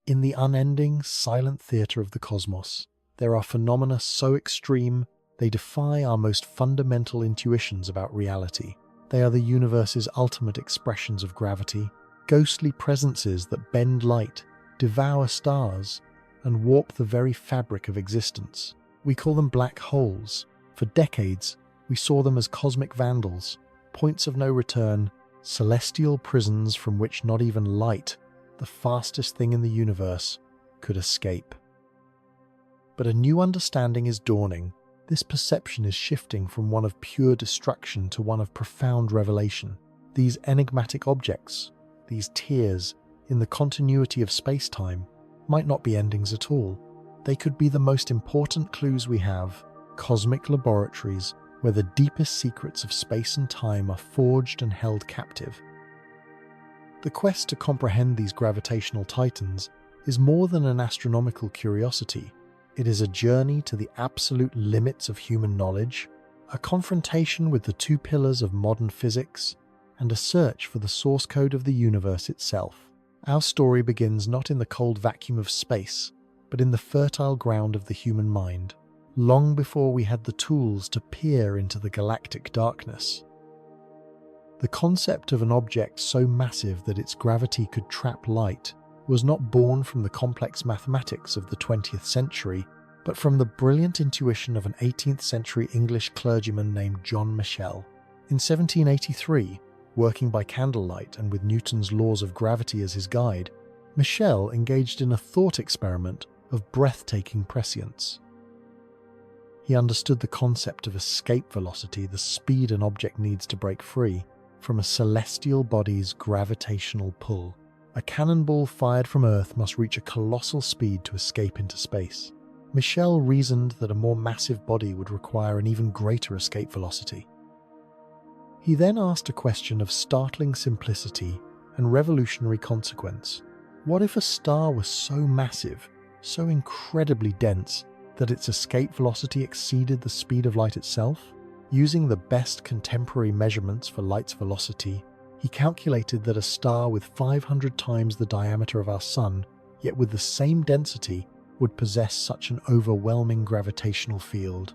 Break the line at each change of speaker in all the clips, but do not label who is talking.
In the unending, silent theatre of the cosmos, there are phenomena so extreme they defy our most fundamental intuitions about reality. They are the universe's ultimate expressions of gravity, ghostly presences that bend light, devour stars, and warp the very fabric of existence. We call them black holes. For decades, we saw them as cosmic vandals, points of no return, celestial prisons from which not even light, the fastest thing in the universe, could escape. But a new understanding is dawning. This perception is shifting from one of pure destruction to one of profound revelation. These enigmatic objects, these tears in the continuity of space-time, might not be endings at all. They could be the most important clues we have, cosmic laboratories where the deepest secrets of space and time are forged and held captive. The quest to comprehend these gravitational titans is more than an astronomical curiosity. It is a journey to the absolute limits of human knowledge, a confrontation with the two pillars of modern physics, and a search for the source code of the universe itself. Our story begins not in the cold vacuum of space, but in the fertile ground of the human mind, long before we had the tools to peer into the galactic darkness. The concept of an object so massive that its gravity could trap light was not born from the complex mathematics of the 20th century, but from the brilliant intuition of an 18th century English clergyman named John Michell. In 1783, working by candlelight and with Newton's laws of gravity as his guide, Michell engaged in a thought experiment of breathtaking prescience. He understood the concept of escape velocity, the speed an object needs to break free from a celestial body's gravitational pull. A cannonball fired from Earth must reach a colossal speed to escape into space. Michell reasoned that a more massive body would require an even greater escape velocity. He then asked a question of startling simplicity and revolutionary consequence. What if a star was so massive, so incredibly dense, that its escape velocity exceeded the speed of light itself? Using the best contemporary measurements for light's velocity, he calculated that a star with 500 times the diameter of our Sun, yet with the same density, would possess such an overwhelming gravitational field.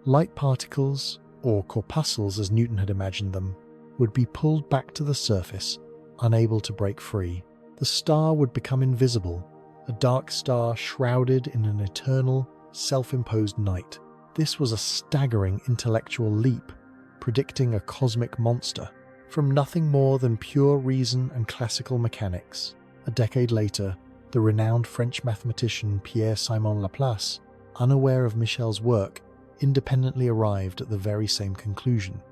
Light particles, or corpuscles as Newton had imagined them, would be pulled back to the surface, unable to break free. The star would become invisible, a dark star shrouded in an eternal, self-imposed night. This was a staggering intellectual leap, predicting a cosmic monster from nothing more than pure reason and classical mechanics. A decade later, the renowned French mathematician Pierre-Simon Laplace, unaware of Michell's work, independently arrived at the very same conclusion.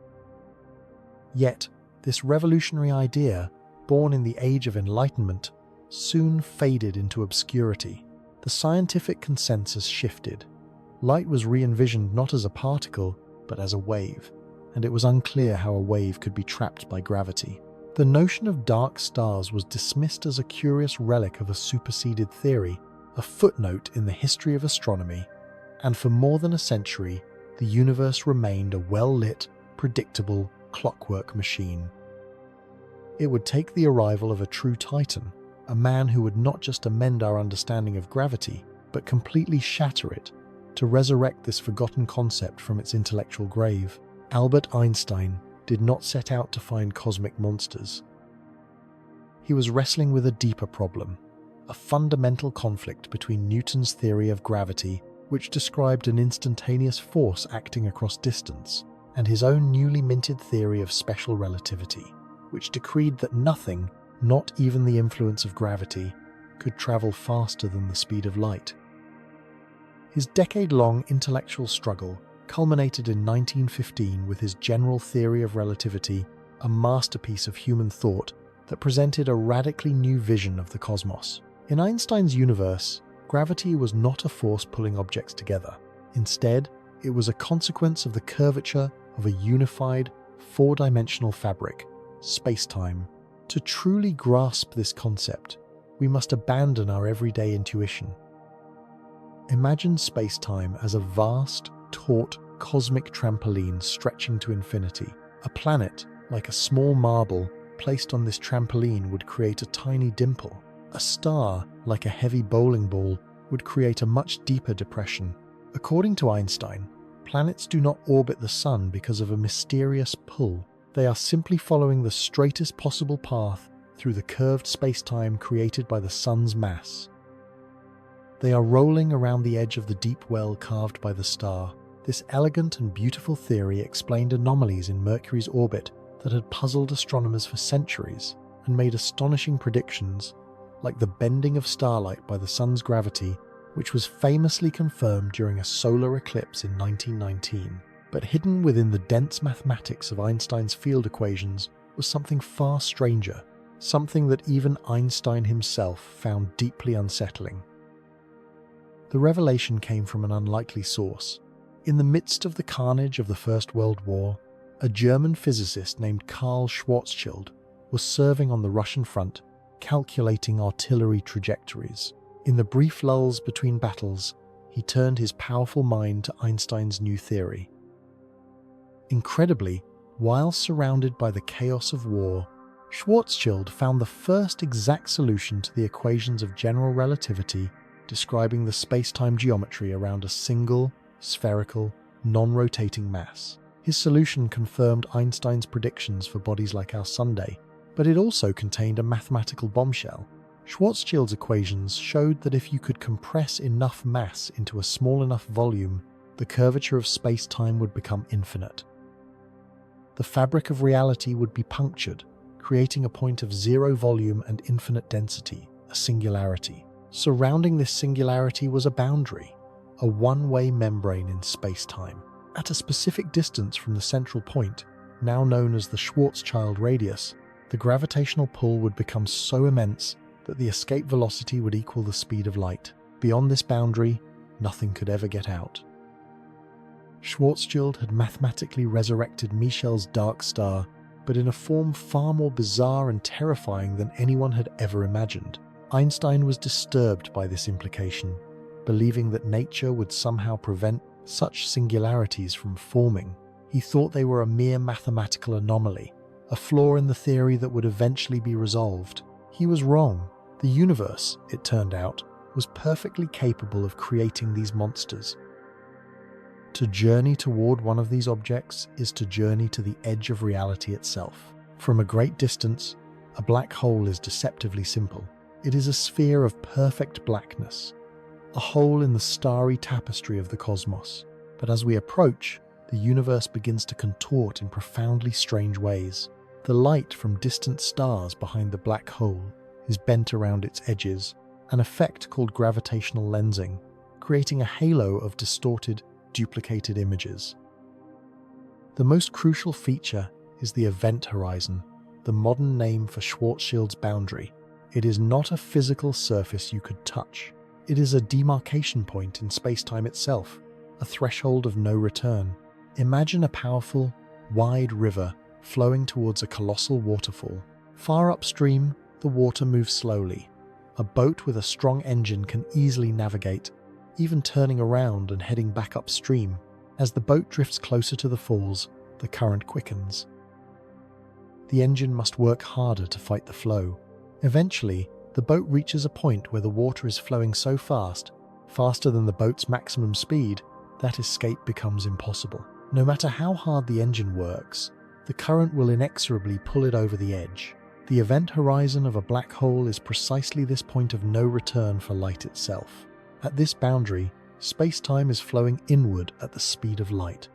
Yet, this revolutionary idea, born in the Age of Enlightenment, soon faded into obscurity. The scientific consensus shifted. Light was re-envisioned not as a particle, but as a wave, and it was unclear how a wave could be trapped by gravity. The notion of dark stars was dismissed as a curious relic of a superseded theory, a footnote in the history of astronomy, and for more than a century, the universe remained a well-lit, predictable, clockwork machine. It would take the arrival of a true titan, a man who would not just amend our understanding of gravity, but completely shatter it, to resurrect this forgotten concept from its intellectual grave. Albert Einstein did not set out to find cosmic monsters. He was wrestling with a deeper problem, a fundamental conflict between Newton's theory of gravity, which described an instantaneous force acting across distance, and his own newly minted theory of special relativity, which decreed that nothing, not even the influence of gravity, could travel faster than the speed of light. His decade-long intellectual struggle culminated in 1915 with his general theory of relativity, a masterpiece of human thought that presented a radically new vision of the cosmos. In Einstein's universe, gravity was not a force pulling objects together. Instead, it was a consequence of the curvature of a unified, four-dimensional fabric, space-time. To truly grasp this concept, we must abandon our everyday intuition. Imagine space-time as a vast, taut, cosmic trampoline stretching to infinity. A planet, like a small marble, placed on this trampoline would create a tiny dimple. A star, like a heavy bowling ball, would create a much deeper depression. According to Einstein, planets do not orbit the Sun because of a mysterious pull. They are simply following the straightest possible path through the curved space-time created by the Sun's mass. They are rolling around the edge of the deep well carved by the star. This elegant and beautiful theory explained anomalies in Mercury's orbit that had puzzled astronomers for centuries and made astonishing predictions, like the bending of starlight by the Sun's gravity, which was famously confirmed during a solar eclipse in 1919. But hidden within the dense mathematics of Einstein's field equations was something far stranger, something that even Einstein himself found deeply unsettling. The revelation came from an unlikely source. In the midst of the carnage of the First World War, a German physicist named Karl Schwarzschild was serving on the Russian front, calculating artillery trajectories. In the brief lulls between battles, he turned his powerful mind to Einstein's new theory. Incredibly, while surrounded by the chaos of war, Schwarzschild found the first exact solution to the equations of general relativity describing the space-time geometry around a single, spherical, non-rotating mass. His solution confirmed Einstein's predictions for bodies like our Sunday, but it also contained a mathematical bombshell. Schwarzschild's equations showed that if you could compress enough mass into a small enough volume, the curvature of space-time would become infinite. The fabric of reality would be punctured, creating a point of zero volume and infinite density, a singularity. Surrounding this singularity was a boundary, a one-way membrane in space-time. At a specific distance from the central point, now known as the Schwarzschild radius, the gravitational pull would become so immense that the escape velocity would equal the speed of light. Beyond this boundary, nothing could ever get out. Schwarzschild had mathematically resurrected Michel's dark star, but in a form far more bizarre and terrifying than anyone had ever imagined. Einstein was disturbed by this implication, believing that nature would somehow prevent such singularities from forming. He thought they were a mere mathematical anomaly, a flaw in the theory that would eventually be resolved. He was wrong. The universe, it turned out, was perfectly capable of creating these monsters. To journey toward one of these objects is to journey to the edge of reality itself. From a great distance, a black hole is deceptively simple. It is a sphere of perfect blackness, a hole in the starry tapestry of the cosmos. But as we approach, the universe begins to contort in profoundly strange ways. The light from distant stars behind the black hole is bent around its edges, an effect called gravitational lensing, creating a halo of distorted, duplicated images. The most crucial feature is the event horizon, the modern name for Schwarzschild's boundary. It is not a physical surface you could touch. It is a demarcation point in space-time itself, a threshold of no return. Imagine a powerful, wide river flowing towards a colossal waterfall. Far upstream, the water moves slowly. A boat with a strong engine can easily navigate, even turning around and heading back upstream. As the boat drifts closer to the falls, the current quickens. The engine must work harder to fight the flow. Eventually, the boat reaches a point where the water is flowing so fast, faster than the boat's maximum speed, that escape becomes impossible. No matter how hard the engine works, the current will inexorably pull it over the edge. The event horizon of a black hole is precisely this point of no return for light itself. At this boundary, space-time is flowing inward at the speed of light.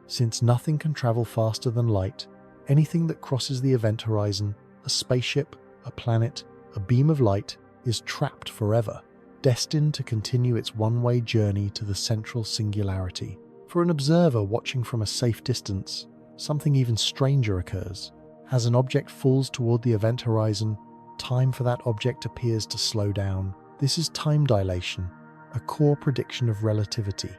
Since nothing can travel faster than light, anything that crosses the event horizon, a spaceship, a planet, a beam of light, is trapped forever, destined to continue its one-way journey to the central singularity. For an observer watching from a safe distance, something even stranger occurs. As an object falls toward the event horizon, time for that object appears to slow down. This is time dilation, a core prediction of relativity.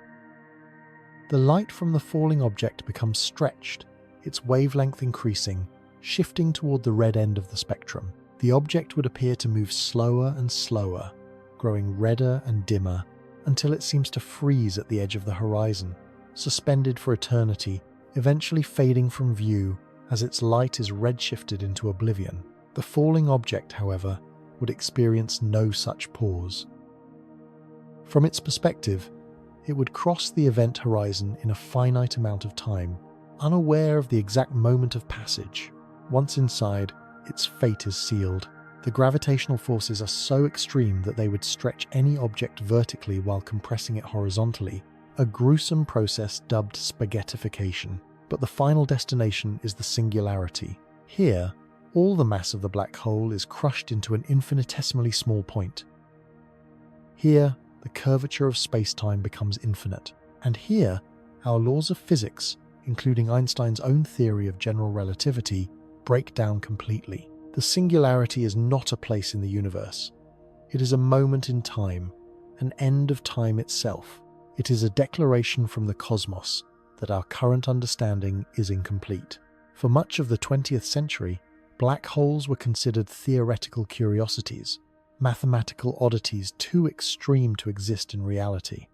The light from the falling object becomes stretched, its wavelength increasing, shifting toward the red end of the spectrum. The object would appear to move slower and slower, growing redder and dimmer, until it seems to freeze at the edge of the horizon, suspended for eternity, eventually fading from view as its light is redshifted into oblivion. The falling object, however, would experience no such pause. From its perspective, it would cross the event horizon in a finite amount of time, unaware of the exact moment of passage. Once inside, its fate is sealed. The gravitational forces are so extreme that they would stretch any object vertically while compressing it horizontally, a gruesome process dubbed spaghettification. But the final destination is the singularity. Here, all the mass of the black hole is crushed into an infinitesimally small point. Here, the curvature of space-time becomes infinite. And here, our laws of physics, including Einstein's own theory of general relativity, break down completely. The singularity is not a place in the universe. It is a moment in time, an end of time itself. It is a declaration from the cosmos that our current understanding is incomplete. For much of the 20th century, black holes were considered theoretical curiosities, mathematical oddities too extreme to exist in reality.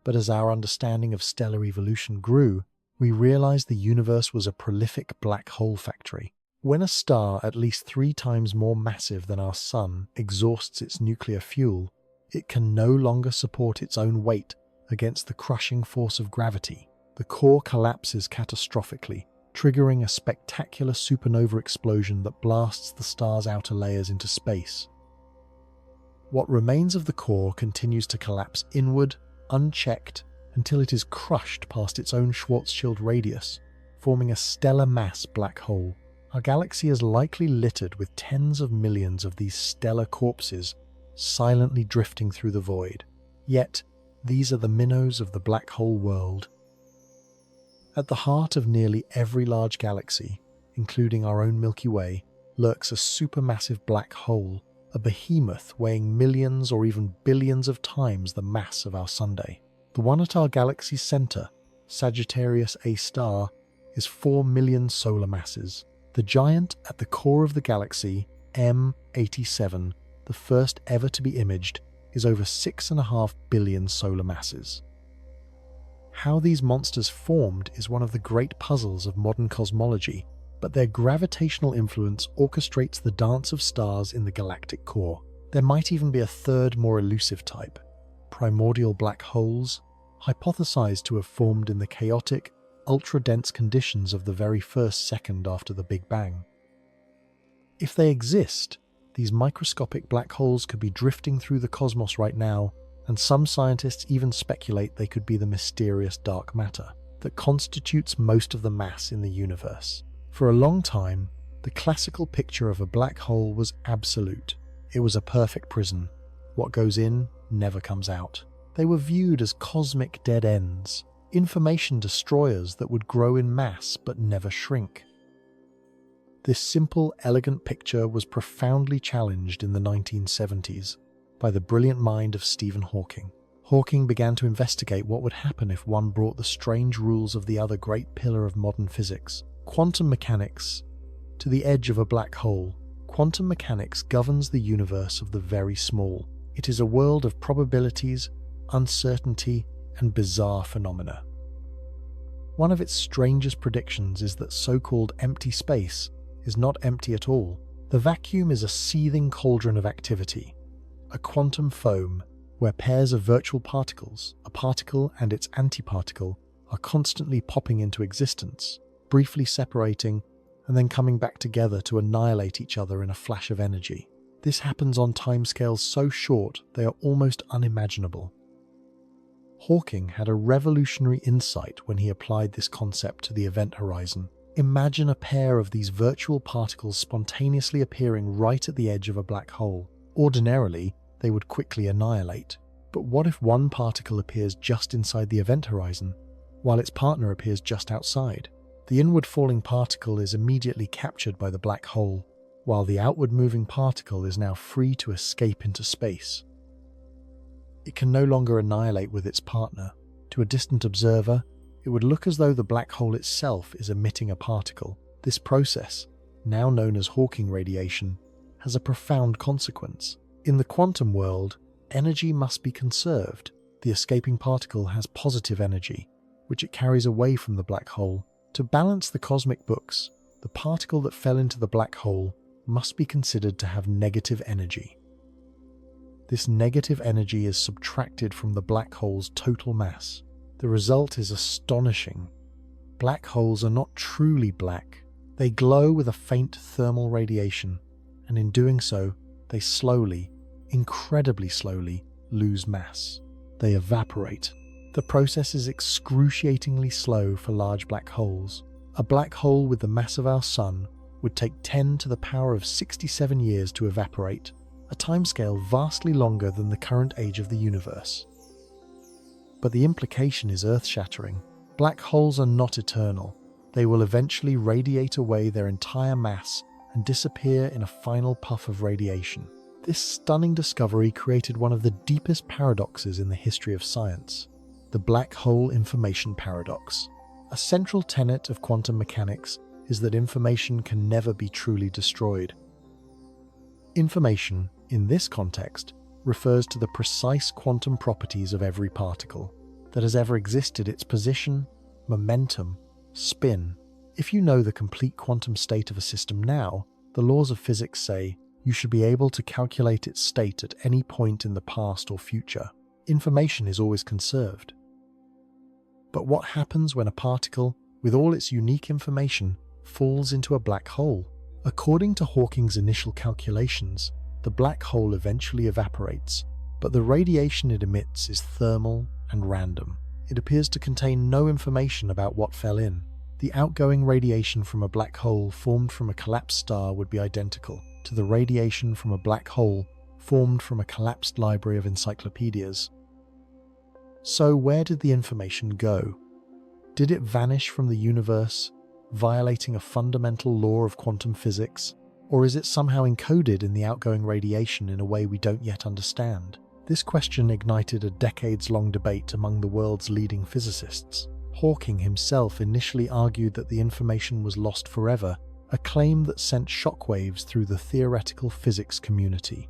But as our understanding of stellar evolution grew, we realized the universe was a prolific black hole factory. When a star at least 3 times more massive than our Sun exhausts its nuclear fuel, it can no longer support its own weight against the crushing force of gravity. The core collapses catastrophically, triggering a spectacular supernova explosion that blasts the star's outer layers into space. What remains of the core continues to collapse inward, unchecked, until it is crushed past its own Schwarzschild radius, forming a stellar mass black hole. Our galaxy is likely littered with tens of millions of these stellar corpses silently drifting through the void. Yet, these are the minnows of the black hole world. At the heart of nearly every large galaxy, including our own Milky Way, lurks a supermassive black hole, a behemoth weighing millions or even billions of times the mass of our Sunday. The one at our galaxy's center, Sagittarius A star, is 4 million solar masses. The giant at the core of the galaxy, M87, the first ever to be imaged, is over 6.5 billion solar masses. How these monsters formed is one of the great puzzles of modern cosmology, but their gravitational influence orchestrates the dance of stars in the galactic core. There might even be a third, more elusive type, primordial black holes, hypothesized to have formed in the chaotic, ultra-dense conditions of the very first second after the Big Bang. If they exist, these microscopic black holes could be drifting through the cosmos right now, and some scientists even speculate they could be the mysterious dark matter that constitutes most of the mass in the universe. For a long time, the classical picture of a black hole was absolute. It was a perfect prison. What goes in never comes out. They were viewed as cosmic dead ends, information destroyers that would grow in mass but never shrink. This simple, elegant picture was profoundly challenged in the 1970s by the brilliant mind of Stephen Hawking. Hawking began to investigate what would happen if one brought the strange rules of the other great pillar of modern physics, quantum mechanics, to the edge of a black hole. Quantum mechanics governs the universe of the very small. It is a world of probabilities, uncertainty, and bizarre phenomena. One of its strangest predictions is that so-called empty space is not empty at all. The vacuum is a seething cauldron of activity, a quantum foam where pairs of virtual particles, a particle and its antiparticle, are constantly popping into existence, briefly separating and then coming back together to annihilate each other in a flash of energy. This happens on timescales so short they are almost unimaginable. Hawking had a revolutionary insight when he applied this concept to the event horizon. Imagine a pair of these virtual particles spontaneously appearing right at the edge of a black hole. Ordinarily, they would quickly annihilate. But what if one particle appears just inside the event horizon, while its partner appears just outside? The inward falling particle is immediately captured by the black hole, while the outward moving particle is now free to escape into space. It can no longer annihilate with its partner. To a distant observer, it would look as though the black hole itself is emitting a particle. This process, now known as Hawking radiation, has a profound consequence. In the quantum world, energy must be conserved. The escaping particle has positive energy, which it carries away from the black hole. To balance the cosmic books, the particle that fell into the black hole must be considered to have negative energy. This negative energy is subtracted from the black hole's total mass. The result is astonishing. Black holes are not truly black. They glow with a faint thermal radiation, and in doing so, they slowly, incredibly slowly, lose mass. They evaporate. The process is excruciatingly slow for large black holes. A black hole with the mass of our Sun would take 10 to the power of 67 years to evaporate, a timescale vastly longer than the current age of the universe. But the implication is earth-shattering. Black holes are not eternal. They will eventually radiate away their entire mass and disappear in a final puff of radiation. This stunning discovery created one of the deepest paradoxes in the history of science, the black hole information paradox. A central tenet of quantum mechanics is that information can never be truly destroyed. Information, in this context, refers to the precise quantum properties of every particle that has ever existed: its position, momentum, spin. If you know the complete quantum state of a system now, the laws of physics say you should be able to calculate its state at any point in the past or future. Information is always conserved. But what happens when a particle, with all its unique information, falls into a black hole? According to Hawking's initial calculations, the black hole eventually evaporates, but the radiation it emits is thermal and random. It appears to contain no information about what fell in. The outgoing radiation from a black hole formed from a collapsed star would be identical to the radiation from a black hole formed from a collapsed library of encyclopedias. So where did the information go? Did it vanish from the universe, violating a fundamental law of quantum physics? Or is it somehow encoded in the outgoing radiation in a way we don't yet understand? This question ignited a decades-long debate among the world's leading physicists. Hawking himself initially argued that the information was lost forever, a claim that sent shockwaves through the theoretical physics community.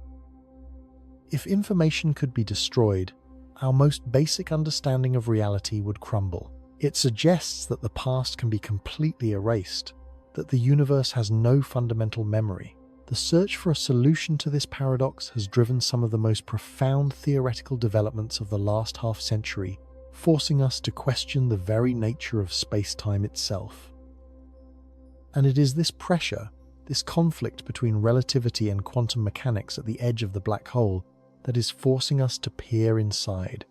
If information could be destroyed, our most basic understanding of reality would crumble. It suggests that the past can be completely erased, that the universe has no fundamental memory. The search for a solution to this paradox has driven some of the most profound theoretical developments of the last half-century, forcing us to question the very nature of space-time itself. And it is this pressure, this conflict between relativity and quantum mechanics at the edge of the black hole, that is forcing us to peer inside,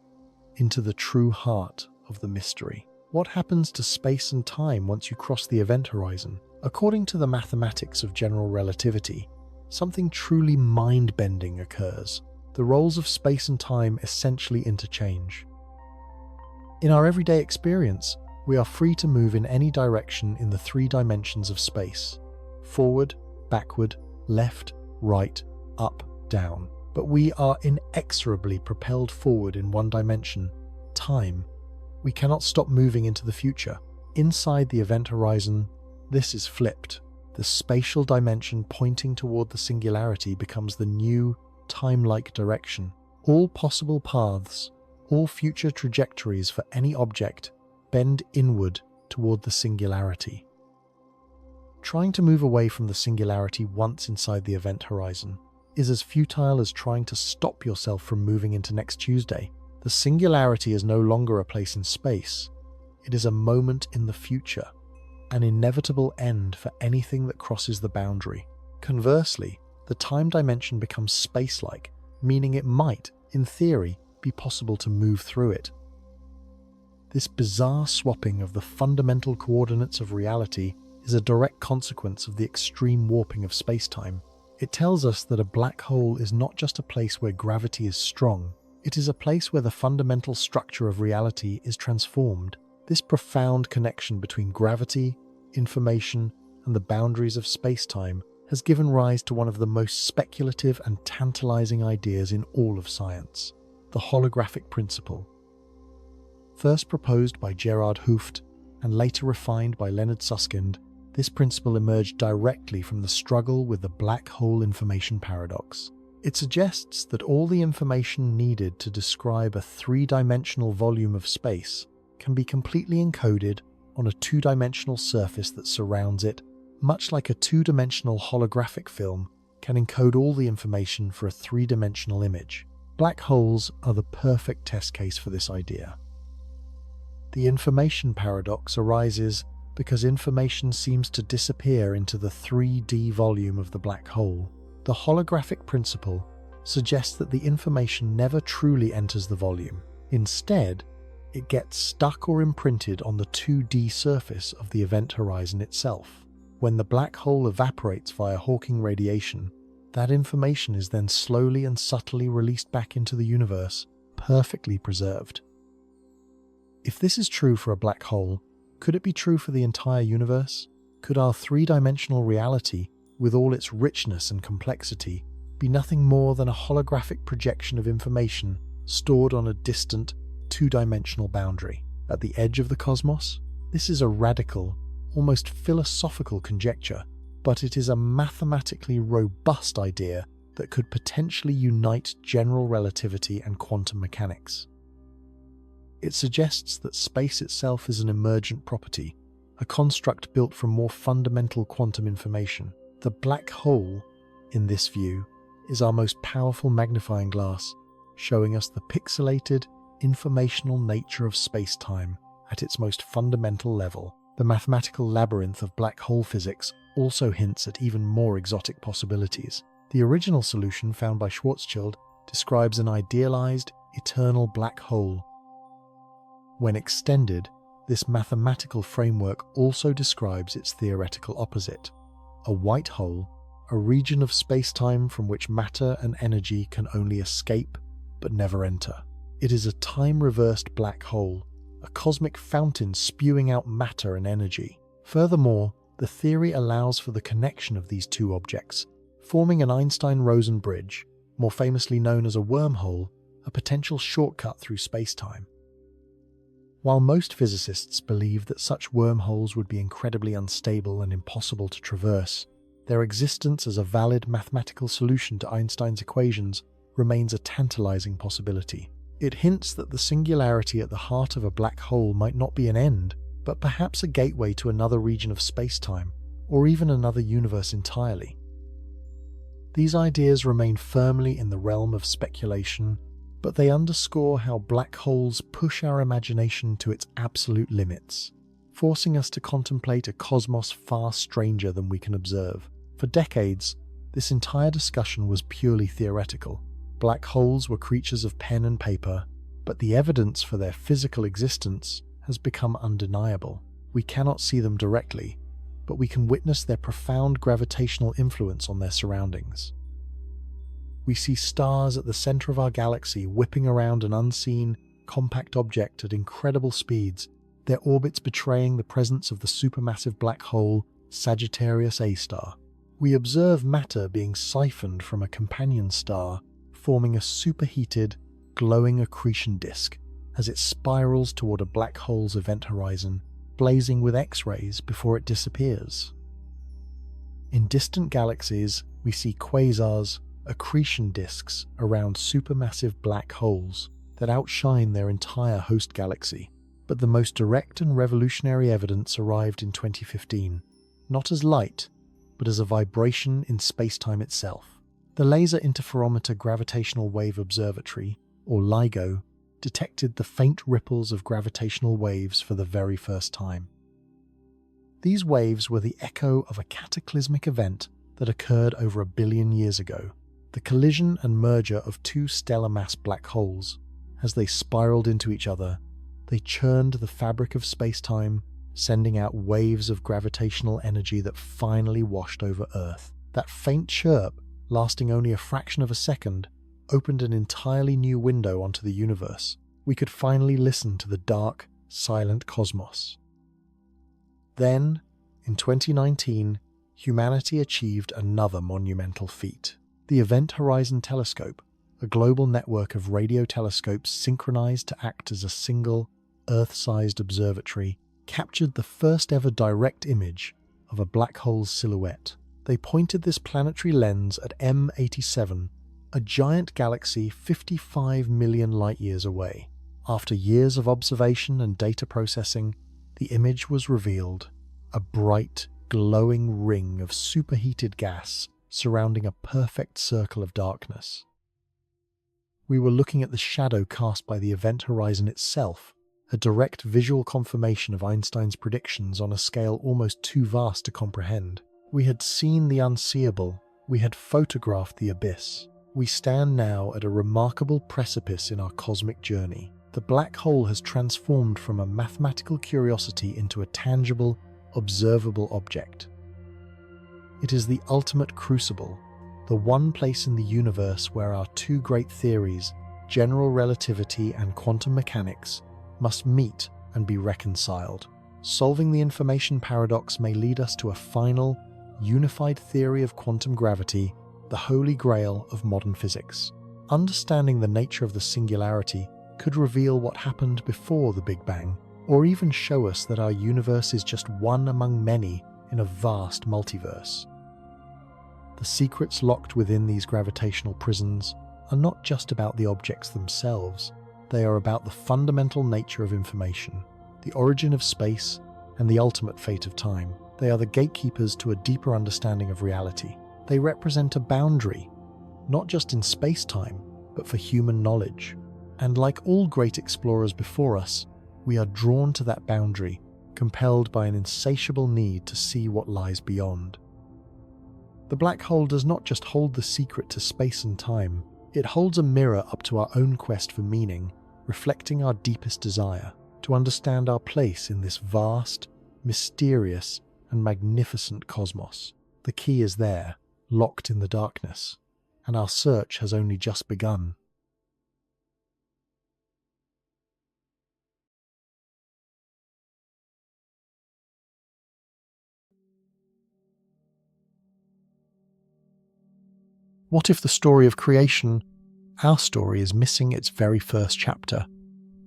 into the true heart of the mystery. What happens to space and time once you cross the event horizon? According to the mathematics of general relativity, something truly mind-bending occurs. The roles of space and time essentially interchange. In our everyday experience, we are free to move in any direction in the 3 dimensions of space: forward, backward, left, right, up, down. But we are inexorably propelled forward in one dimension, time. We cannot stop moving into the future. Inside the event horizon, this is flipped. The spatial dimension pointing toward the singularity becomes the new, time-like direction. All possible paths, all future trajectories for any object, bend inward toward the singularity. Trying to move away from the singularity once inside the event horizon is as futile as trying to stop yourself from moving into next Tuesday. The singularity is no longer a place in space. It is a moment in the future, an inevitable end for anything that crosses the boundary. Conversely, the time dimension becomes space-like, meaning it might, in theory, be possible to move through it. This bizarre swapping of the fundamental coordinates of reality is a direct consequence of the extreme warping of space-time. It tells us that a black hole is not just a place where gravity is strong, it is a place where the fundamental structure of reality is transformed. This profound connection between gravity, information, and the boundaries of space-time has given rise to one of the most speculative and tantalizing ideas in all of science, the holographic principle. First proposed by Gerard Hooft and later refined by Leonard Susskind, this principle emerged directly from the struggle with the black hole information paradox. It suggests that all the information needed to describe a 3-dimensional volume of space can be completely encoded on a 2-dimensional surface that surrounds it, much like a two-dimensional holographic film can encode all the information for a three-dimensional image. Black holes are the perfect test case for this idea. The information paradox arises because information seems to disappear into the 3D volume of the black hole. The holographic principle suggests that the information never truly enters the volume. Instead, it gets stuck or imprinted on the 2D surface of the event horizon itself. When the black hole evaporates via Hawking radiation, that information is then slowly and subtly released back into the universe, perfectly preserved. If this is true for a black hole, could it be true for the entire universe? Could our three-dimensional reality, with all its richness and complexity, be nothing more than a holographic projection of information stored on a distant, two-dimensional boundary at the edge of the cosmos? This is a radical, almost philosophical conjecture, but it is a mathematically robust idea that could potentially unite general relativity and quantum mechanics. It suggests that space itself is an emergent property, a construct built from more fundamental quantum information. The black hole, in this view, is our most powerful magnifying glass, showing us the pixelated, informational nature of space-time at its most fundamental level. The mathematical labyrinth of black hole physics also hints at even more exotic possibilities. The original solution found by Schwarzschild describes an idealized, eternal black hole. When extended, this mathematical framework also describes its theoretical opposite, a white hole, a region of space-time from which matter and energy can only escape but never enter. It is a time-reversed black hole, a cosmic fountain spewing out matter and energy. Furthermore, the theory allows for the connection of these two objects, forming an Einstein-Rosen bridge, more famously known as a wormhole, a potential shortcut through space-time. While most physicists believe that such wormholes would be incredibly unstable and impossible to traverse, their existence as a valid mathematical solution to Einstein's equations remains a tantalizing possibility. It hints that the singularity at the heart of a black hole might not be an end, but perhaps a gateway to another region of space-time, or even another universe entirely. These ideas remain firmly in the realm of speculation, but they underscore how black holes push our imagination to its absolute limits, forcing us to contemplate a cosmos far stranger than we can observe. For decades, this entire discussion was purely theoretical. Black holes were creatures of pen and paper, but the evidence for their physical existence has become undeniable. We cannot see them directly, but we can witness their profound gravitational influence on their surroundings. We see stars at the center of our galaxy whipping around an unseen, compact object at incredible speeds, their orbits betraying the presence of the supermassive black hole Sagittarius A star. We observe matter being siphoned from a companion star, forming a superheated, glowing accretion disk as it spirals toward a black hole's event horizon, blazing with X-rays before it disappears. In distant galaxies, we see quasars, accretion disks around supermassive black holes that outshine their entire host galaxy. But the most direct and revolutionary evidence arrived in 2015, not as light, but as a vibration in space-time itself. The Laser Interferometer Gravitational Wave Observatory, or LIGO, detected the faint ripples of gravitational waves for the very first time. These waves were the echo of a cataclysmic event that occurred over 1 billion years ago, the collision and merger of two stellar mass black holes. As they spiraled into each other, they churned the fabric of space-time, sending out waves of gravitational energy that finally washed over Earth. That faint chirp, lasting only a fraction of a second, opened an entirely new window onto the universe. We could finally listen to the dark, silent cosmos. Then, in 2019, humanity achieved another monumental feat. The Event Horizon Telescope, a global network of radio telescopes synchronized to act as a single, Earth-sized observatory, captured the first ever direct image of a black hole's silhouette. They pointed this planetary lens at M87, a giant galaxy 55 million light-years away. After years of observation and data processing, the image was revealed, a bright, glowing ring of superheated gas surrounding a perfect circle of darkness. We were looking at the shadow cast by the event horizon itself, a direct visual confirmation of Einstein's predictions on a scale almost too vast to comprehend. We had seen the unseeable, we had photographed the abyss. We stand now at a remarkable precipice in our cosmic journey. The black hole has transformed from a mathematical curiosity into a tangible, observable object. It is the ultimate crucible, the one place in the universe where our two great theories, general relativity and quantum mechanics, must meet and be reconciled. Solving the information paradox may lead us to a final, unified theory of quantum gravity, the holy grail of modern physics. Understanding the nature of the singularity could reveal what happened before the Big Bang, or even show us that our universe is just one among many in a vast multiverse. The secrets locked within these gravitational prisons are not just about the objects themselves, they are about the fundamental nature of information, the origin of space, and the ultimate fate of time. They are the gatekeepers to a deeper understanding of reality. They represent a boundary, not just in space-time, but for human knowledge. And like all great explorers before us, we are drawn to that boundary, compelled by an insatiable need to see what lies beyond. The black hole does not just hold the secret to space and time, it holds a mirror up to our own quest for meaning, reflecting our deepest desire to understand our place in this vast, mysterious, and magnificent cosmos. The key is there, locked in the darkness, and our search has only just begun. What if the story of creation, our story, is missing its very first chapter?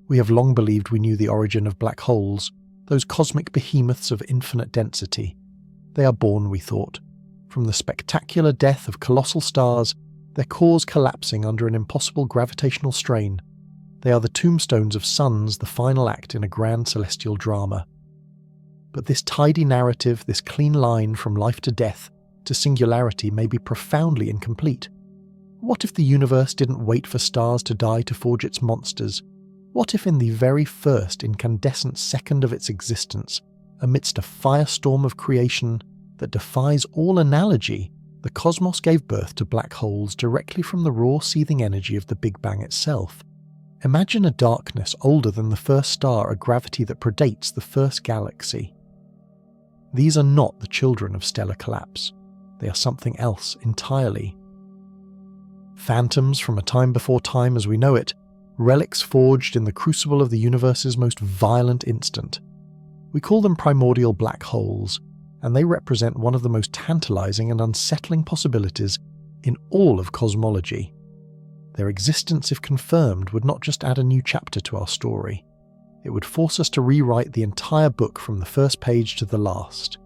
We have long believed we knew the origin of black holes, those cosmic behemoths of infinite density. They are born, we thought, from the spectacular death of colossal stars, their cores collapsing under an impossible gravitational strain. They are the tombstones of suns, the final act in a grand celestial drama. But this tidy narrative, this clean line from life to death, to singularity, may be profoundly incomplete. What if the universe didn't wait for stars to die to forge its monsters? What if in the very first incandescent second of its existence, amidst a firestorm of creation that defies all analogy, the cosmos gave birth to black holes directly from the raw seething energy of the Big Bang itself? Imagine a darkness older than the first star, a gravity that predates the first galaxy. These are not the children of stellar collapse. They are something else entirely. Phantoms from a time before time as we know it, relics forged in the crucible of the universe's most violent instant. We call them primordial black holes, and they represent one of the most tantalizing and unsettling possibilities in all of cosmology. Their existence, if confirmed, would not just add a new chapter to our story. It would force us to rewrite the entire book from the first page to the last.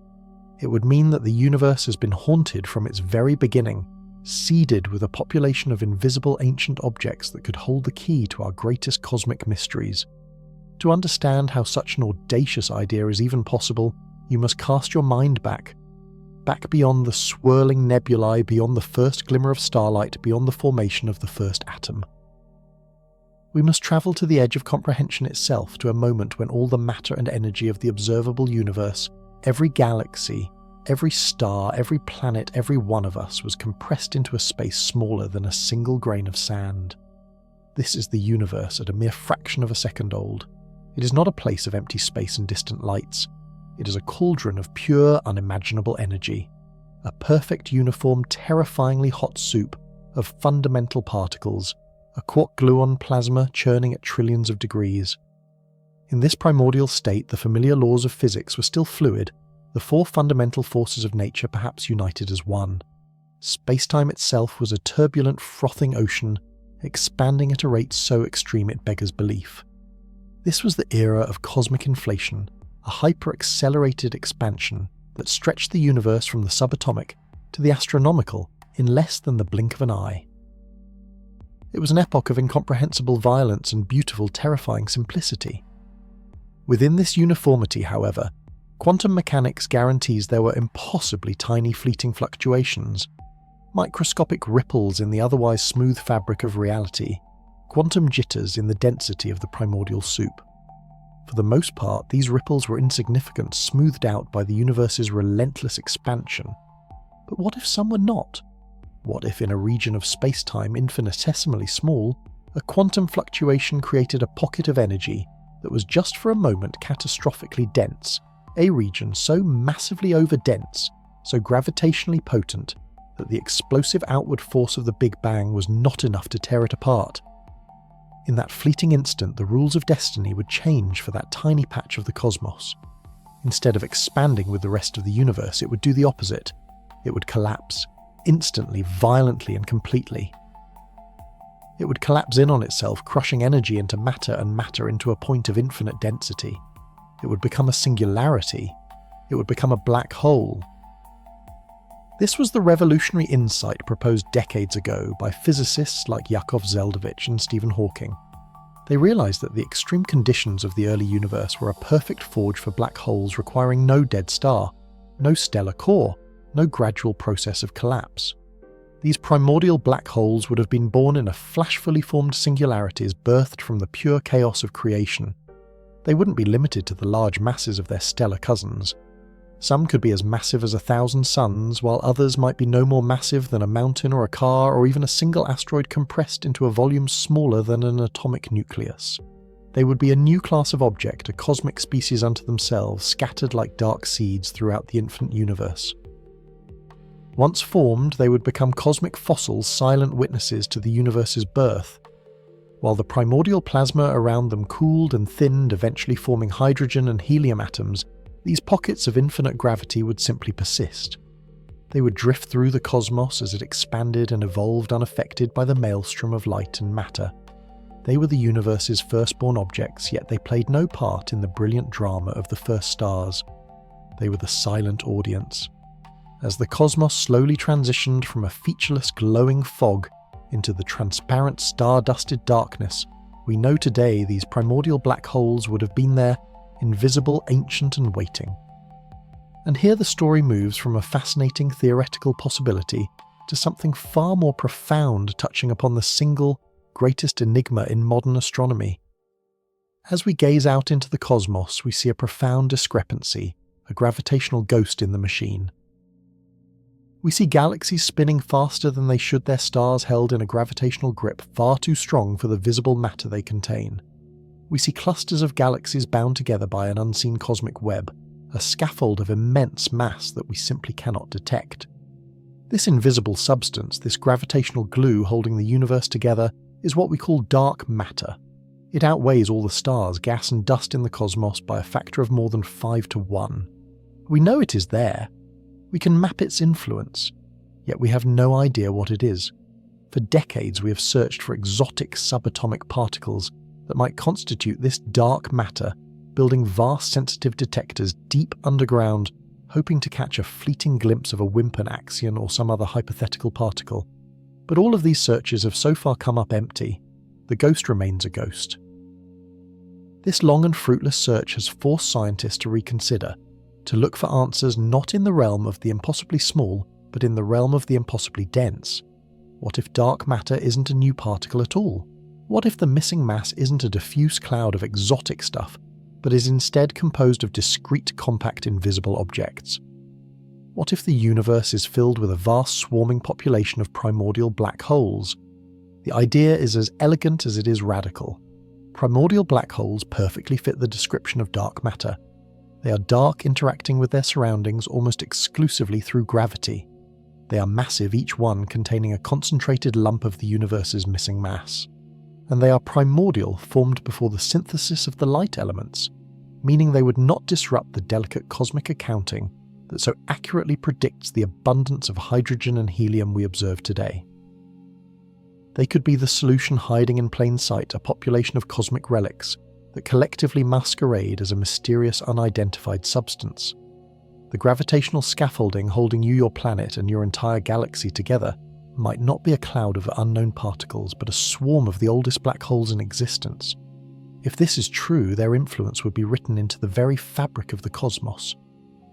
It would mean that the universe has been haunted from its very beginning, seeded with a population of invisible ancient objects that could hold the key to our greatest cosmic mysteries. To understand how such an audacious idea is even possible, you must cast your mind back beyond the swirling nebulae, beyond the first glimmer of starlight, beyond the formation of the first atom. We must travel to the edge of comprehension itself, to a moment when all the matter and energy of the observable universe, every galaxy, every star, every planet, every one of us was compressed into a space smaller than a single grain of sand. This is the universe at a mere fraction of a second old. It is not a place of empty space and distant lights. It is a cauldron of pure, unimaginable energy. A perfect, uniform, terrifyingly hot soup of fundamental particles, a quark-gluon plasma churning at trillions of degrees. In this primordial state, the familiar laws of physics were still fluid, the four fundamental forces of nature perhaps united as one. Space-time itself was a turbulent, frothing ocean, expanding at a rate so extreme it beggars belief. This was the era of cosmic inflation, a hyper-accelerated expansion that stretched the universe from the subatomic to the astronomical in less than the blink of an eye. It was an epoch of incomprehensible violence and beautiful, terrifying simplicity. Within this uniformity, however, Quantum mechanics guarantees there were impossibly tiny fleeting fluctuations, microscopic ripples in the otherwise smooth fabric of reality, quantum jitters in the density of the primordial soup. For the most part, these ripples were insignificant, smoothed out by the universe's relentless expansion. But what if some were not? What if in a region of space-time infinitesimally small, a quantum fluctuation created a pocket of energy that was just for a moment catastrophically dense, a region so massively overdense, so gravitationally potent, that the explosive outward force of the Big Bang was not enough to tear it apart? In that fleeting instant, the rules of destiny would change for that tiny patch of the cosmos. Instead of expanding with the rest of the universe, it would do the opposite. It would collapse, instantly, violently, and completely. It would collapse in on itself, crushing energy into matter and matter into a point of infinite density. It would become a singularity. It would become a black hole. This was the revolutionary insight proposed decades ago by physicists like Yakov Zeldovich and Stephen Hawking. They realized that the extreme conditions of the early universe were a perfect forge for black holes requiring no dead star, no stellar core, no gradual process of collapse. These primordial black holes would have been born in a flashfully formed singularities birthed from the pure chaos of creation. They wouldn't be limited to the large masses of their stellar cousins. Some could be as massive as 1,000 suns, while others might be no more massive than a mountain or a car or even a single asteroid compressed into a volume smaller than an atomic nucleus. They would be a new class of object, a cosmic species unto themselves, scattered like dark seeds throughout the infinite universe. Once formed, they would become cosmic fossils, silent witnesses to the universe's birth. While the primordial plasma around them cooled and thinned, eventually forming hydrogen and helium atoms, these pockets of infinite gravity would simply persist. They would drift through the cosmos as it expanded and evolved unaffected by the maelstrom of light and matter. They were the universe's firstborn objects, yet they played no part in the brilliant drama of the first stars. They were the silent audience. As the cosmos slowly transitioned from a featureless glowing fog into the transparent star-dusted darkness, we know today these primordial black holes would have been there, invisible, ancient and waiting. And here the story moves from a fascinating theoretical possibility to something far more profound, touching upon the single, greatest enigma in modern astronomy. As we gaze out into the cosmos, we see a profound discrepancy, a gravitational ghost in the machine. We see galaxies spinning faster than they should, their stars held in a gravitational grip far too strong for the visible matter they contain. We see clusters of galaxies bound together by an unseen cosmic web, a scaffold of immense mass that we simply cannot detect. This invisible substance, this gravitational glue holding the universe together, is what we call dark matter. It outweighs all the stars, gas and dust in the cosmos by a factor of more than 5 to 1. We know it is there. We can map its influence, yet we have no idea what it is. For decades we have searched for exotic subatomic particles that might constitute this dark matter, building vast sensitive detectors deep underground, hoping to catch a fleeting glimpse of a WIMP, an axion, or some other hypothetical particle. But all of these searches have so far come up empty. The ghost remains a ghost. This long and fruitless search has forced scientists to reconsider, to look for answers not in the realm of the impossibly small, but in the realm of the impossibly dense. What if dark matter isn't a new particle at all? What if the missing mass isn't a diffuse cloud of exotic stuff, but is instead composed of discrete, compact, invisible objects? What if the universe is filled with a vast swarming population of primordial black holes? The idea is as elegant as it is radical. Primordial black holes perfectly fit the description of dark matter. They are dark, interacting with their surroundings almost exclusively through gravity. They are massive, each one containing a concentrated lump of the universe's missing mass. And they are primordial, formed before the synthesis of the light elements, meaning they would not disrupt the delicate cosmic accounting that so accurately predicts the abundance of hydrogen and helium we observe today. They could be the solution hiding in plain sight, a population of cosmic relics that collectively masquerade as a mysterious unidentified substance. The gravitational scaffolding holding you, your planet, and your entire galaxy together might not be a cloud of unknown particles, but a swarm of the oldest black holes in existence. If this is true, their influence would be written into the very fabric of the cosmos,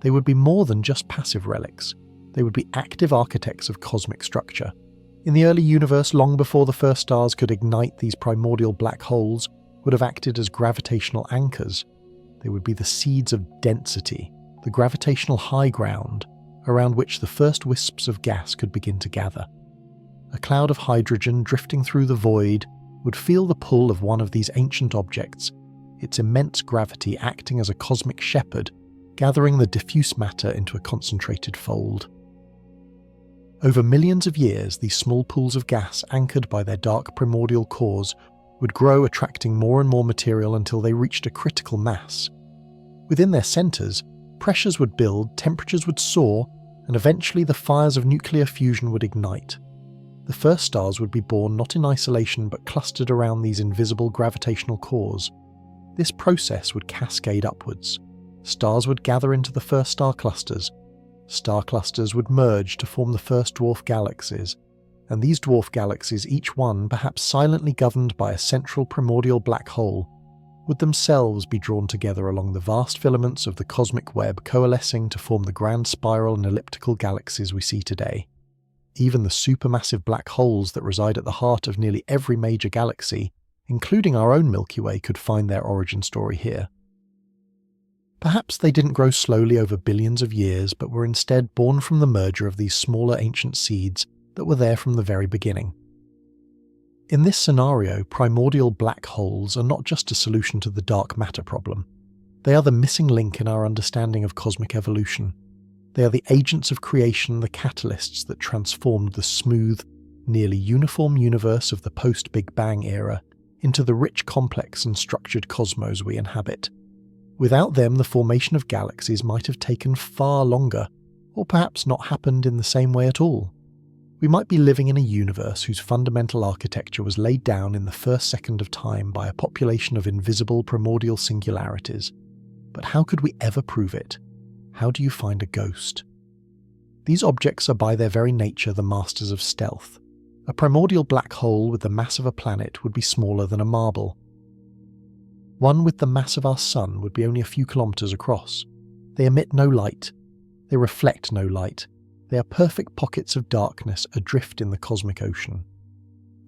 They would be more than just passive relics. They would be active architects of cosmic structure. In the early universe, long before the first stars could ignite, these primordial black holes would have acted as gravitational anchors. They would be the seeds of density, the gravitational high ground around which the first wisps of gas could begin to gather. A cloud of hydrogen drifting through the void would feel the pull of one of these ancient objects, its immense gravity acting as a cosmic shepherd, gathering the diffuse matter into a concentrated fold. Over millions of years, these small pools of gas anchored by their dark primordial cores would grow, attracting more and more material until they reached a critical mass. Within their centers, pressures would build, temperatures would soar, and eventually the fires of nuclear fusion would ignite. The first stars would be born not in isolation but clustered around these invisible gravitational cores. This process would cascade upwards. Stars would gather into the first star clusters. Star clusters would merge to form the first dwarf galaxies, and these dwarf galaxies, each one perhaps silently governed by a central primordial black hole, would themselves be drawn together along the vast filaments of the cosmic web, coalescing to form the grand spiral and elliptical galaxies we see today. Even the supermassive black holes that reside at the heart of nearly every major galaxy, including our own Milky Way, could find their origin story here. Perhaps they didn't grow slowly over billions of years, but were instead born from the merger of these smaller ancient seeds that were there from the very beginning. In this scenario, primordial black holes are not just a solution to the dark matter problem. They are the missing link in our understanding of cosmic evolution. They are the agents of creation, the catalysts that transformed the smooth, nearly uniform universe of the post-Big Bang era into the rich, complex and structured cosmos we inhabit. Without them, the formation of galaxies might have taken far longer, or perhaps not happened in the same way at all. We might be living in a universe whose fundamental architecture was laid down in the first second of time by a population of invisible primordial singularities. But how could we ever prove it? How do you find a ghost? These objects are by their very nature the masters of stealth. A primordial black hole with the mass of a planet would be smaller than a marble. One with the mass of our sun would be only a few kilometers across. They emit no light. They reflect no light. They are perfect pockets of darkness adrift in the cosmic ocean.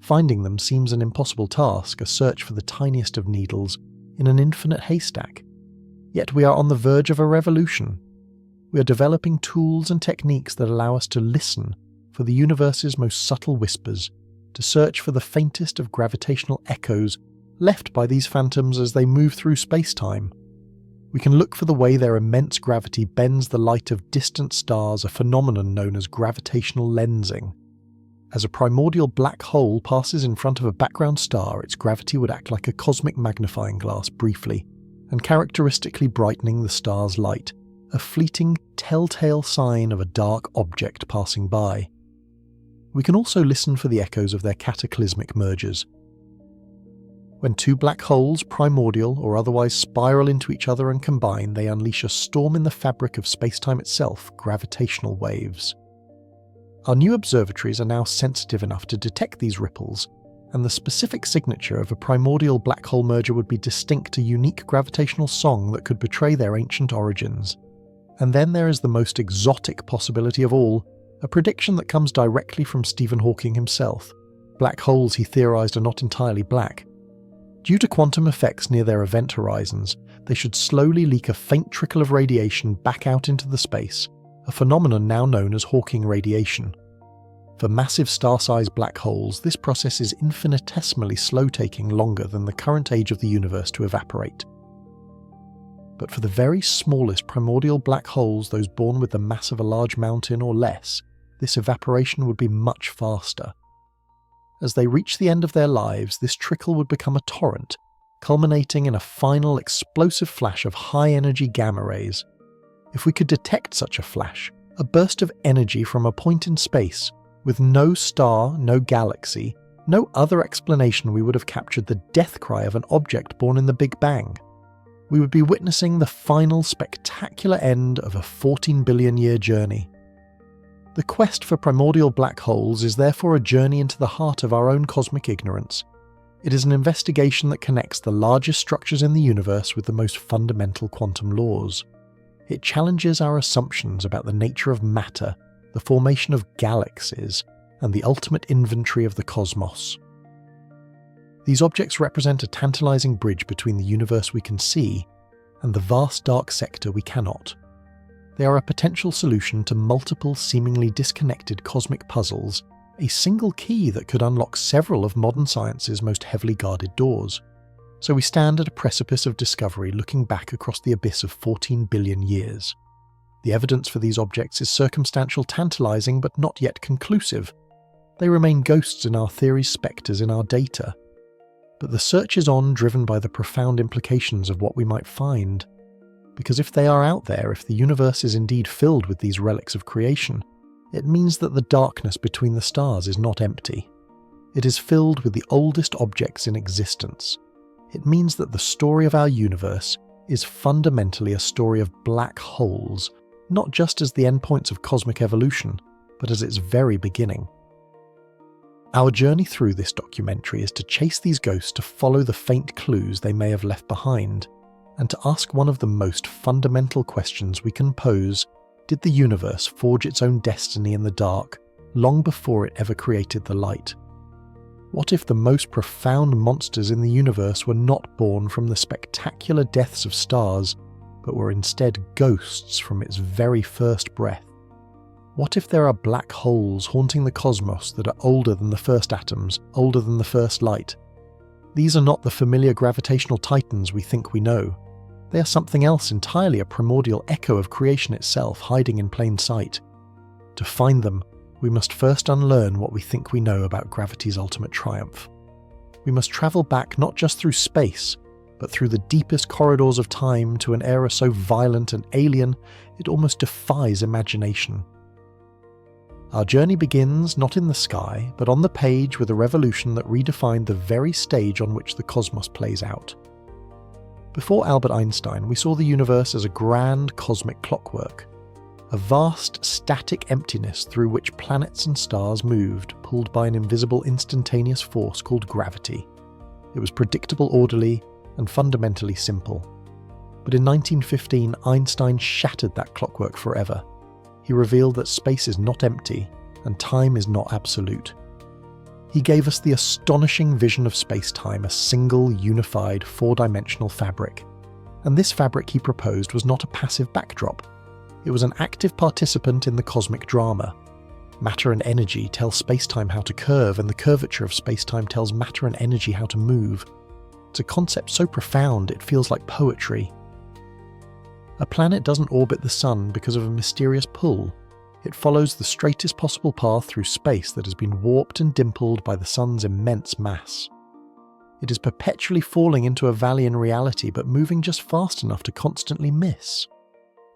Finding them seems an impossible task, a search for the tiniest of needles in an infinite haystack. Yet we are on the verge of a revolution. We are developing tools and techniques that allow us to listen for the universe's most subtle whispers, to search for the faintest of gravitational echoes left by these phantoms as they move through space-time. We can look for the way their immense gravity bends the light of distant stars, a phenomenon known as gravitational lensing. As a primordial black hole passes in front of a background star, its gravity would act like a cosmic magnifying glass briefly, and characteristically brightening the star's light, a fleeting, telltale sign of a dark object passing by. We can also listen for the echoes of their cataclysmic mergers. When two black holes, primordial or otherwise, spiral into each other and combine, they unleash a storm in the fabric of space-time itself, gravitational waves. Our new observatories are now sensitive enough to detect these ripples, and the specific signature of a primordial black hole merger would be distinct, a unique gravitational song that could betray their ancient origins. And then there is the most exotic possibility of all, a prediction that comes directly from Stephen Hawking himself. Black holes, he theorized, are not entirely black. Due to quantum effects near their event horizons, they should slowly leak a faint trickle of radiation back out into the space, a phenomenon now known as Hawking radiation. For massive star-sized black holes, this process is infinitesimally slow, taking longer than the current age of the universe to evaporate. But for the very smallest primordial black holes, those born with the mass of a large mountain or less, this evaporation would be much faster. As they reach the end of their lives, this trickle would become a torrent, culminating in a final explosive flash of high-energy gamma rays. If we could detect such a flash, a burst of energy from a point in space, with no star, no galaxy, no other explanation, we would have captured the death cry of an object born in the Big Bang. We would be witnessing the final spectacular end of a 14 billion-year journey. The quest for primordial black holes is therefore a journey into the heart of our own cosmic ignorance. It is an investigation that connects the largest structures in the universe with the most fundamental quantum laws. It challenges our assumptions about the nature of matter, the formation of galaxies, and the ultimate inventory of the cosmos. These objects represent a tantalizing bridge between the universe we can see and the vast dark sector we cannot. They are a potential solution to multiple seemingly disconnected cosmic puzzles, a single key that could unlock several of modern science's most heavily guarded doors. So we stand at a precipice of discovery looking back across the abyss of 14 billion years. The evidence for these objects is circumstantial, tantalizing, but not yet conclusive. They remain ghosts in our theories, spectres in our data. But the search is on, driven by the profound implications of what we might find. Because if they are out there, if the universe is indeed filled with these relics of creation, it means that the darkness between the stars is not empty. It is filled with the oldest objects in existence. It means that the story of our universe is fundamentally a story of black holes, not just as the endpoints of cosmic evolution, but as its very beginning. Our journey through this documentary is to chase these ghosts, to follow the faint clues they may have left behind, and to ask one of the most fundamental questions we can pose: did the universe forge its own destiny in the dark long before it ever created the light? What if the most profound monsters in the universe were not born from the spectacular deaths of stars, but were instead ghosts from its very first breath? What if there are black holes haunting the cosmos that are older than the first atoms, older than the first light? These are not the familiar gravitational titans we think we know. They are something else entirely, a primordial echo of creation itself, hiding in plain sight. To find them, we must first unlearn what we think we know about gravity's ultimate triumph. We must travel back not just through space, but through the deepest corridors of time to an era so violent and alien it almost defies imagination. Our journey begins not in the sky, but on the page, with a revolution that redefined the very stage on which the cosmos plays out. Before Albert Einstein, we saw the universe as a grand cosmic clockwork, a vast static emptiness through which planets and stars moved, pulled by an invisible instantaneous force called gravity. It was predictable, orderly, and fundamentally simple. But in 1915, Einstein shattered that clockwork forever. He revealed that space is not empty, and time is not absolute. He gave us the astonishing vision of space-time, a single, unified, four-dimensional fabric. And this fabric, he proposed, was not a passive backdrop. It was an active participant in the cosmic drama. Matter and energy tell space-time how to curve, and the curvature of space-time tells matter and energy how to move. It's a concept so profound it feels like poetry. A planet doesn't orbit the sun because of a mysterious pull. It follows the straightest possible path through space that has been warped and dimpled by the sun's immense mass. It is perpetually falling into a valley in reality, but moving just fast enough to constantly miss.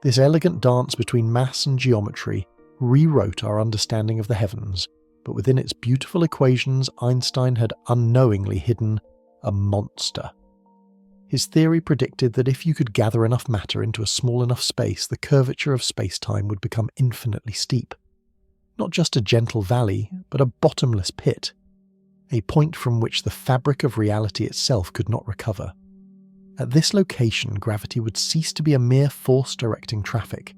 This elegant dance between mass and geometry rewrote our understanding of the heavens, but within its beautiful equations, Einstein had unknowingly hidden a monster. His theory predicted that if you could gather enough matter into a small enough space, the curvature of space-time would become infinitely steep. Not just a gentle valley, but a bottomless pit, a point from which the fabric of reality itself could not recover. At this location, gravity would cease to be a mere force directing traffic.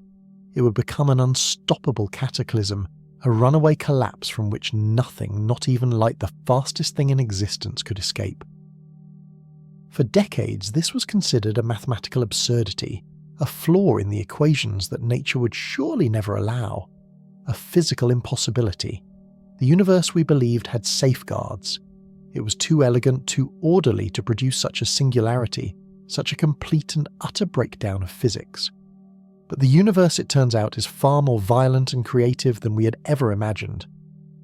It would become an unstoppable cataclysm, a runaway collapse from which nothing, not even light, the fastest thing in existence, could escape. For decades, this was considered a mathematical absurdity, a flaw in the equations that nature would surely never allow, a physical impossibility. The universe, we believed, had safeguards. It was too elegant, too orderly to produce such a singularity, such a complete and utter breakdown of physics. But the universe, it turns out, is far more violent and creative than we had ever imagined.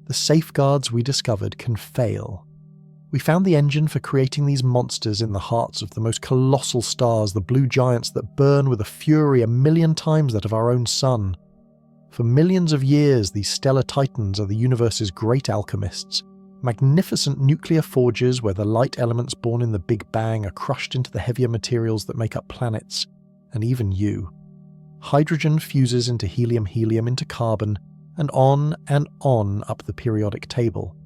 The safeguards we discovered can fail. We found the engine for creating these monsters in the hearts of the most colossal stars, the blue giants that burn with a fury 1,000,000 times that of our own sun. For millions of years, these stellar titans are the universe's great alchemists, magnificent nuclear forges where the light elements born in the Big Bang are crushed into the heavier materials that make up planets, and even you. Hydrogen fuses into helium, helium into carbon, and on up the periodic table.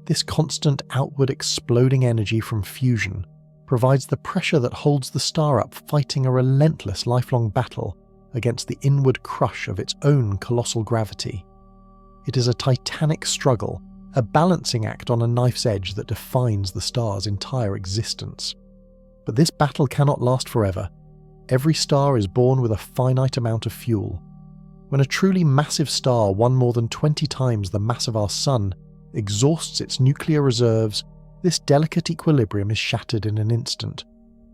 This constant outward exploding energy from fusion provides the pressure that holds the star up, fighting a relentless lifelong battle against the inward crush of its own colossal gravity. It is a titanic struggle, a balancing act on a knife's edge that defines the star's entire existence. But this battle cannot last forever. Every star is born with a finite amount of fuel. When a truly massive star, one more than 20 times the mass of our Sun, exhausts its nuclear reserves, this delicate equilibrium is shattered in an instant.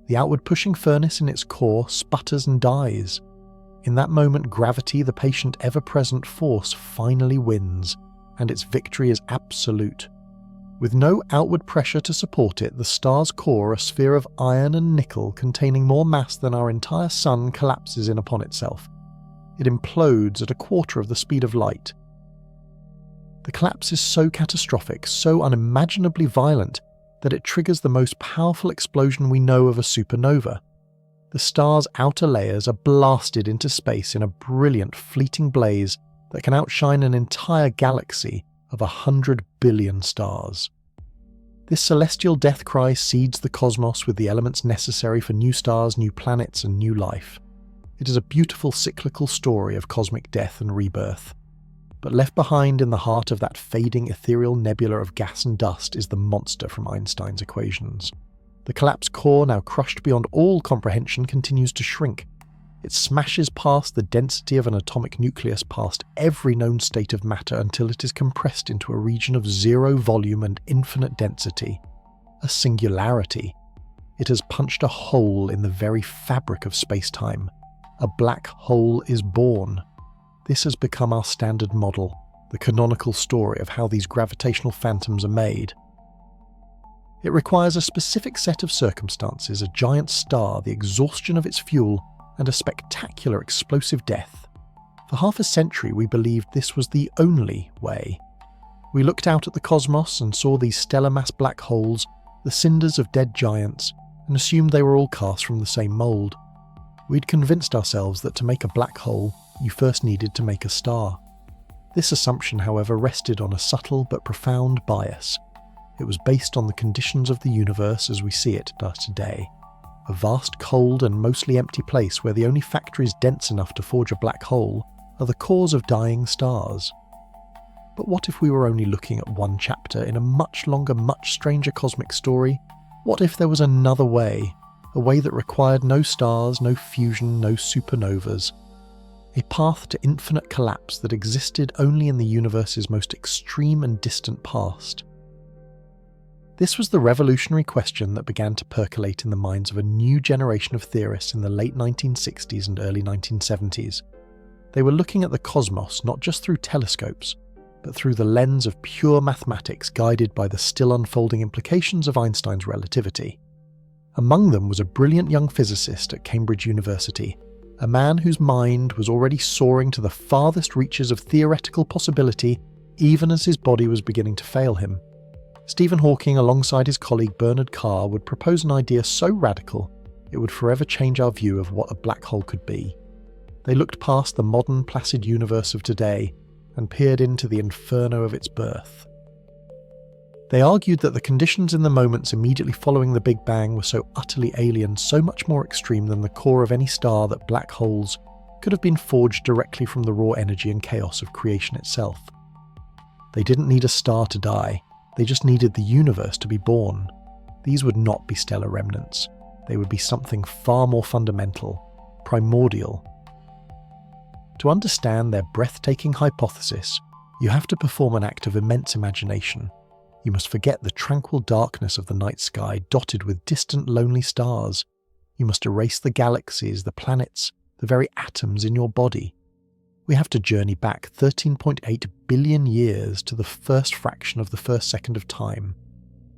The outward-pushing furnace in its core sputters and dies. In that moment, gravity, the patient ever-present force, finally wins, and its victory is absolute. With no outward pressure to support it, the star's core, a sphere of iron and nickel containing more mass than our entire Sun, collapses in upon itself. It implodes at a quarter of the speed of light. The collapse is so catastrophic, so unimaginably violent, that it triggers the most powerful explosion we know of a supernova. The star's outer layers are blasted into space in a brilliant, fleeting blaze that can outshine an entire galaxy of 100 billion stars. This celestial death cry seeds the cosmos with the elements necessary for new stars, new planets, and new life. It is a beautiful cyclical story of cosmic death and rebirth. But left behind in the heart of that fading ethereal nebula of gas and dust is the monster from Einstein's equations. The collapsed core, now crushed beyond all comprehension, continues to shrink. It smashes past the density of an atomic nucleus, past every known state of matter, until it is compressed into a region of zero volume and infinite density. A singularity. It has punched a hole in the very fabric of space-time. A black hole is born. This has become our standard model, the canonical story of how these gravitational phantoms are made. It requires a specific set of circumstances, a giant star, the exhaustion of its fuel, and a spectacular explosive death. For half a century we believed this was the only way. We looked out at the cosmos and saw these stellar mass black holes, the cinders of dead giants, and assumed they were all cast from the same mould. We'd convinced ourselves that to make a black hole, you first needed to make a star. This assumption, however, rested on a subtle but profound bias. It was based on the conditions of the universe as we see it today. A vast, cold and mostly empty place where the only factories dense enough to forge a black hole are the cores of dying stars. But what if we were only looking at one chapter in a much longer, much stranger cosmic story? What if there was another way? A way that required no stars, no fusion, no supernovas. A path to infinite collapse that existed only in the universe's most extreme and distant past. This was the revolutionary question that began to percolate in the minds of a new generation of theorists in the late 1960s and early 1970s. They were looking at the cosmos not just through telescopes, but through the lens of pure mathematics guided by the still unfolding implications of Einstein's relativity. Among them was a brilliant young physicist at Cambridge University, a man whose mind was already soaring to the farthest reaches of theoretical possibility even as his body was beginning to fail him. Stephen Hawking, alongside his colleague Bernard Carr, would propose an idea so radical it would forever change our view of what a black hole could be. They looked past the modern, placid universe of today and peered into the inferno of its birth. They argued that the conditions in the moments immediately following the Big Bang were so utterly alien, so much more extreme than the core of any star, that black holes could have been forged directly from the raw energy and chaos of creation itself. They didn't need a star to die. They just needed the universe to be born. These would not be stellar remnants. They would be something far more fundamental, primordial. To understand their breathtaking hypothesis, you have to perform an act of immense imagination. You must forget the tranquil darkness of the night sky dotted with distant lonely stars. You must erase the galaxies, the planets, the very atoms in your body. We have to journey back 13.8 billion years to the first fraction of the first second of time.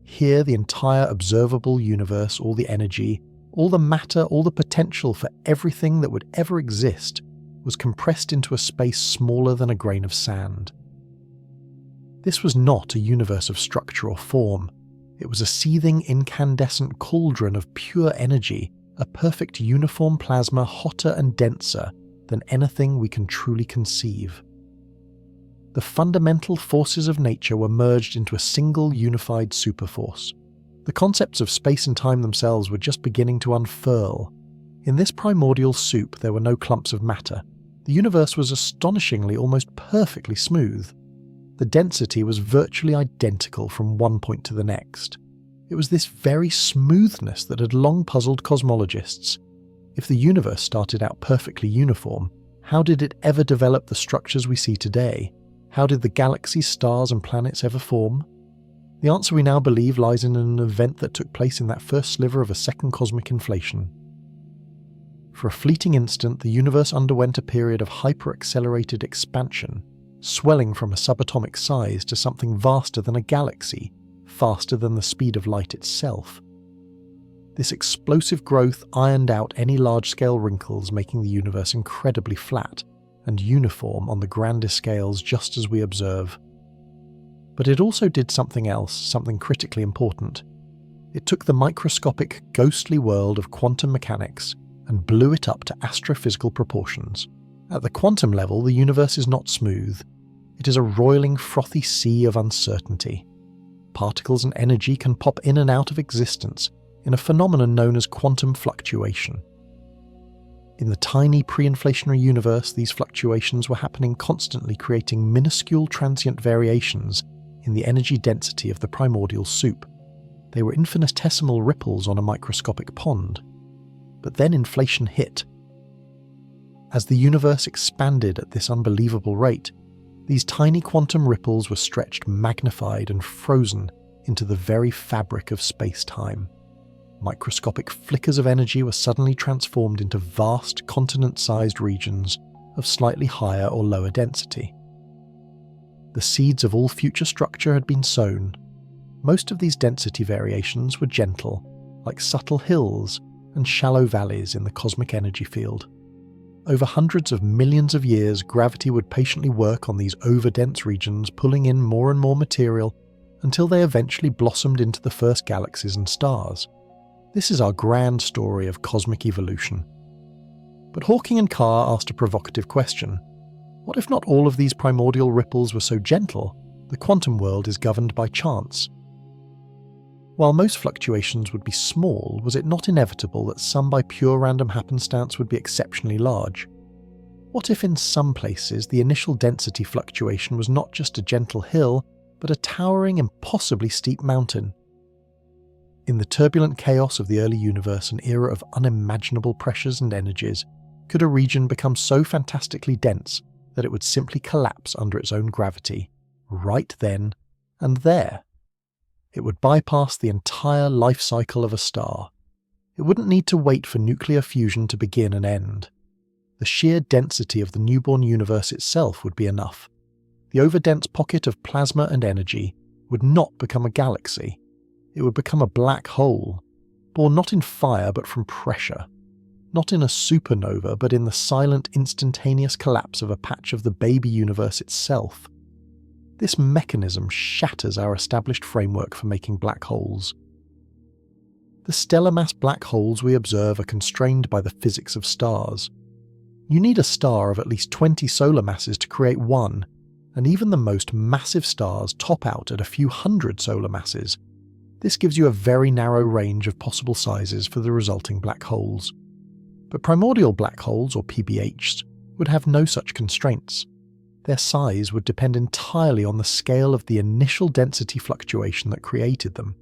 Here, the entire observable universe, all the energy, all the matter, all the potential for everything that would ever exist was compressed into a space smaller than a grain of sand. This was not a universe of structure or form. It was a seething, incandescent cauldron of pure energy, a perfect uniform plasma hotter and denser than anything we can truly conceive. The fundamental forces of nature were merged into a single unified superforce. The concepts of space and time themselves were just beginning to unfurl. In this primordial soup there were no clumps of matter. The universe was astonishingly, almost perfectly smooth. The density was virtually identical from one point to the next. It was this very smoothness that had long puzzled cosmologists. If the universe started out perfectly uniform, how did it ever develop the structures we see today? How did the galaxies, stars, and planets ever form? The answer we now believe lies in an event that took place in that first sliver of a second cosmic inflation. For a fleeting instant, the universe underwent a period of hyper-accelerated expansion, swelling from a subatomic size to something vaster than a galaxy, faster than the speed of light itself. This explosive growth ironed out any large-scale wrinkles, making the universe incredibly flat and uniform on the grandest scales just as we observe. But it also did something else, something critically important. It took the microscopic, ghostly world of quantum mechanics and blew it up to astrophysical proportions. At the quantum level, the universe is not smooth. It is a roiling, frothy sea of uncertainty. Particles and energy can pop in and out of existence in a phenomenon known as quantum fluctuation. In the tiny pre-inflationary universe, these fluctuations were happening constantly, creating minuscule transient variations in the energy density of the primordial soup. They were infinitesimal ripples on a microscopic pond. But then inflation hit. As the universe expanded at this unbelievable rate, these tiny quantum ripples were stretched, magnified, and frozen into the very fabric of space-time. Microscopic flickers of energy were suddenly transformed into vast, continent-sized regions of slightly higher or lower density. The seeds of all future structure had been sown. Most of these density variations were gentle, like subtle hills and shallow valleys in the cosmic energy field. Over hundreds of millions of years, gravity would patiently work on these overdense regions, pulling in more and more material until they eventually blossomed into the first galaxies and stars. This is our grand story of cosmic evolution. But Hawking and Carr asked a provocative question. What if not all of these primordial ripples were so gentle, the quantum world is governed by chance? While most fluctuations would be small, was it not inevitable that some by pure random happenstance would be exceptionally large? What if in some places the initial density fluctuation was not just a gentle hill, but a towering, impossibly steep mountain? In the turbulent chaos of the early universe, an era of unimaginable pressures and energies, could a region become so fantastically dense that it would simply collapse under its own gravity, right then and there? It would bypass the entire life cycle of a star. It wouldn't need to wait for nuclear fusion to begin and end. The sheer density of the newborn universe itself would be enough. The overdense pocket of plasma and energy would not become a galaxy. It would become a black hole, born not in fire but from pressure. Not in a supernova, but in the silent, instantaneous collapse of a patch of the baby universe itself. This mechanism shatters our established framework for making black holes. The stellar mass black holes we observe are constrained by the physics of stars. You need a star of at least 20 solar masses to create one, and even the most massive stars top out at a few hundred solar masses. This gives you a very narrow range of possible sizes for the resulting black holes. But primordial black holes, or PBHs, would have no such constraints. Their size would depend entirely on the scale of the initial density fluctuation that created them.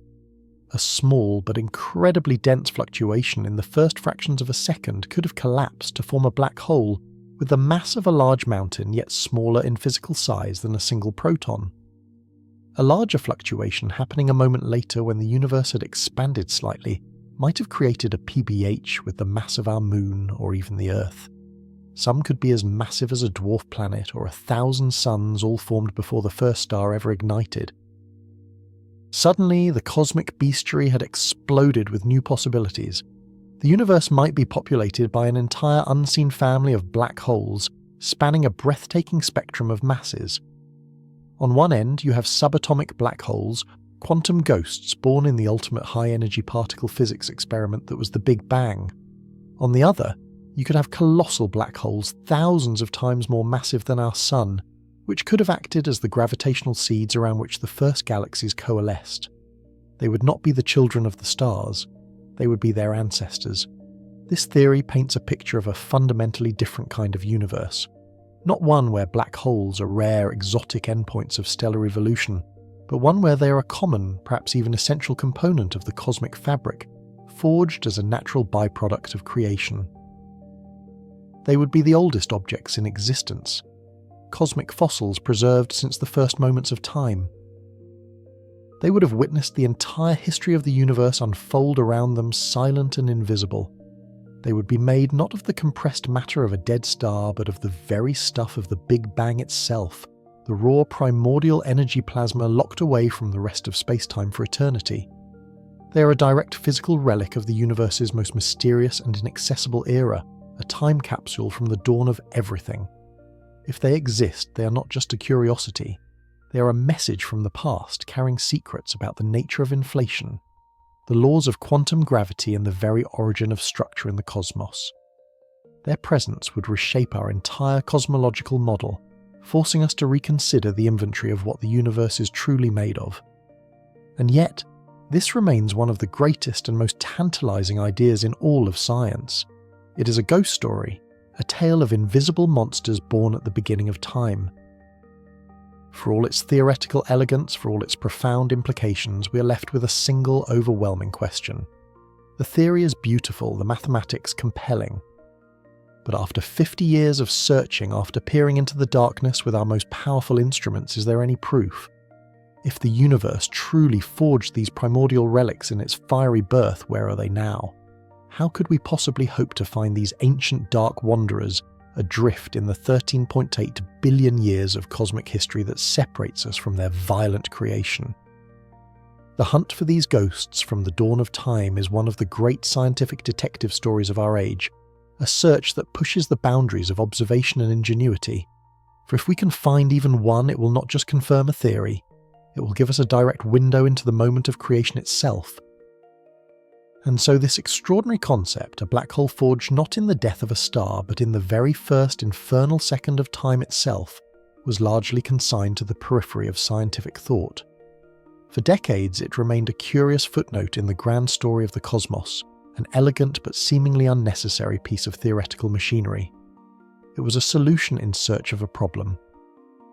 A small but incredibly dense fluctuation in the first fractions of a second could have collapsed to form a black hole with the mass of a large mountain, yet smaller in physical size than a single proton. A larger fluctuation happening a moment later when the universe had expanded slightly might have created a PBH with the mass of our moon or even the Earth. Some could be as massive as a dwarf planet or 1,000 suns all formed before the first star ever ignited. Suddenly, the cosmic bestiary had exploded with new possibilities. The universe might be populated by an entire unseen family of black holes, spanning a breathtaking spectrum of masses. On one end, you have subatomic black holes, quantum ghosts born in the ultimate high-energy particle physics experiment that was the Big Bang. On the other, you could have colossal black holes thousands of times more massive than our Sun, which could have acted as the gravitational seeds around which the first galaxies coalesced. They would not be the children of the stars, they would be their ancestors. This theory paints a picture of a fundamentally different kind of universe. Not one where black holes are rare, exotic endpoints of stellar evolution, but one where they are a common, perhaps even essential component of the cosmic fabric, forged as a natural byproduct of creation. They would be the oldest objects in existence, cosmic fossils preserved since the first moments of time. They would have witnessed the entire history of the universe unfold around them, silent and invisible. They would be made not of the compressed matter of a dead star, but of the very stuff of the Big Bang itself, the raw primordial energy plasma locked away from the rest of space-time for eternity. They are a direct physical relic of the universe's most mysterious and inaccessible era, a time capsule from the dawn of everything. If they exist, they are not just a curiosity. They are a message from the past, carrying secrets about the nature of inflation, the laws of quantum gravity, and the very origin of structure in the cosmos. Their presence would reshape our entire cosmological model, forcing us to reconsider the inventory of what the universe is truly made of. And yet, this remains one of the greatest and most tantalizing ideas in all of science. It is a ghost story, a tale of invisible monsters born at the beginning of time. For all its theoretical elegance, for all its profound implications, we are left with a single overwhelming question. The theory is beautiful, the mathematics compelling. But after 50 years of searching, after peering into the darkness with our most powerful instruments, is there any proof? If the universe truly forged these primordial relics in its fiery birth, where are they now? How could we possibly hope to find these ancient dark wanderers adrift in the 13.8 billion years of cosmic history that separates us from their violent creation? The hunt for these ghosts from the dawn of time is one of the great scientific detective stories of our age, a search that pushes the boundaries of observation and ingenuity. For if we can find even one, it will not just confirm a theory, it will give us a direct window into the moment of creation itself. And so this extraordinary concept, a black hole forged not in the death of a star, but in the very first infernal second of time itself, was largely consigned to the periphery of scientific thought. For decades, it remained a curious footnote in the grand story of the cosmos, an elegant but seemingly unnecessary piece of theoretical machinery. It was a solution in search of a problem.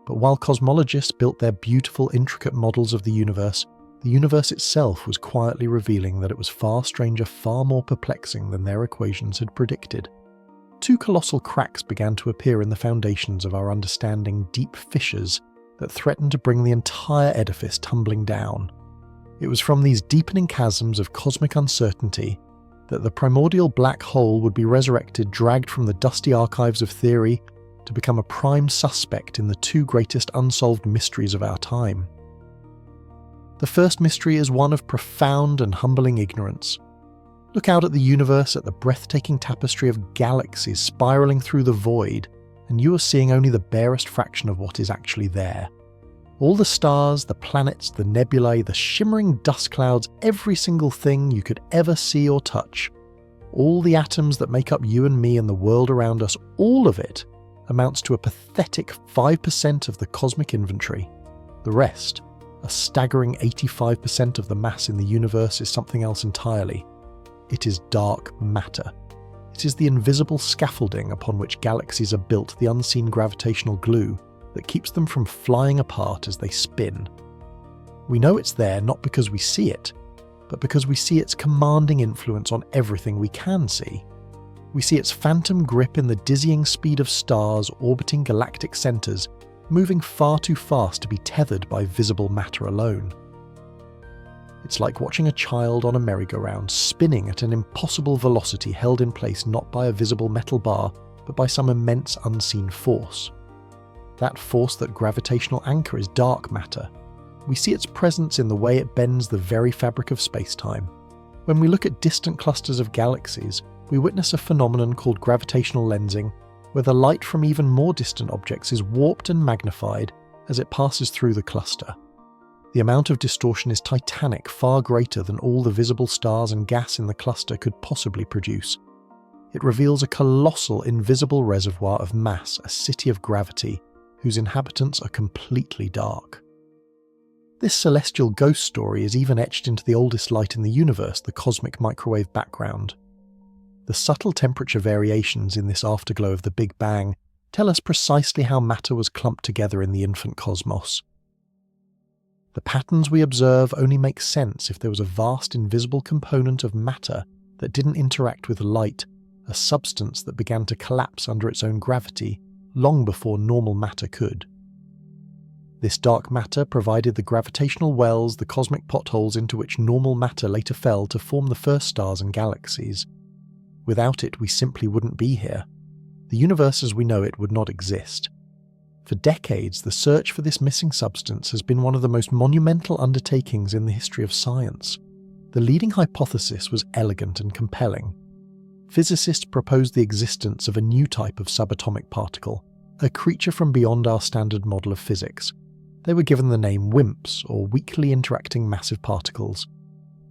But while cosmologists built their beautiful, intricate models of the universe itself was quietly revealing that it was far stranger, far more perplexing than their equations had predicted. Two colossal cracks began to appear in the foundations of our understanding, deep fissures that threatened to bring the entire edifice tumbling down. It was from these deepening chasms of cosmic uncertainty that the primordial black hole would be resurrected, dragged from the dusty archives of theory, to become a prime suspect in the two greatest unsolved mysteries of our time. The first mystery is one of profound and humbling ignorance. Look out at the universe, at the breathtaking tapestry of galaxies spiraling through the void, and you are seeing only the barest fraction of what is actually there. All the stars, the planets, the nebulae, the shimmering dust clouds, every single thing you could ever see or touch, all the atoms that make up you and me and the world around us, all of it amounts to a pathetic 5% of the cosmic inventory. The rest, a staggering 85% of the mass in the universe, is something else entirely. It is dark matter. It is the invisible scaffolding upon which galaxies are built, the unseen gravitational glue that keeps them from flying apart as they spin. We know it's there not because we see it, but because we see its commanding influence on everything we can see. We see its phantom grip in the dizzying speed of stars orbiting galactic centers, moving far too fast to be tethered by visible matter alone. It's like watching a child on a merry-go-round spinning at an impossible velocity, held in place not by a visible metal bar, but by some immense unseen force. That force, that gravitational anchor, is dark matter. We see its presence in the way it bends the very fabric of space-time. When we look at distant clusters of galaxies, we witness a phenomenon called gravitational lensing, where the light from even more distant objects is warped and magnified as it passes through the cluster. The amount of distortion is titanic, far greater than all the visible stars and gas in the cluster could possibly produce. It reveals a colossal invisible reservoir of mass, a city of gravity, whose inhabitants are completely dark. This celestial ghost story is even etched into the oldest light in the universe, the cosmic microwave background. The subtle temperature variations in this afterglow of the Big Bang tell us precisely how matter was clumped together in the infant cosmos. The patterns we observe only make sense if there was a vast invisible component of matter that didn't interact with light, a substance that began to collapse under its own gravity long before normal matter could. This dark matter provided the gravitational wells, the cosmic potholes into which normal matter later fell to form the first stars and galaxies. Without it, we simply wouldn't be here. The universe as we know it would not exist. For decades, the search for this missing substance has been one of the most monumental undertakings in the history of science. The leading hypothesis was elegant and compelling. Physicists proposed the existence of a new type of subatomic particle, a creature from beyond our standard model of physics. They were given the name WIMPs, or weakly interacting massive particles.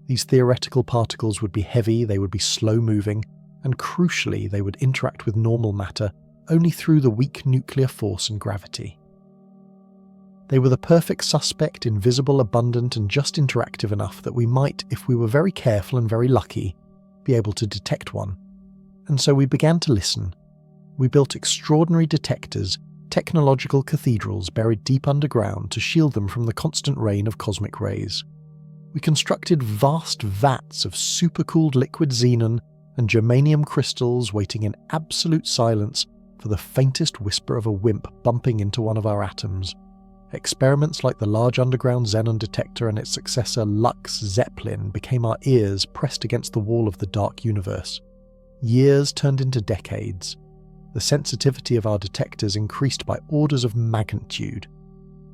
These theoretical particles would be heavy, they would be slow-moving, and crucially, they would interact with normal matter only through the weak nuclear force and gravity. They were the perfect suspect, invisible, abundant, and just interactive enough that we might, if we were very careful and very lucky, be able to detect one. And so we began to listen. We built extraordinary detectors, technological cathedrals buried deep underground to shield them from the constant rain of cosmic rays. We constructed vast vats of supercooled liquid xenon and germanium crystals waiting in absolute silence for the faintest whisper of a WIMP bumping into one of our atoms. Experiments like the Large Underground Xenon Detector and its successor Lux Zeppelin became our ears pressed against the wall of the dark universe. Years turned into decades. The sensitivity of our detectors increased by orders of magnitude.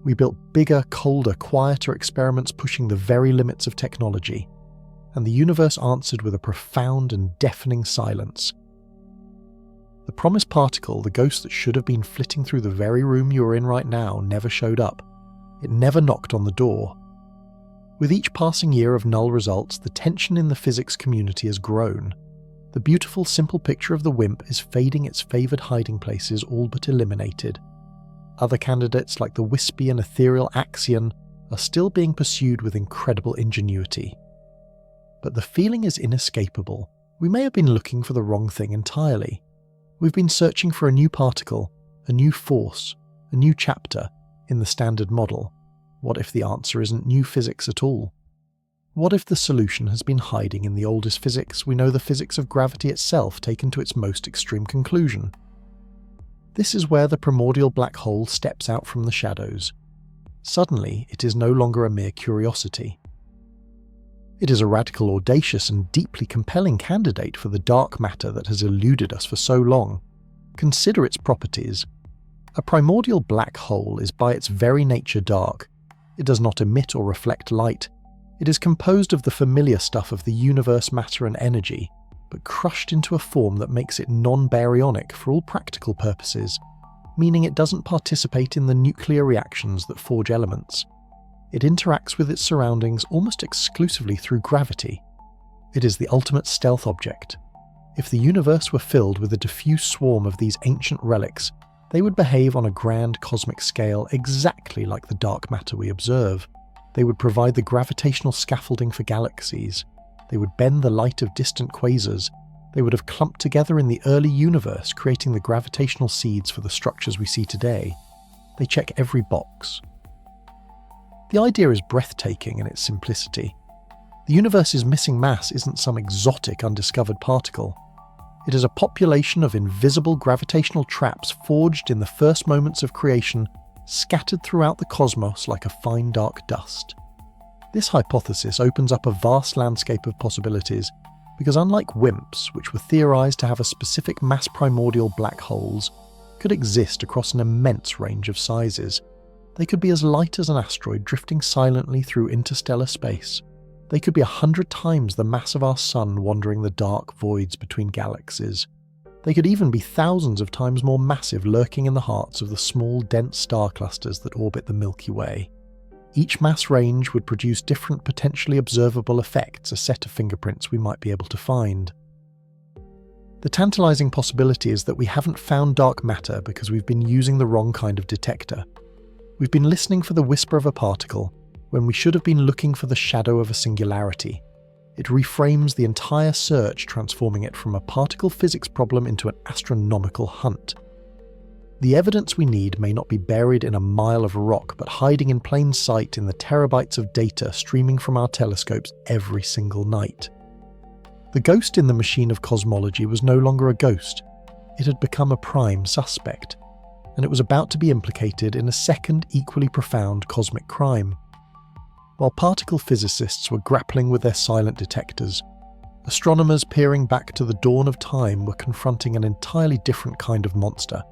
We built bigger, colder, quieter experiments pushing the very limits of technology. And the universe answered with a profound and deafening silence. The promised particle, the ghost that should have been flitting through the very room you are in right now, never showed up. It never knocked on the door. With each passing year of null results, the tension in the physics community has grown. The beautiful, simple picture of the WIMP is fading, its favoured hiding places all but eliminated. Other candidates like the wispy and ethereal Axion are still being pursued with incredible ingenuity. But the feeling is inescapable. We may have been looking for the wrong thing entirely. We've been searching for a new particle, a new force, a new chapter in the standard model. What if the answer isn't new physics at all? What if the solution has been hiding in the oldest physics we know, the physics of gravity itself taken to its most extreme conclusion? This is where the primordial black hole steps out from the shadows. Suddenly, it is no longer a mere curiosity. It is a radical, audacious, and deeply compelling candidate for the dark matter that has eluded us for so long. Consider its properties. A primordial black hole is by its very nature dark. It does not emit or reflect light. It is composed of the familiar stuff of the universe, matter and energy, but crushed into a form that makes it non-baryonic for all practical purposes, meaning it doesn't participate in the nuclear reactions that forge elements. It interacts with its surroundings almost exclusively through gravity. It is the ultimate stealth object. If the universe were filled with a diffuse swarm of these ancient relics, they would behave on a grand cosmic scale exactly like the dark matter we observe. They would provide the gravitational scaffolding for galaxies. They would bend the light of distant quasars. They would have clumped together in the early universe, creating the gravitational seeds for the structures we see today. They check every box. The idea is breathtaking in its simplicity. The universe's missing mass isn't some exotic, undiscovered particle. It is a population of invisible gravitational traps forged in the first moments of creation, scattered throughout the cosmos like a fine dark dust. This hypothesis opens up a vast landscape of possibilities, because unlike WIMPs, which were theorized to have a specific mass, primordial black holes could exist across an immense range of sizes. They could be as light as an asteroid drifting silently through interstellar space. They could be 100 times the mass of our sun wandering the dark voids between galaxies. They could even be thousands of times more massive, lurking in the hearts of the small, dense star clusters that orbit the Milky Way. Each mass range would produce different potentially observable effects, a set of fingerprints we might be able to find. The tantalizing possibility is that we haven't found dark matter because we've been using the wrong kind of detector. We've been listening for the whisper of a particle, when we should have been looking for the shadow of a singularity. It reframes the entire search, transforming it from a particle physics problem into an astronomical hunt. The evidence we need may not be buried in a mile of rock, but hiding in plain sight in the terabytes of data streaming from our telescopes every single night. The ghost in the machine of cosmology was no longer a ghost. It had become a prime suspect, and it was about to be implicated in a second equally profound cosmic crime. While particle physicists were grappling with their silent detectors, astronomers peering back to the dawn of time were confronting an entirely different kind of monster.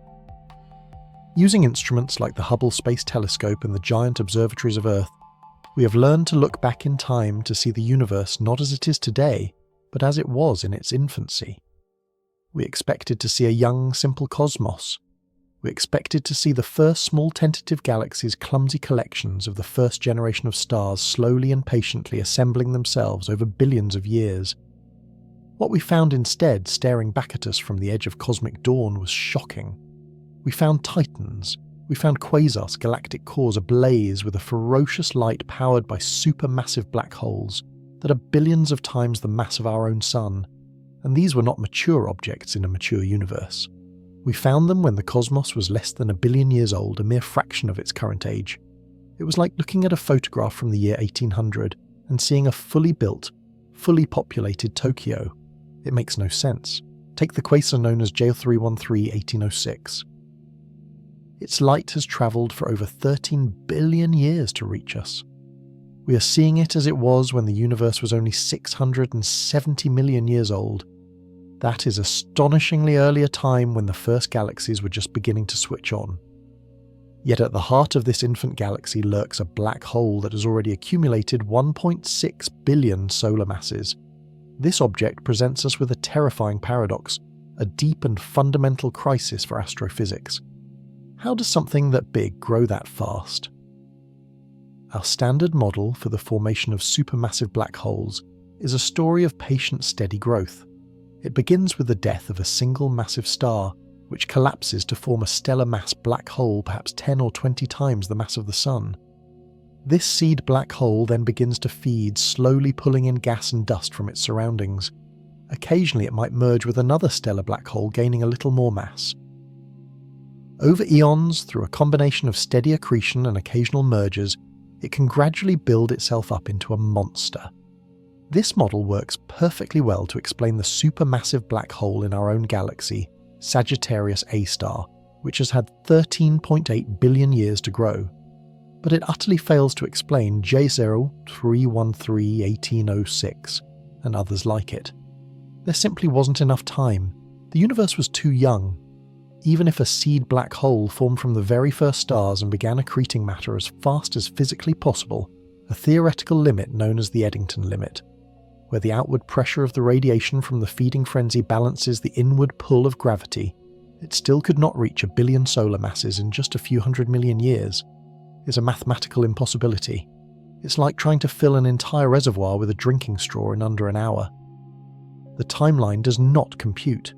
Using instruments like the Hubble Space Telescope and the giant observatories of Earth, we have learned to look back in time to see the universe not as it is today, but as it was in its infancy. We expected to see a young, simple cosmos. We expected to see the first small tentative galaxies' clumsy collections of the first generation of stars slowly and patiently assembling themselves over billions of years. What we found instead, staring back at us from the edge of cosmic dawn, was shocking. We found titans. We found quasars, galactic cores ablaze with a ferocious light powered by supermassive black holes that are billions of times the mass of our own sun, and these were not mature objects in a mature universe. We found them when the cosmos was less than 1 billion years old, a mere fraction of its current age. It was like looking at a photograph from the year 1800 and seeing a fully built, fully populated Tokyo. It makes no sense. Take the quasar known as J313 1806. Its light has travelled for over 13 billion years to reach us. We are seeing it as it was when the universe was only 670 million years old. That is astonishingly early a time when the first galaxies were just beginning to switch on. Yet at the heart of this infant galaxy lurks a black hole that has already accumulated 1.6 billion solar masses. This object presents us with a terrifying paradox, a deep and fundamental crisis for astrophysics. How does something that big grow that fast? Our standard model for the formation of supermassive black holes is a story of patient, steady growth. It begins with the death of a single massive star, which collapses to form a stellar mass black hole perhaps 10 or 20 times the mass of the Sun. This seed black hole then begins to feed, slowly pulling in gas and dust from its surroundings. Occasionally it might merge with another stellar black hole, gaining a little more mass. Over eons, through a combination of steady accretion and occasional mergers, it can gradually build itself up into a monster. This model works perfectly well to explain the supermassive black hole in our own galaxy, Sagittarius A star, which has had 13.8 billion years to grow. But it utterly fails to explain J0313 1806 and others like it. There simply wasn't enough time. The universe was too young. Even if a seed black hole formed from the very first stars and began accreting matter as fast as physically possible, a theoretical limit known as the Eddington limit, where the outward pressure of the radiation from the feeding frenzy balances the inward pull of gravity, it still could not reach 1 billion solar masses in just a few 100 million years, is a mathematical impossibility. It's like trying to fill an entire reservoir with a drinking straw in under an hour. The timeline does not compute.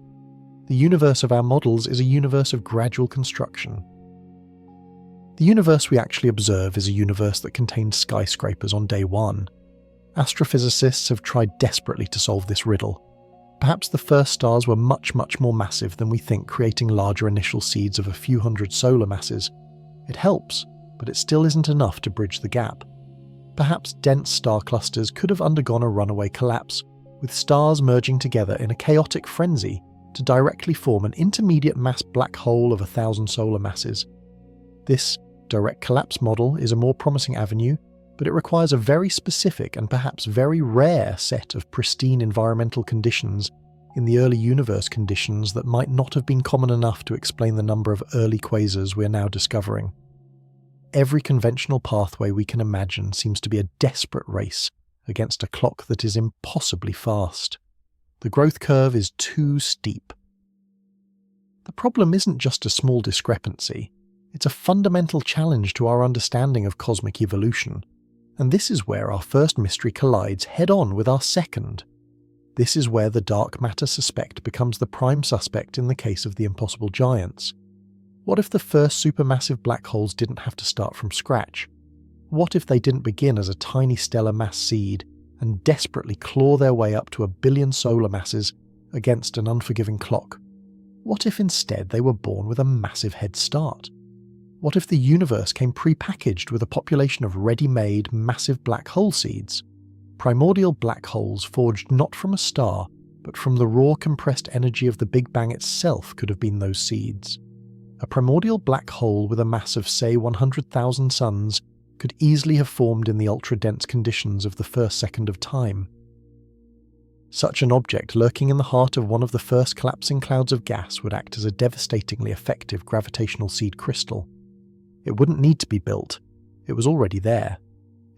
The universe of our models is a universe of gradual construction. The universe we actually observe is a universe that contains skyscrapers on day one. Astrophysicists have tried desperately to solve this riddle. Perhaps the first stars were much more massive than we think, creating larger initial seeds of a few hundred solar masses. It helps, but it still isn't enough to bridge the gap. Perhaps dense star clusters could have undergone a runaway collapse, with stars merging together in a chaotic frenzy to directly form an intermediate mass black hole of 1,000 solar masses. This direct collapse model is a more promising avenue, but it requires a very specific and perhaps very rare set of pristine environmental conditions in the early universe conditions that might not have been common enough to explain the number of early quasars we're now discovering. Every conventional pathway we can imagine seems to be a desperate race against a clock that is impossibly fast. The growth curve is too steep. The problem isn't just a small discrepancy, it's a fundamental challenge to our understanding of cosmic evolution. And this is where our first mystery collides head-on with our second. This is where the dark matter suspect becomes the prime suspect in the case of the impossible giants. What if the first supermassive black holes didn't have to start from scratch? What if they didn't begin as a tiny stellar mass seed and desperately claw their way up to 1 billion solar masses against an unforgiving clock? What if instead they were born with a massive head start? What if the universe came pre-packaged with a population of ready-made massive black hole seeds? Primordial black holes forged not from a star, but from the raw compressed energy of the Big Bang itself could have been those seeds. A primordial black hole with a mass of, say, 100,000 suns could easily have formed in the ultra-dense conditions of the first second of time. Such an object lurking in the heart of one of the first collapsing clouds of gas would act as a devastatingly effective gravitational seed crystal. It wouldn't need to be built. It was already there.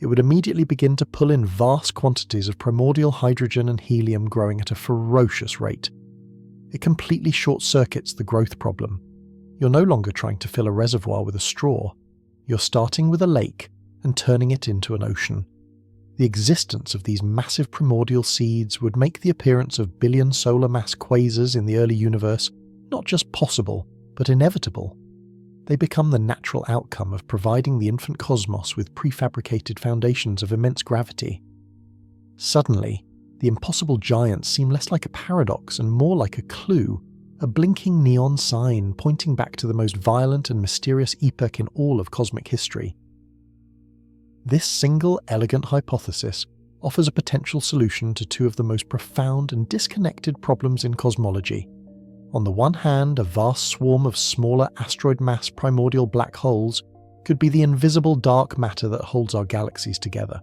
It would immediately begin to pull in vast quantities of primordial hydrogen and helium growing at a ferocious rate. It completely short-circuits the growth problem. You're no longer trying to fill a reservoir with a straw. You're starting with a lake and turning it into an ocean. The existence of these massive primordial seeds would make the appearance of billion solar mass quasars in the early universe not just possible, but inevitable. They become the natural outcome of providing the infant cosmos with prefabricated foundations of immense gravity. Suddenly, the impossible giants seem less like a paradox and more like a clue, a blinking neon sign pointing back to the most violent and mysterious epoch in all of cosmic history. This single elegant hypothesis offers a potential solution to two of the most profound and disconnected problems in cosmology. On the one hand, a vast swarm of smaller asteroid-mass primordial black holes could be the invisible dark matter that holds our galaxies together.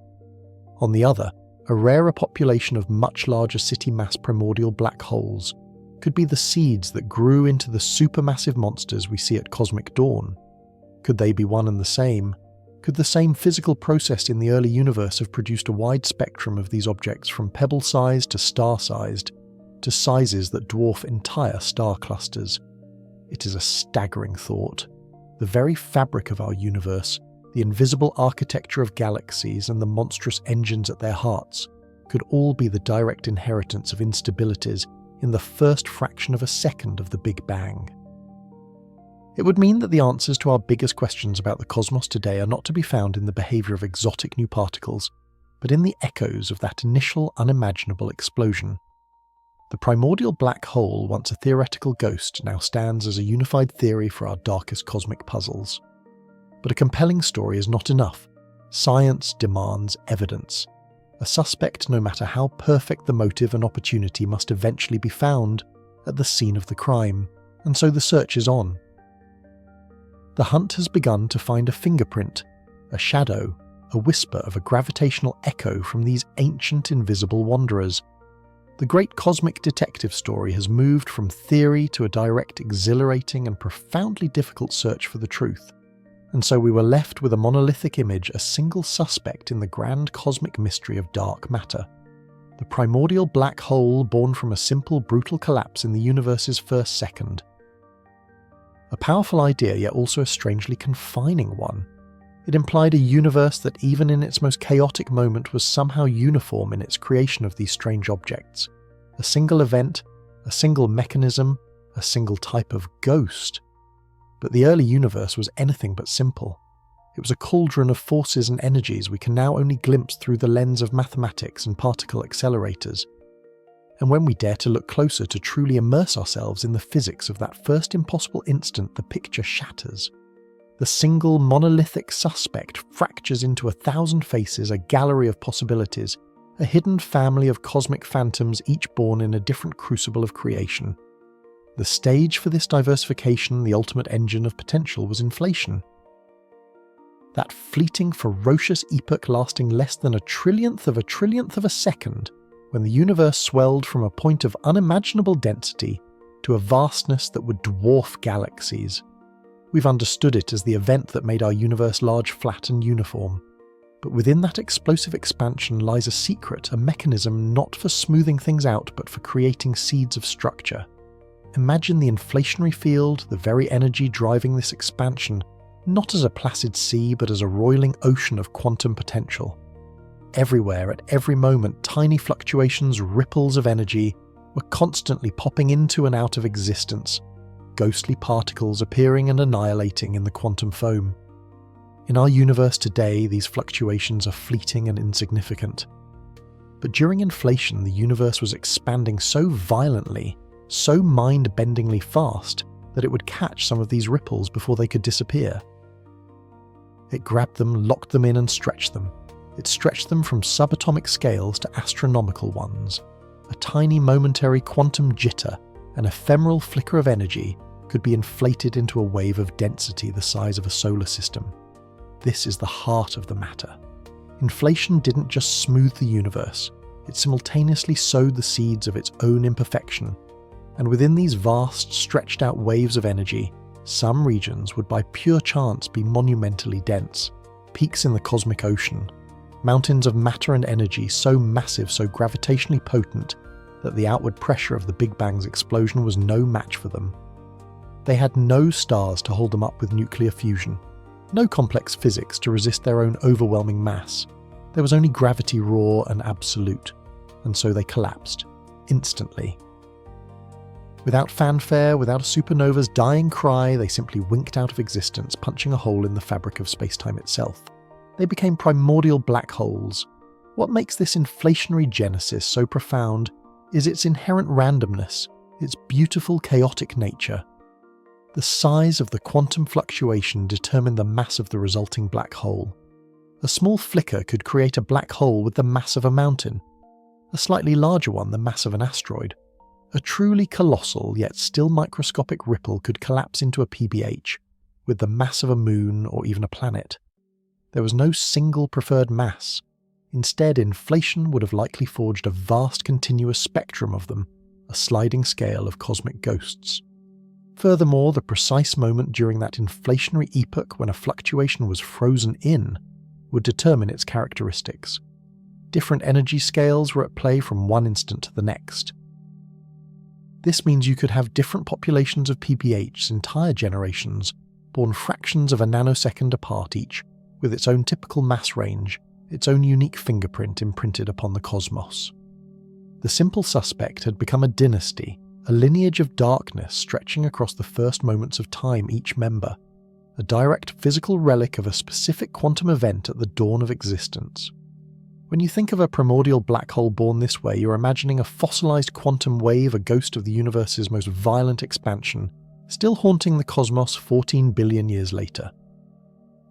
On the other, a rarer population of much larger city-mass primordial black holes could be the seeds that grew into the supermassive monsters we see at cosmic dawn. Could they be one and the same? Could the same physical process in the early universe have produced a wide spectrum of these objects from pebble-sized to star-sized, to sizes that dwarf entire star clusters? It is a staggering thought. The very fabric of our universe, the invisible architecture of galaxies and the monstrous engines at their hearts, could all be the direct inheritance of instabilities in the first fraction of a second of the Big Bang. It would mean that the answers to our biggest questions about the cosmos today are not to be found in the behaviour of exotic new particles, but in the echoes of that initial unimaginable explosion. The primordial black hole, once a theoretical ghost, now stands as a unified theory for our darkest cosmic puzzles. But a compelling story is not enough. Science demands evidence. A suspect, no matter how perfect the motive and opportunity, must eventually be found at the scene of the crime, and so the search is on. The hunt has begun to find a fingerprint, a shadow, a whisper of a gravitational echo from these ancient invisible wanderers. The great cosmic detective story has moved from theory to a direct, exhilarating and profoundly difficult search for the truth. And so we were left with a monolithic image, a single suspect in the grand cosmic mystery of dark matter. The primordial black hole born from a simple, brutal collapse in the universe's first second. A powerful idea, yet also a strangely confining one. It implied a universe that even in its most chaotic moment was somehow uniform in its creation of these strange objects. A single event, a single mechanism, a single type of ghost. But the early universe was anything but simple. It was a cauldron of forces and energies we can now only glimpse through the lens of mathematics and particle accelerators. And when we dare to look closer to truly immerse ourselves in the physics of that first impossible instant, the picture shatters. The single monolithic suspect fractures into 1,000 faces, a gallery of possibilities, a hidden family of cosmic phantoms, each born in a different crucible of creation. The stage for this diversification, the ultimate engine of potential, was inflation. That fleeting, ferocious epoch lasting less than a trillionth of a second, when the universe swelled from a point of unimaginable density to a vastness that would dwarf galaxies. We've understood it as the event that made our universe large, flat and uniform. But within that explosive expansion lies a secret, a mechanism not for smoothing things out, but for creating seeds of structure. Imagine the inflationary field, the very energy driving this expansion, not as a placid sea, but as a roiling ocean of quantum potential. Everywhere, at every moment, tiny fluctuations, ripples of energy, were constantly popping into and out of existence, ghostly particles appearing and annihilating in the quantum foam. In our universe today, these fluctuations are fleeting and insignificant. But during inflation, the universe was expanding so violently, so mind-bendingly fast, that it would catch some of these ripples before they could disappear. It grabbed them, locked them in, and stretched them. It stretched them from subatomic scales to astronomical ones. A tiny momentary quantum jitter, an ephemeral flicker of energy, could be inflated into a wave of density the size of a solar system. This is the heart of the matter. Inflation didn't just smooth the universe, it simultaneously sowed the seeds of its own imperfection. And within these vast, stretched-out waves of energy, some regions would by pure chance be monumentally dense, peaks in the cosmic ocean, mountains of matter and energy so massive, so gravitationally potent, that the outward pressure of the Big Bang's explosion was no match for them. They had no stars to hold them up with nuclear fusion, no complex physics to resist their own overwhelming mass. There was only gravity raw and absolute, and so they collapsed, instantly. Without fanfare, without a supernova's dying cry, they simply winked out of existence, punching a hole in the fabric of space-time itself. They became primordial black holes. What makes this inflationary genesis so profound is its inherent randomness, its beautiful chaotic nature. The size of the quantum fluctuation determined the mass of the resulting black hole. A small flicker could create a black hole with the mass of a mountain, a slightly larger one the mass of an asteroid. A truly colossal yet still microscopic ripple could collapse into a PBH, with the mass of a moon or even a planet. There was no single preferred mass. Instead, inflation would have likely forged a vast continuous spectrum of them, a sliding scale of cosmic ghosts. Furthermore, the precise moment during that inflationary epoch when a fluctuation was frozen in would determine its characteristics. Different energy scales were at play from one instant to the next. This means you could have different populations of PBHs, entire generations, born fractions of a nanosecond apart each, with its own typical mass range, its own unique fingerprint imprinted upon the cosmos. The simple suspect had become a dynasty, a lineage of darkness stretching across the first moments of time each member, a direct physical relic of a specific quantum event at the dawn of existence. When you think of a primordial black hole born this way, you're imagining a fossilized quantum wave, a ghost of the universe's most violent expansion, still haunting the cosmos 14 billion years later.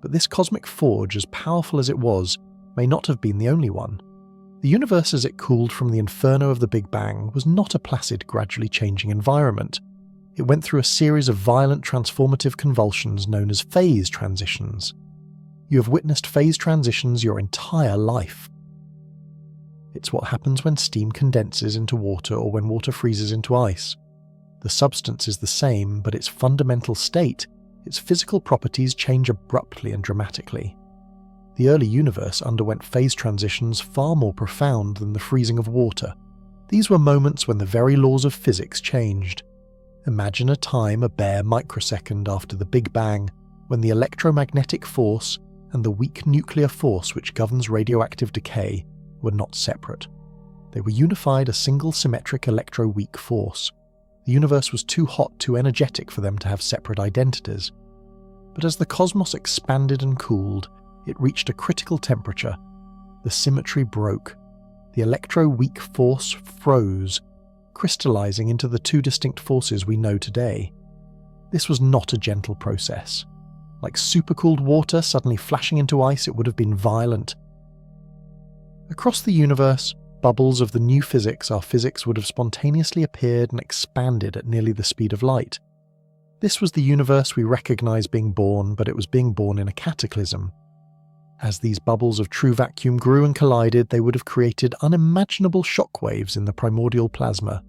But this cosmic forge, as powerful as it was, may not have been the only one. The universe as it cooled from the inferno of the Big Bang was not a placid, gradually changing environment. It went through a series of violent transformative convulsions known as phase transitions. You have witnessed phase transitions your entire life. It's what happens when steam condenses into water or when water freezes into ice. The substance is the same, but its fundamental state, its physical properties change abruptly and dramatically. The early universe underwent phase transitions far more profound than the freezing of water. These were moments when the very laws of physics changed. Imagine a time a bare microsecond after the Big Bang, when the electromagnetic force and the weak nuclear force which governs radioactive decay were not separate. They were unified, a single symmetric electro-weak force. The universe was too hot, too energetic for them to have separate identities. But as the cosmos expanded and cooled, it reached a critical temperature. The symmetry broke. The electro-weak force froze, crystallizing into the two distinct forces we know today. This was not a gentle process. Like supercooled water suddenly flashing into ice, it would have been violent. Across the universe, bubbles of the new physics, our physics, would have spontaneously appeared and expanded at nearly the speed of light. This was the universe we recognize being born, but it was being born in a cataclysm. As these bubbles of true vacuum grew and collided, they would have created unimaginable shockwaves in the primordial plasma.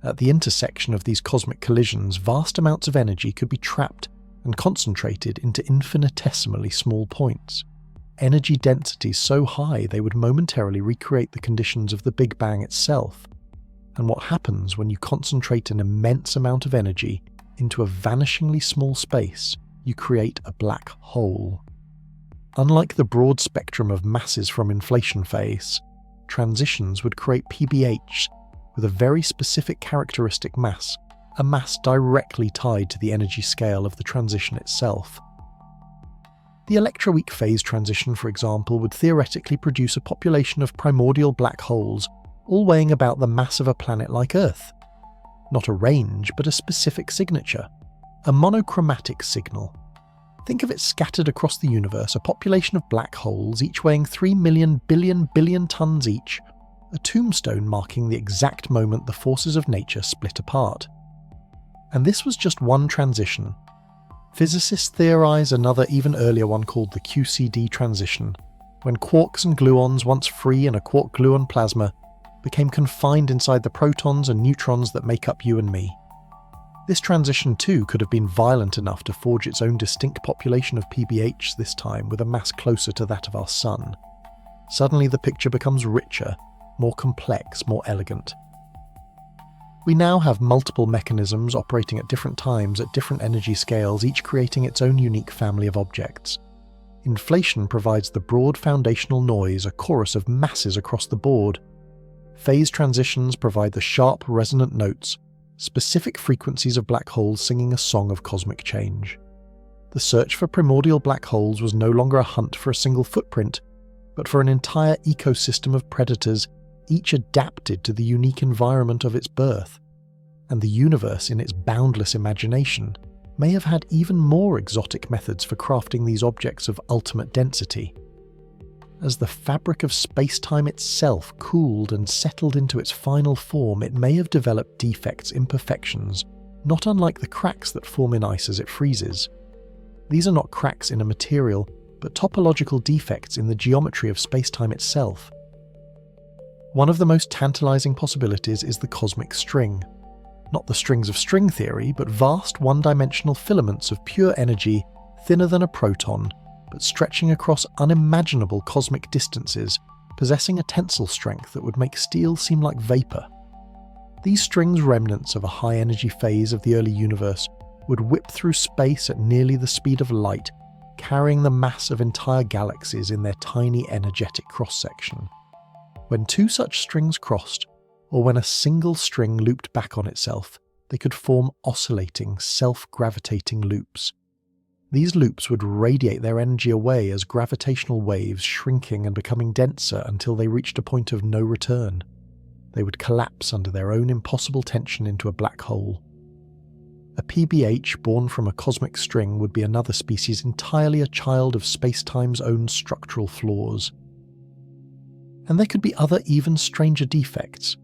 At the intersection of these cosmic collisions, vast amounts of energy could be trapped and concentrated into infinitesimally small points. Energy densities so high they would momentarily recreate the conditions of the Big Bang itself. And what happens when you concentrate an immense amount of energy into a vanishingly small space? You create a black hole. Unlike the broad spectrum of masses from inflation phase, transitions would create PBHs with a very specific characteristic mass, a mass directly tied to the energy scale of the transition itself. The electroweak phase transition, for example, would theoretically produce a population of primordial black holes, all weighing about the mass of a planet like Earth. Not a range, but a specific signature. A monochromatic signal. Think of it scattered across the universe, a population of black holes, each weighing 3 million billion tons each, a tombstone marking the exact moment the forces of nature split apart. And this was just one transition. Physicists theorize another even earlier one called the QCD transition, when quarks and gluons, once free in a quark-gluon plasma, became confined inside the protons and neutrons that make up you and me. This transition too could have been violent enough to forge its own distinct population of PBH, this time with a mass closer to that of our Sun. Suddenly the picture becomes richer, more complex, more elegant. We now have multiple mechanisms operating at different times at different energy scales, each creating its own unique family of objects. Inflation provides the broad foundational noise, a chorus of masses across the board. Phase transitions provide the sharp, resonant notes, specific frequencies of black holes singing a song of cosmic change. The search for primordial black holes was no longer a hunt for a single footprint, but for an entire ecosystem of predators, each adapted to the unique environment of its birth. And the universe, in its boundless imagination, may have had even more exotic methods for crafting these objects of ultimate density. As the fabric of space-time itself cooled and settled into its final form, it may have developed defects, imperfections, not unlike the cracks that form in ice as it freezes. These are not cracks in a material, but topological defects in the geometry of space-time itself. One of the most tantalizing possibilities is the cosmic string. Not the strings of string theory, but vast one-dimensional filaments of pure energy, thinner than a proton, but stretching across unimaginable cosmic distances, possessing a tensile strength that would make steel seem like vapor. These strings, remnants of a high-energy phase of the early universe, would whip through space at nearly the speed of light, carrying the mass of entire galaxies in their tiny energetic cross-section. When two such strings crossed, or when a single string looped back on itself, they could form oscillating, self-gravitating loops. These loops would radiate their energy away as gravitational waves, shrinking and becoming denser until they reached a point of no return. They would collapse under their own impossible tension into a black hole. A PBH born from a cosmic string would be another species entirely a child of space-time's own structural flaws. And there could be other even stranger defects.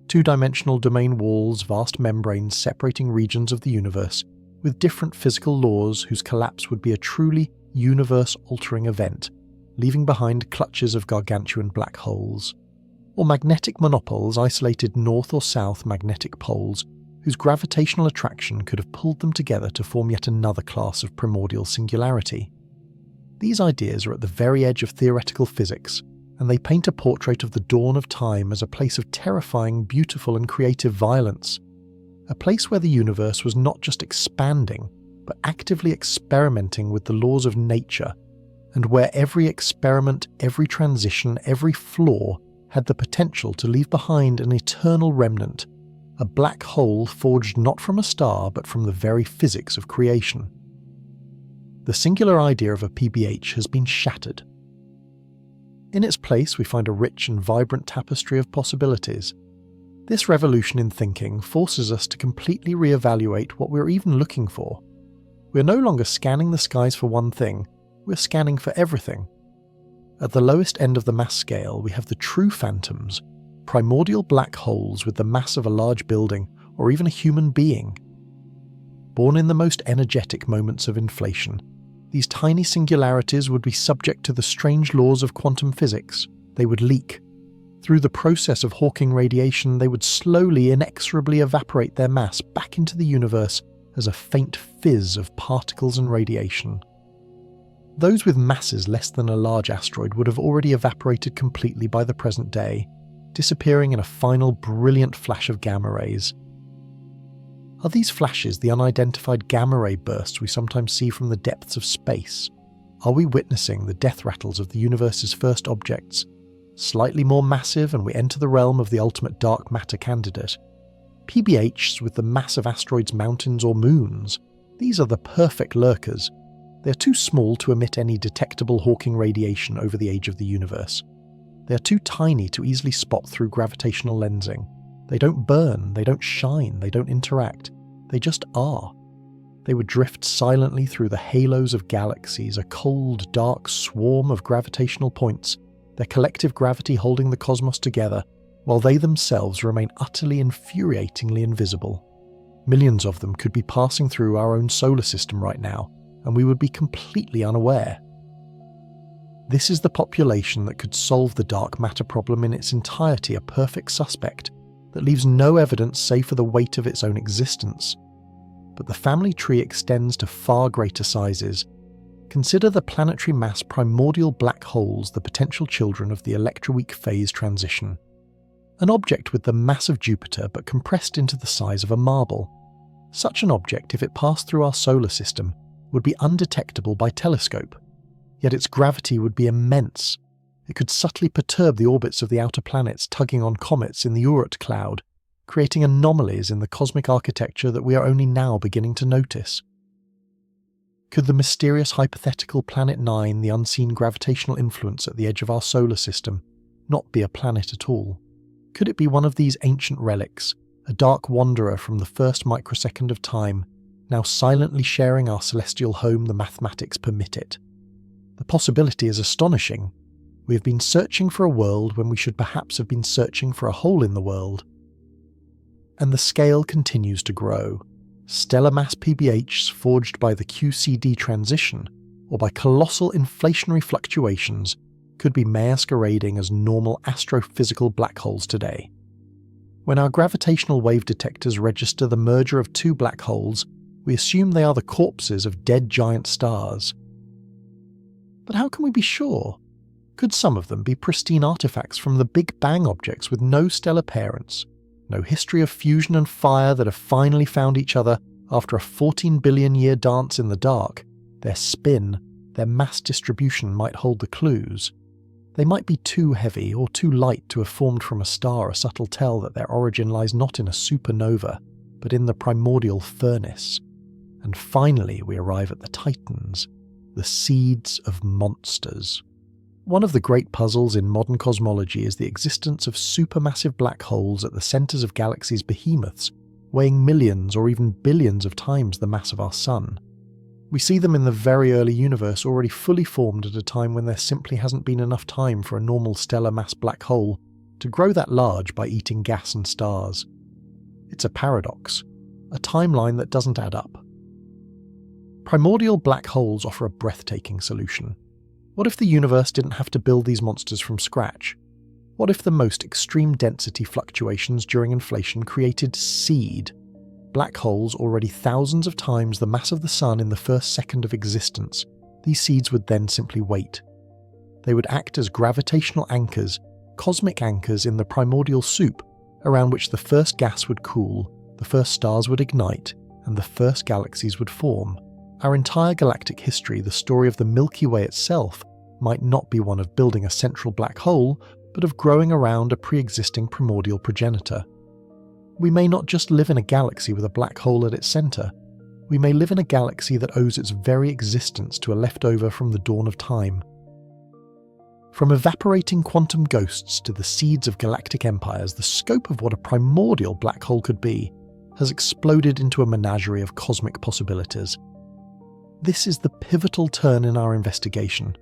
Two-dimensional domain walls, vast membranes separating regions of the universe, with different physical laws whose collapse would be a truly universe-altering event, leaving behind clutches of gargantuan black holes. Or magnetic monopoles, isolated north or south magnetic poles, whose gravitational attraction could have pulled them together to form yet another class of primordial singularity. These ideas are at the very edge of theoretical physics, and they paint a portrait of the dawn of time as a place of terrifying, beautiful and creative violence. A place where the universe was not just expanding, but actively experimenting with the laws of nature, and where every experiment, every transition, every flaw had the potential to leave behind an eternal remnant, a black hole forged not from a star but from the very physics of creation. The singular idea of a PBH has been shattered. In its place, we find a rich and vibrant tapestry of possibilities. This revolution in thinking forces us to completely reevaluate what we're even looking for. We're no longer scanning the skies for one thing, we're scanning for everything. At the lowest end of the mass scale, we have the true phantoms, primordial black holes with the mass of a large building or even a human being. Born in the most energetic moments of inflation, these tiny singularities would be subject to the strange laws of quantum physics. They would leak. Through the process of Hawking radiation, they would slowly, inexorably evaporate their mass back into the universe as a faint fizz of particles and radiation. Those with masses less than a large asteroid would have already evaporated completely by the present day, disappearing in a final brilliant flash of gamma rays. Are these flashes the unidentified gamma ray bursts we sometimes see from the depths of space? Are we witnessing the death rattles of the universe's first objects, slightly more massive, and we enter the realm of the ultimate dark matter candidate? PBHs with the mass of asteroids, mountains or moons. These are the perfect lurkers. They are too small to emit any detectable Hawking radiation over the age of the universe. They are too tiny to easily spot through gravitational lensing. They don't burn, they don't shine, they don't interact. They just are. They would drift silently through the halos of galaxies, a cold, dark swarm of gravitational points, their collective gravity holding the cosmos together, while they themselves remain utterly infuriatingly invisible. Millions of them could be passing through our own solar system right now, and we would be completely unaware. This is the population that could solve the dark matter problem in its entirety, a perfect suspect that leaves no evidence save for the weight of its own existence. But the family tree extends to far greater sizes. Consider the planetary mass primordial black holes, the potential children of the electroweak phase transition. An object with the mass of Jupiter but compressed into the size of a marble. Such an object, if it passed through our solar system, would be undetectable by telescope. Yet its gravity would be immense. It could subtly perturb the orbits of the outer planets, tugging on comets in the Oort cloud, creating anomalies in the cosmic architecture that we are only now beginning to notice. Could the mysterious hypothetical Planet 9, the unseen gravitational influence at the edge of our solar system, not be a planet at all? Could it be one of these ancient relics, a dark wanderer from the first microsecond of time, now silently sharing our celestial home the mathematics permit it? The possibility is astonishing. We have been searching for a world when we should perhaps have been searching for a hole in the world. And the scale continues to grow. Stellar mass PBHs forged by the QCD transition, or by colossal inflationary fluctuations, could be masquerading as normal astrophysical black holes today. When our gravitational wave detectors register the merger of two black holes, we assume they are the corpses of dead giant stars. But how can we be sure? Could some of them be pristine artifacts from the Big Bang objects with no stellar parents, no history of fusion and fire that have finally found each other after a 14 billion year dance in the dark? Their spin, their mass distribution might hold the clues. They might be too heavy or too light to have formed from a star, a subtle tell that their origin lies not in a supernova, but in the primordial furnace. And finally we arrive at the Titans, the seeds of monsters. One of the great puzzles in modern cosmology is the existence of supermassive black holes at the centres of galaxies' behemoths, weighing millions or even billions of times the mass of our Sun. We see them in the very early universe, already fully formed at a time when there simply hasn't been enough time for a normal stellar mass black hole to grow that large by eating gas and stars. It's a paradox, a timeline that doesn't add up. Primordial black holes offer a breathtaking solution. What if the universe didn't have to build these monsters from scratch? What if the most extreme density fluctuations during inflation created seed, black holes already thousands of times the mass of the Sun in the first second of existence? These seeds would then simply wait. They would act as gravitational anchors, cosmic anchors in the primordial soup, around which the first gas would cool, the first stars would ignite, and the first galaxies would form. Our entire galactic history, the story of the Milky Way itself, might not be one of building a central black hole, but of growing around a pre-existing primordial progenitor. We may not just live in a galaxy with a black hole at its centre. We may live in a galaxy that owes its very existence to a leftover from the dawn of time. From evaporating quantum ghosts to the seeds of galactic empires, the scope of what a primordial black hole could be has exploded into a menagerie of cosmic possibilities. This is the pivotal turn in our investigation.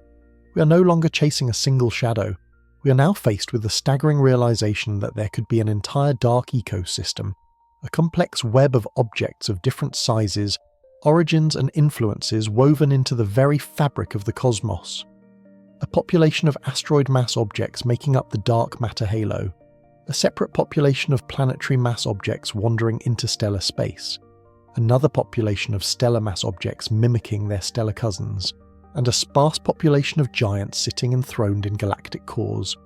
We are no longer chasing a single shadow. We are now faced with the staggering realization that there could be an entire dark ecosystem, a complex web of objects of different sizes, origins and influences woven into the very fabric of the cosmos. A population of asteroid mass objects making up the dark matter halo, a separate population of planetary mass objects wandering interstellar space, another population of stellar mass objects mimicking their stellar cousins, and a sparse population of giants sitting enthroned in galactic cores.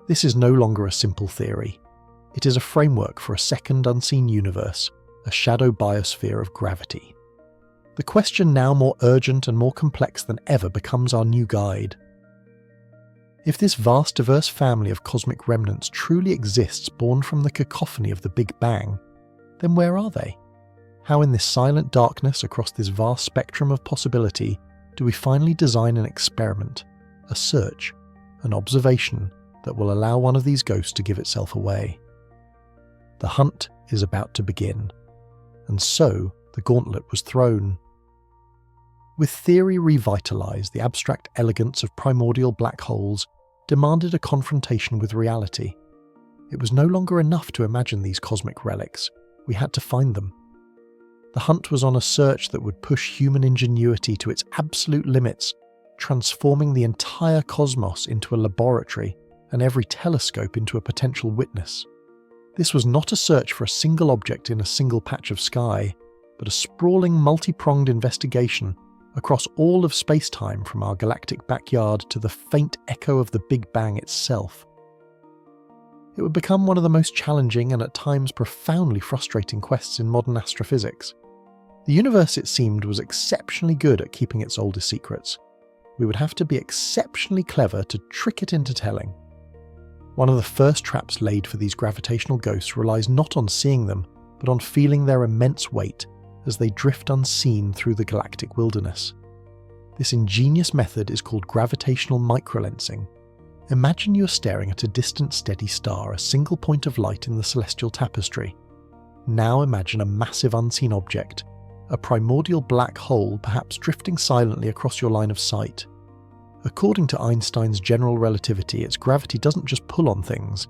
This is no longer a simple theory. It is a framework for a second unseen universe, a shadow biosphere of gravity. The question, now more urgent and more complex than ever, becomes our new guide. If this vast diverse family of cosmic remnants truly exists born from the cacophony of the Big Bang, then where are they? How in this silent darkness across this vast spectrum of possibility do we finally design an experiment, a search, an observation that will allow one of these ghosts to give itself away? The hunt is about to begin, and so the gauntlet was thrown. With theory revitalized, the abstract elegance of primordial black holes demanded a confrontation with reality. It was no longer enough to imagine these cosmic relics. We had to find them. The hunt was on a search that would push human ingenuity to its absolute limits, transforming the entire cosmos into a laboratory and every telescope into a potential witness. This was not a search for a single object in a single patch of sky, but a sprawling, multi-pronged investigation across all of space-time, from our galactic backyard to the faint echo of the Big Bang itself. It would become one of the most challenging and at times profoundly frustrating quests in modern astrophysics. The universe, it seemed, was exceptionally good at keeping its oldest secrets. We would have to be exceptionally clever to trick it into telling. One of the first traps laid for these gravitational ghosts relies not on seeing them, but on feeling their immense weight as they drift unseen through the galactic wilderness. This ingenious method is called gravitational microlensing. Imagine you're staring at a distant steady star, a single point of light in the celestial tapestry. Now imagine a massive unseen object, a primordial black hole perhaps drifting silently across your line of sight. According to Einstein's general relativity, its gravity doesn't just pull on things,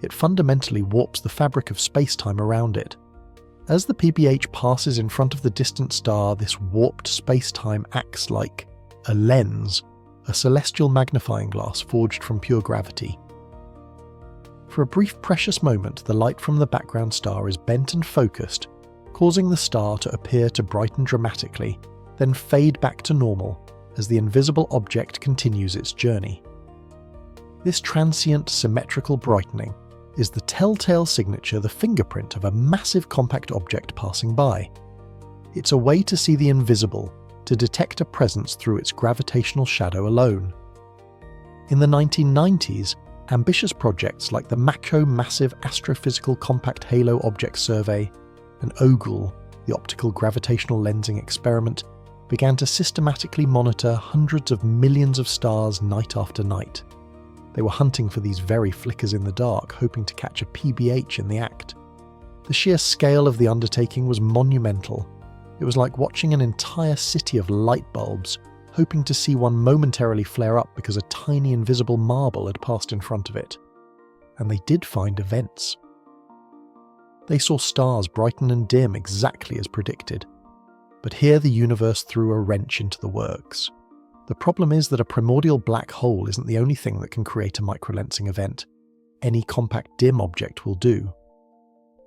it fundamentally warps the fabric of space-time around it. As the PBH passes in front of the distant star, this warped space-time acts like a lens, a celestial magnifying glass forged from pure gravity. For a brief precious moment, the light from the background star is bent and focused, causing the star to appear to brighten dramatically, then fade back to normal as the invisible object continues its journey. This transient symmetrical brightening is the telltale signature, the fingerprint of a massive compact object passing by. It's a way to see the invisible, to detect a presence through its gravitational shadow alone. In the 1990s, ambitious projects like the MACHO Massive Astrophysical Compact Halo Object Survey and OGLE, the Optical Gravitational Lensing Experiment, began to systematically monitor hundreds of millions of stars night after night. They were hunting for these very flickers in the dark, hoping to catch a PBH in the act. The sheer scale of the undertaking was monumental. It was like watching an entire city of light bulbs, hoping to see one momentarily flare up because a tiny invisible marble had passed in front of it. And they did find events. They saw stars brighten and dim exactly as predicted. But here the universe threw a wrench into the works. The problem is that a primordial black hole isn't the only thing that can create a microlensing event. Any compact dim object will do.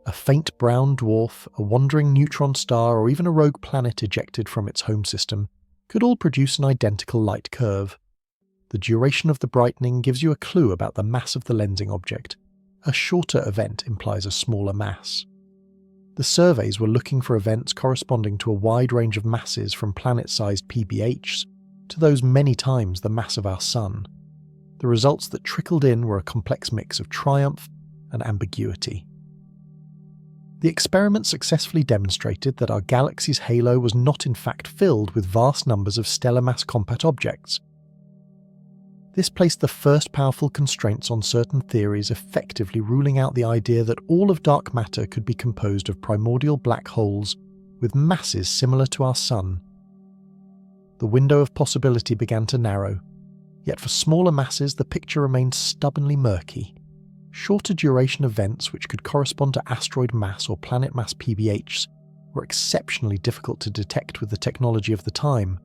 A faint brown dwarf, a wandering neutron star, or even a rogue planet ejected from its home system could all produce an identical light curve. The duration of the brightening gives you a clue about the mass of the lensing object. A shorter event implies a smaller mass. The surveys were looking for events corresponding to a wide range of masses, from planet-sized PBHs to those many times the mass of our Sun. The results that trickled in were a complex mix of triumph and ambiguity. The experiment successfully demonstrated that our galaxy's halo was not in fact filled with vast numbers of stellar mass compact objects. This placed the first powerful constraints on certain theories, effectively ruling out the idea that all of dark matter could be composed of primordial black holes with masses similar to our Sun. The window of possibility began to narrow, yet for smaller masses the picture remained stubbornly murky. Shorter duration events which could correspond to asteroid mass or planet mass PBHs were exceptionally difficult to detect with the technology of the time.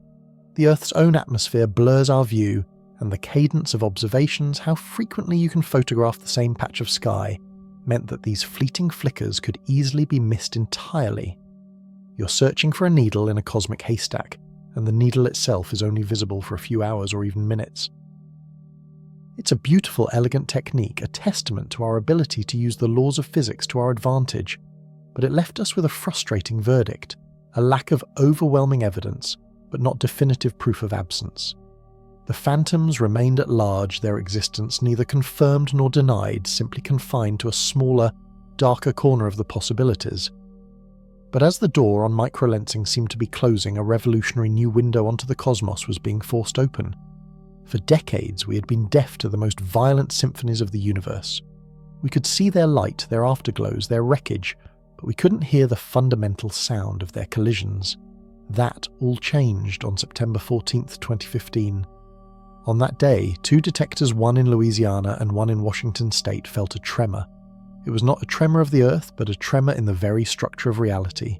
The Earth's own atmosphere blurs our view, and the cadence of observations, how frequently you can photograph the same patch of sky, meant that these fleeting flickers could easily be missed entirely. You're searching for a needle in a cosmic haystack, and the needle itself is only visible for a few hours or even minutes. It's a beautiful, elegant technique, a testament to our ability to use the laws of physics to our advantage, but it left us with a frustrating verdict, a lack of overwhelming evidence, but not definitive proof of absence. The phantoms remained at large, their existence neither confirmed nor denied, simply confined to a smaller, darker corner of the possibilities. But as the door on microlensing seemed to be closing, a revolutionary new window onto the cosmos was being forced open. For decades, we had been deaf to the most violent symphonies of the universe. We could see their light, their afterglows, their wreckage, but we couldn't hear the fundamental sound of their collisions. That all changed on September 14th, 2015. On that day, 2 detectors, one in Louisiana and one in Washington state, felt a tremor. It was not a tremor of the Earth, but a tremor in the very structure of reality.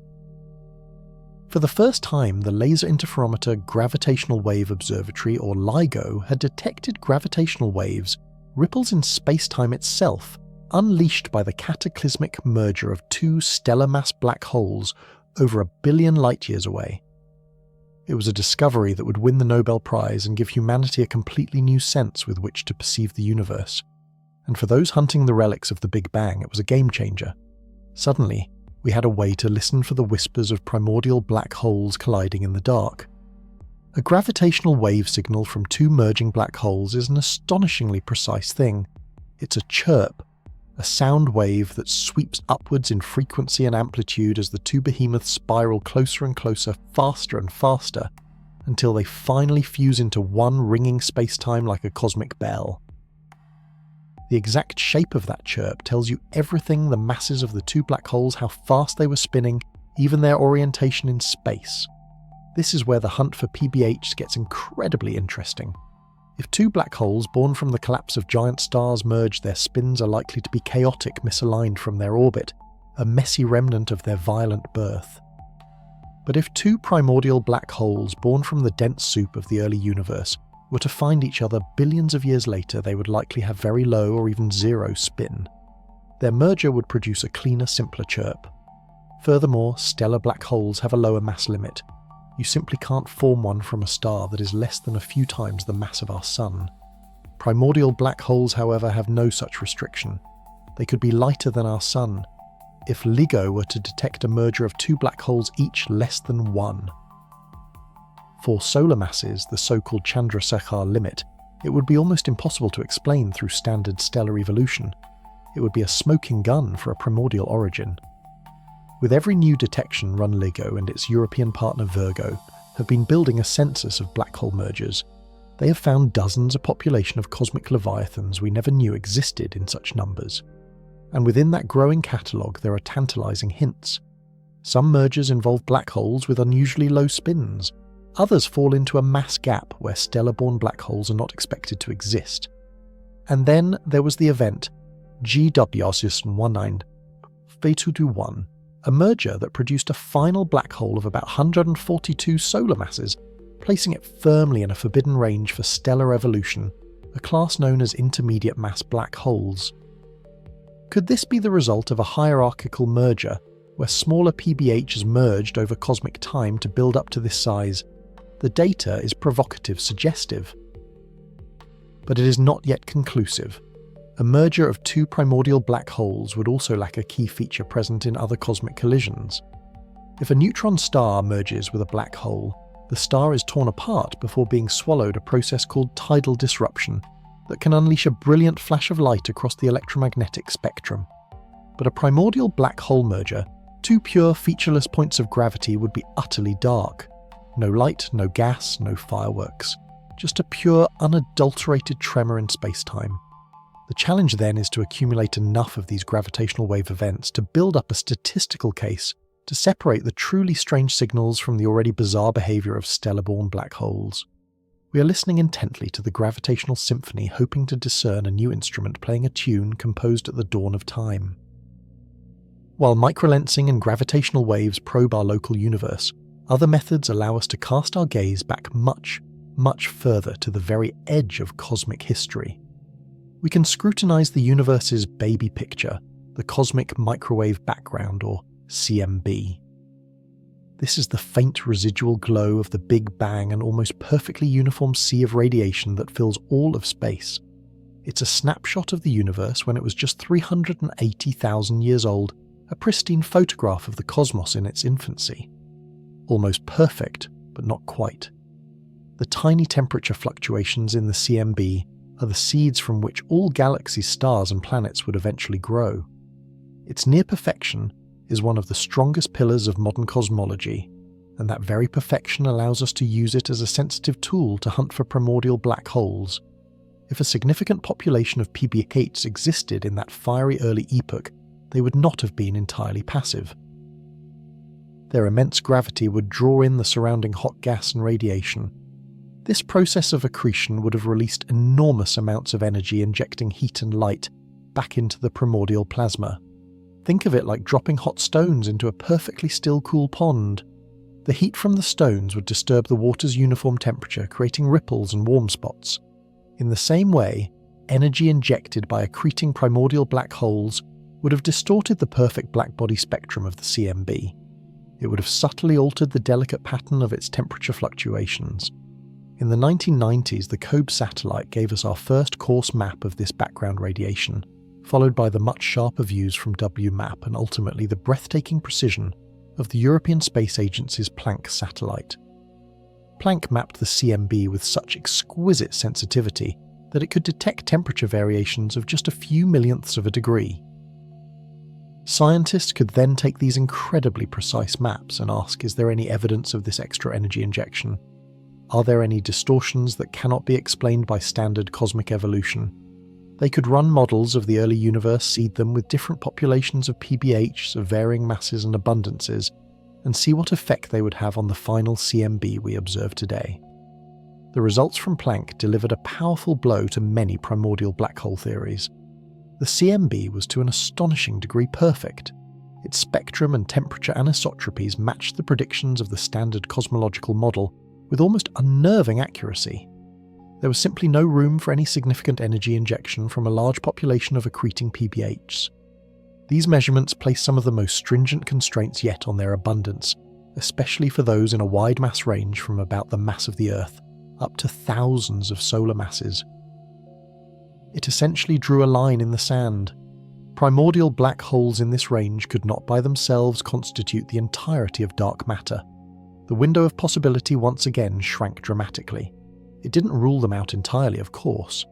For the first time, the Laser Interferometer Gravitational Wave Observatory, or LIGO, had detected gravitational waves, ripples in space-time itself, unleashed by the cataclysmic merger of 2 stellar mass black holes over 1 billion light-years away. It was a discovery that would win the Nobel Prize and give humanity a completely new sense with which to perceive the universe. And for those hunting the relics of the Big Bang, it was a game-changer. Suddenly, we had a way to listen for the whispers of primordial black holes colliding in the dark. A gravitational wave signal from 2 merging black holes is an astonishingly precise thing. It's a chirp, a sound wave that sweeps upwards in frequency and amplitude as the 2 behemoths spiral closer and closer, faster and faster, until they finally fuse into one ringing space-time like a cosmic bell. The exact shape of that chirp tells you everything: the masses of the 2 black holes, how fast they were spinning, even their orientation in space. This is where the hunt for PBHs gets incredibly interesting. If 2 black holes born from the collapse of giant stars merge, their spins are likely to be chaotic, misaligned from their orbit, a messy remnant of their violent birth. But if 2 primordial black holes born from the dense soup of the early universe were to find each other billions of years later, they would likely have very low or even zero spin. Their merger would produce a cleaner, simpler chirp. Furthermore, stellar black holes have a lower mass limit. You simply can't form one from a star that is less than a few times the mass of our Sun. Primordial black holes, however, have no such restriction. They could be lighter than our Sun, if LIGO were to detect a merger of 2 black holes each less than 1. For solar masses, the so-called Chandrasekhar limit, it would be almost impossible to explain through standard stellar evolution. It would be a smoking gun for a primordial origin. With every new detection, run LIGO and its European partner Virgo have been building a census of black hole mergers. They have found dozens a population of cosmic leviathans we never knew existed in such numbers. And within that growing catalogue there are tantalizing hints. Some mergers involve black holes with unusually low spins. Others fall into a mass gap where stellar-born black holes are not expected to exist. And then there was the event GW19 F221, a merger that produced a final black hole of about 142 solar masses, placing it firmly in a forbidden range for stellar evolution, a class known as intermediate mass black holes. Could this be the result of a hierarchical merger, where smaller PBHs merged over cosmic time to build up to this size? The data is provocative, suggestive. But it is not yet conclusive. A merger of 2 primordial black holes would also lack a key feature present in other cosmic collisions. If a neutron star merges with a black hole, the star is torn apart before being swallowed, a process called tidal disruption that can unleash a brilliant flash of light across the electromagnetic spectrum. But a primordial black hole merger, 2 pure, featureless points of gravity, would be utterly dark. No light, no gas, no fireworks. Just a pure, unadulterated tremor in space-time. The challenge then is to accumulate enough of these gravitational wave events to build up a statistical case to separate the truly strange signals from the already bizarre behavior of stellar-born black holes. We are listening intently to the gravitational symphony, hoping to discern a new instrument playing a tune composed at the dawn of time. While microlensing and gravitational waves probe our local universe, other methods allow us to cast our gaze back much, much further to the very edge of cosmic history. We can scrutinize the universe's baby picture, the cosmic microwave background, or CMB. This is the faint residual glow of the Big Bang, an almost perfectly uniform sea of radiation that fills all of space. It's a snapshot of the universe when it was just 380,000 years old, a pristine photograph of the cosmos in its infancy. Almost perfect, but not quite. The tiny temperature fluctuations in the CMB are the seeds from which all galaxies, stars and planets would eventually grow. It's near perfection, is one of the strongest pillars of modern cosmology, and that very perfection allows us to use it as a sensitive tool to hunt for primordial black holes. If a significant population of PBHs existed in that fiery early epoch, they would not have been entirely passive. Their immense gravity would draw in the surrounding hot gas and radiation. This process of accretion would have released enormous amounts of energy, injecting heat and light back into the primordial plasma. Think of it like dropping hot stones into a perfectly still cool pond. The heat from the stones would disturb the water's uniform temperature, creating ripples and warm spots. In the same way, energy injected by accreting primordial black holes would have distorted the perfect blackbody spectrum of the CMB. It would have subtly altered the delicate pattern of its temperature fluctuations. In the 1990s, the COBE satellite gave us our first coarse map of this background radiation, followed by the much sharper views from WMAP and ultimately the breathtaking precision of the European Space Agency's Planck satellite. Planck mapped the CMB with such exquisite sensitivity that it could detect temperature variations of just a few millionths of a degree. Scientists could then take these incredibly precise maps and ask, is there any evidence of this extra energy injection? Are there any distortions that cannot be explained by standard cosmic evolution? They could run models of the early universe, seed them with different populations of PBHs of varying masses and abundances, and see what effect they would have on the final CMB we observe today. The results from Planck delivered a powerful blow to many primordial black hole theories. The CMB was to an astonishing degree perfect. Its spectrum and temperature anisotropies matched the predictions of the standard cosmological model with almost unnerving accuracy. There was simply no room for any significant energy injection from a large population of accreting PBHs. These measurements place some of the most stringent constraints yet on their abundance, especially for those in a wide mass range from about the mass of the Earth up to thousands of solar masses. It essentially drew a line in the sand. Primordial black holes in this range could not by themselves constitute the entirety of dark matter. The window of possibility once again shrank dramatically. It didn't rule them out entirely, of course.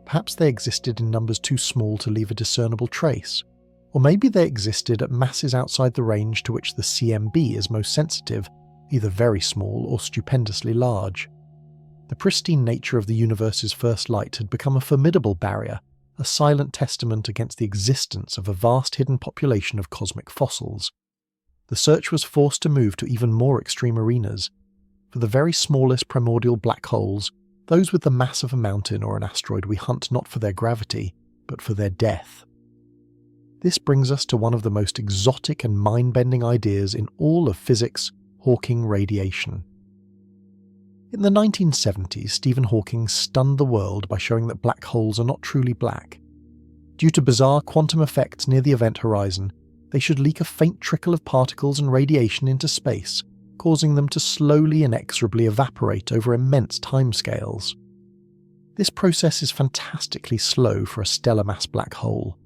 Perhaps they existed in numbers too small to leave a discernible trace. Or maybe they existed at masses outside the range to which the CMB is most sensitive, either very small or stupendously large. The pristine nature of the universe's first light had become a formidable barrier, a silent testament against the existence of a vast hidden population of cosmic fossils. The search was forced to move to even more extreme arenas. For the very smallest primordial black holes, those with the mass of a mountain or an asteroid, we hunt not for their gravity, but for their death. This brings us to one of the most exotic and mind-bending ideas in all of physics, Hawking radiation. In the 1970s, Stephen Hawking stunned the world by showing that black holes are not truly black. Due to bizarre quantum effects near the event horizon, they should leak a faint trickle of particles and radiation into space, causing them to slowly inexorably evaporate over immense timescales. This process is fantastically slow for a stellar mass black hole.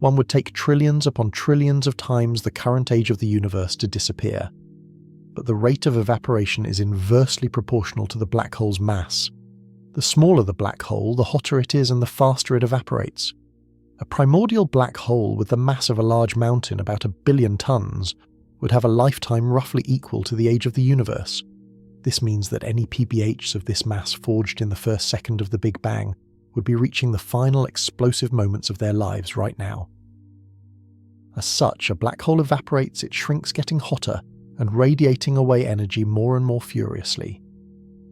One would take trillions upon trillions of times the current age of the universe to disappear. But the rate of evaporation is inversely proportional to the black hole's mass. The smaller the black hole, the hotter it is and the faster it evaporates. A primordial black hole with the mass of a large mountain, about 1 billion tons, would have a lifetime roughly equal to the age of the universe. This means that any PBHs of this mass forged in the first second of the Big Bang would be reaching the final explosive moments of their lives right now. As such, a black hole evaporates, it shrinks, getting hotter, and radiating away energy more and more furiously.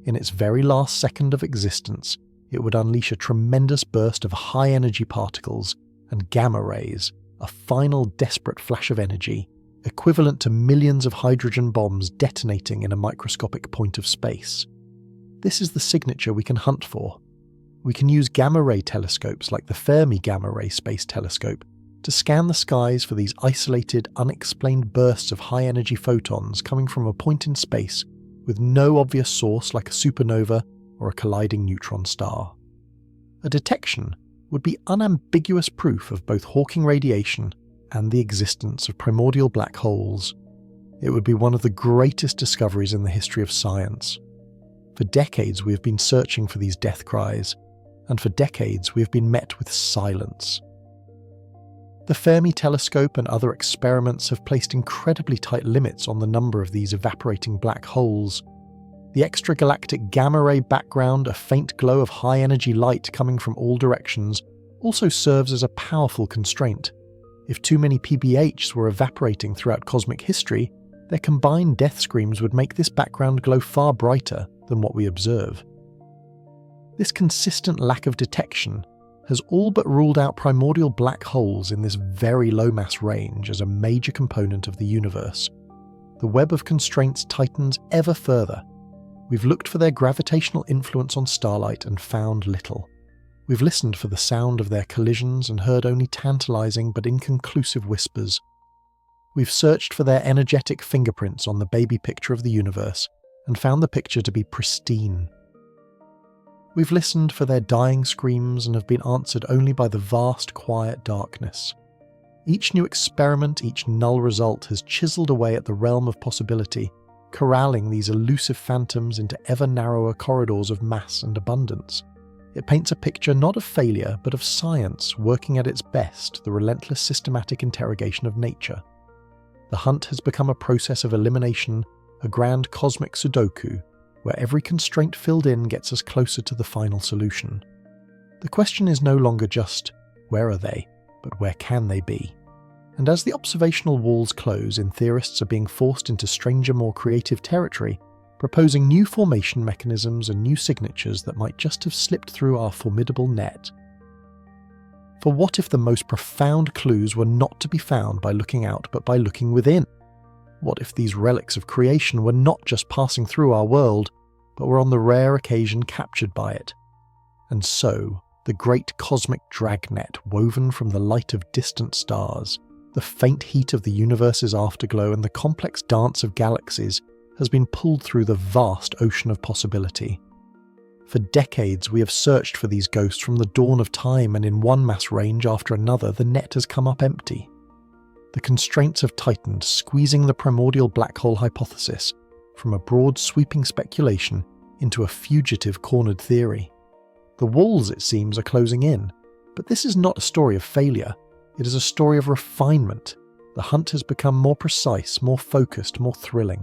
In its very last second of existence, it would unleash a tremendous burst of high-energy particles and gamma rays, a final desperate flash of energy, equivalent to millions of hydrogen bombs detonating in a microscopic point of space. This is the signature we can hunt for. We can use gamma-ray telescopes like the Fermi Gamma-Ray Space Telescope to scan the skies for these isolated, unexplained bursts of high-energy photons coming from a point in space with no obvious source like a supernova or a colliding neutron star. A detection would be unambiguous proof of both Hawking radiation and the existence of primordial black holes. It would be one of the greatest discoveries in the history of science. For decades we have been searching for these death cries, and for decades we have been met with silence. The Fermi telescope and other experiments have placed incredibly tight limits on the number of these evaporating black holes. The extragalactic gamma-ray background, a faint glow of high-energy light coming from all directions, also serves as a powerful constraint. If too many PBHs were evaporating throughout cosmic history, their combined death screams would make this background glow far brighter than what we observe. This consistent lack of detection has all but ruled out primordial black holes in this very low mass range as a major component of the universe. The web of constraints tightens ever further. We've looked for their gravitational influence on starlight and found little. We've listened for the sound of their collisions and heard only tantalizing but inconclusive whispers. We've searched for their energetic fingerprints on the baby picture of the universe and found the picture to be pristine. We've listened for their dying screams and have been answered only by the vast, quiet darkness. Each new experiment, each null result has chiseled away at the realm of possibility, corralling these elusive phantoms into ever narrower corridors of mass and abundance. It paints a picture not of failure, but of science working at its best, the relentless systematic interrogation of nature. The hunt has become a process of elimination, a grand cosmic Sudoku, where every constraint filled in gets us closer to the final solution. The question is no longer just, where are they, but where can they be? And as the observational walls close and theorists are being forced into stranger, more creative territory, proposing new formation mechanisms and new signatures that might just have slipped through our formidable net. For what if the most profound clues were not to be found by looking out but by looking within? What if these relics of creation were not just passing through our world, but were on the rare occasion captured by it? And so, the great cosmic dragnet woven from the light of distant stars, the faint heat of the universe's afterglow and the complex dance of galaxies has been pulled through the vast ocean of possibility. For decades we have searched for these ghosts from the dawn of time, and in one mass range after another the net has come up empty. The constraints have tightened, squeezing the primordial black hole hypothesis from a broad sweeping speculation into a fugitive cornered theory. The walls, it seems, are closing in, but this is not a story of failure. It is a story of refinement. The hunt has become more precise, more focused, more thrilling.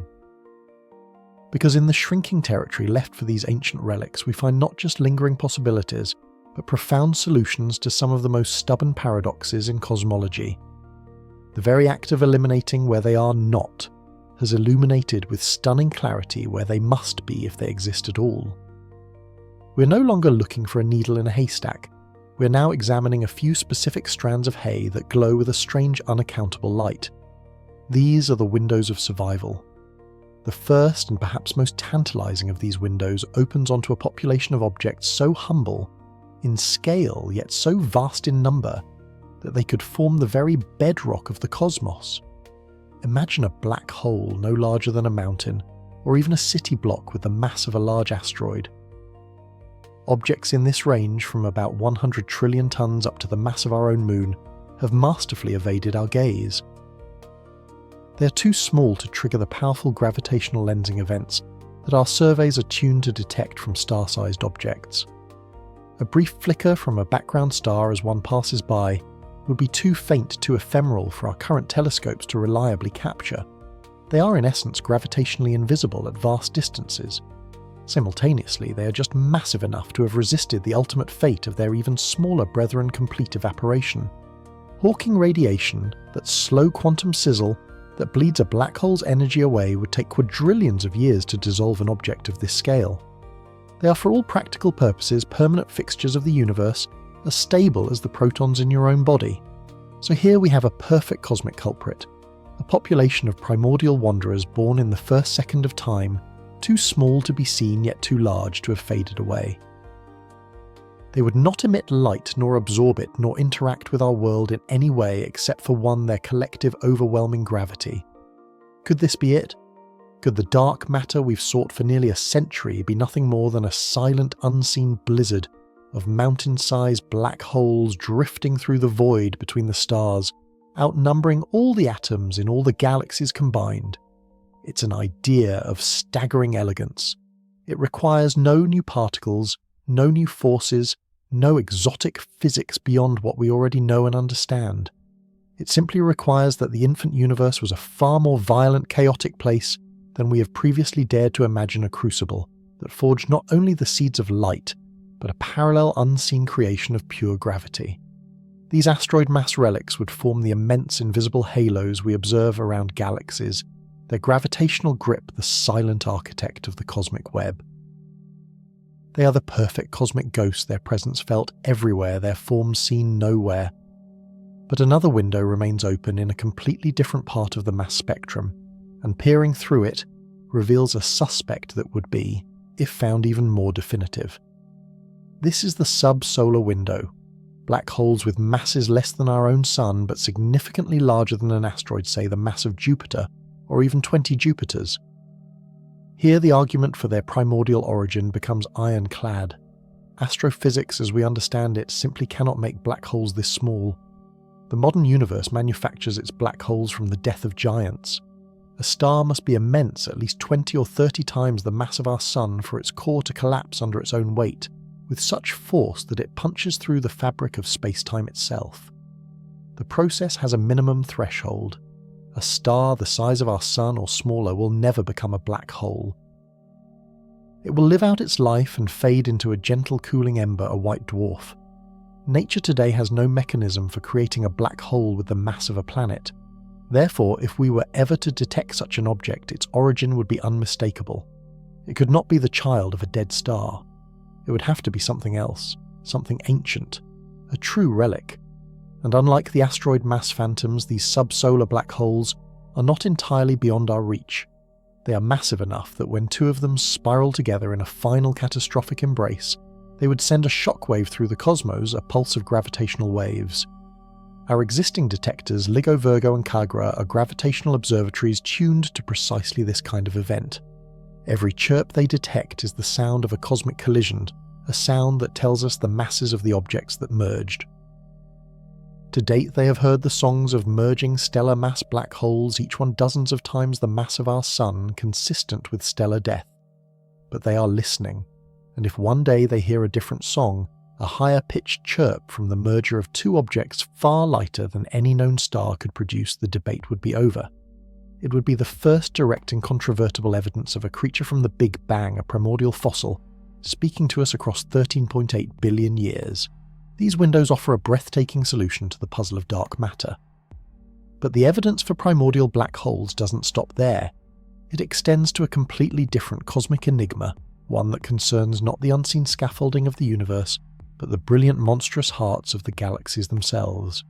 Because in the shrinking territory left for these ancient relics, we find not just lingering possibilities, but profound solutions to some of the most stubborn paradoxes in cosmology. The very act of eliminating where they are not has illuminated with stunning clarity where they must be if they exist at all. We're no longer looking for a needle in a haystack. We're now examining a few specific strands of hay that glow with a strange, unaccountable light. These are the windows of survival. The first and perhaps most tantalizing of these windows opens onto a population of objects so humble in scale yet so vast in number that they could form the very bedrock of the cosmos. Imagine a black hole no larger than a mountain, or even a city block with the mass of a large asteroid. Objects in this range, from about 100 trillion tons up to the mass of our own moon, have masterfully evaded our gaze. They are too small to trigger the powerful gravitational lensing events that our surveys are tuned to detect from star-sized objects. A brief flicker from a background star as one passes by would be too faint, too ephemeral for our current telescopes to reliably capture. They are in essence gravitationally invisible at vast distances. Simultaneously, they are just massive enough to have resisted the ultimate fate of their even smaller brethren, complete evaporation. Hawking radiation, that slow quantum sizzle that bleeds a black hole's energy away, would take quadrillions of years to dissolve an object of this scale. They are for all practical purposes permanent fixtures of the universe, as stable as the protons in your own body. So here we have a perfect cosmic culprit, a population of primordial wanderers born in the first second of time, too small to be seen yet too large to have faded away. They would not emit light nor absorb it nor interact with our world in any way except for their collective overwhelming gravity. Could this be it? Could the dark matter we've sought for nearly a century be nothing more than a silent, unseen blizzard of mountain-sized black holes drifting through the void between the stars, outnumbering all the atoms in all the galaxies combined? It's an idea of staggering elegance. It requires no new particles, no new forces, no exotic physics beyond what we already know and understand. It simply requires that the infant universe was a far more violent, chaotic place than we have previously dared to imagine, a crucible that forged not only the seeds of light, but a parallel unseen creation of pure gravity. These asteroid mass relics would form the immense invisible halos we observe around galaxies, their gravitational grip the silent architect of the cosmic web. They are the perfect cosmic ghosts, their presence felt everywhere, their forms seen nowhere. But another window remains open in a completely different part of the mass spectrum, and peering through it reveals a suspect that would be, if found, even more definitive. This is the sub-solar window, black holes with masses less than our own Sun but significantly larger than an asteroid, say the mass of Jupiter, or even 20 Jupiters. Here the argument for their primordial origin becomes ironclad. Astrophysics as we understand it simply cannot make black holes this small. The modern universe manufactures its black holes from the death of giants. A star must be immense, at least 20 or 30 times the mass of our Sun, for its core to collapse under its own weight, with such force that it punches through the fabric of space-time itself. The process has a minimum threshold. A star the size of our Sun or smaller will never become a black hole. It will live out its life and fade into a gentle cooling ember, a white dwarf. Nature today has no mechanism for creating a black hole with the mass of a planet. Therefore, if we were ever to detect such an object, its origin would be unmistakable. It could not be the child of a dead star. It would have to be something else, something ancient, a true relic. And unlike the asteroid mass phantoms, these subsolar black holes are not entirely beyond our reach. They are massive enough that when two of them spiral together in a final catastrophic embrace, they would send a shockwave through the cosmos, a pulse of gravitational waves. Our existing detectors, LIGO, Virgo and Kagra, are gravitational observatories tuned to precisely this kind of event. Every chirp they detect is the sound of a cosmic collision, a sound that tells us the masses of the objects that merged. To date, they have heard the songs of merging stellar mass black holes, each one dozens of times the mass of our Sun, consistent with stellar death. But they are listening, and if one day they hear a different song, a higher-pitched chirp from the merger of two objects far lighter than any known star could produce, the debate would be over. It would be the first direct incontrovertible evidence of a creature from the Big Bang, a primordial fossil, speaking to us across 13.8 billion years. These windows offer a breathtaking solution to the puzzle of dark matter. But the evidence for primordial black holes doesn't stop there. It extends to a completely different cosmic enigma, one that concerns not the unseen scaffolding of the universe, but the brilliant monstrous hearts of the galaxies themselves.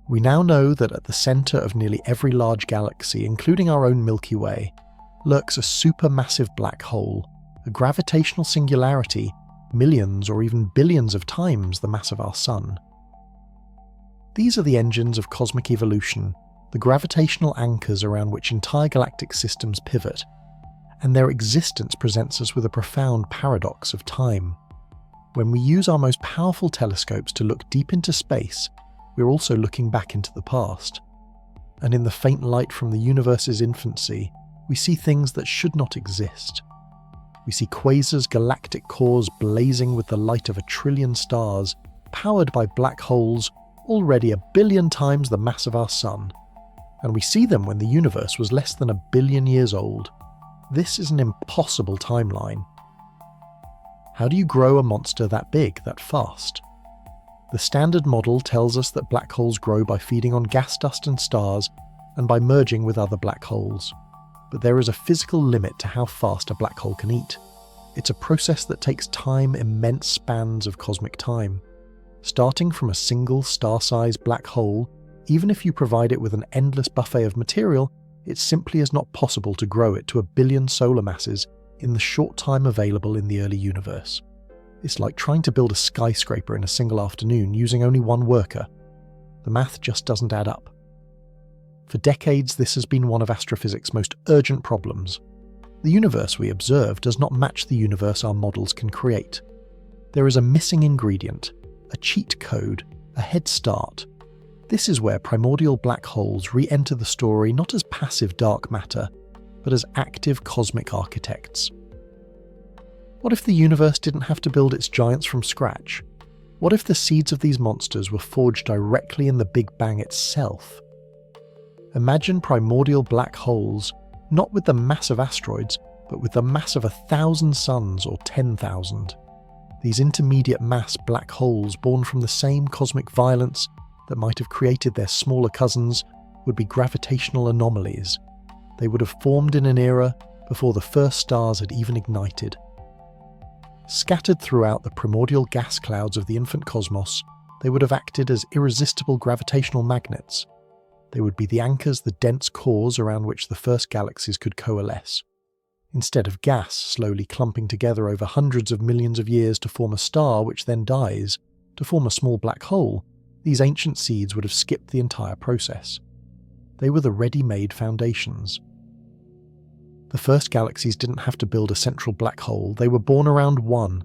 We now know that at the centre of nearly every large galaxy, including our own Milky Way, lurks a supermassive black hole, a gravitational singularity millions or even billions of times the mass of our Sun. These are the engines of cosmic evolution, the gravitational anchors around which entire galactic systems pivot, and their existence presents us with a profound paradox of time. When we use our most powerful telescopes to look deep into space, we're also looking back into the past. And in the faint light from the universe's infancy, we see things that should not exist. We see quasars, galactic cores blazing with the light of 1 trillion stars, powered by black holes already 1 billion times the mass of our Sun. And we see them when the universe was less than 1 billion years old. This is an impossible timeline. How do you grow a monster that big, that fast? The standard model tells us that black holes grow by feeding on gas dust and stars, and by merging with other black holes. But there is a physical limit to how fast a black hole can eat. It's a process that takes time, immense spans of cosmic time. Starting from a single star-sized black hole, even if you provide it with an endless buffet of material, it simply is not possible to grow it to 1 billion solar masses in the short time available in the early universe. It's like trying to build a skyscraper in a single afternoon using only one worker. The math just doesn't add up. For decades, this has been one of astrophysics' most urgent problems. The universe we observe does not match the universe our models can create. There is a missing ingredient, a cheat code, a head start. This is where primordial black holes re-enter the story not as passive dark matter, but as active cosmic architects. What if the universe didn't have to build its giants from scratch? What if the seeds of these monsters were forged directly in the Big Bang itself? Imagine primordial black holes, not with the mass of asteroids, but with the mass of 1,000 suns or 10,000. These intermediate mass black holes born from the same cosmic violence that might have created their smaller cousins would be gravitational anomalies. They would have formed in an era before the first stars had even ignited. Scattered throughout the primordial gas clouds of the infant cosmos, they would have acted as irresistible gravitational magnets. They would be the anchors, the dense cores around which the first galaxies could coalesce. Instead of gas slowly clumping together over hundreds of millions of years to form a star which then dies, to form a small black hole, these ancient seeds would have skipped the entire process. They were the ready-made foundations. The first galaxies didn't have to build a central black hole, they were born around one.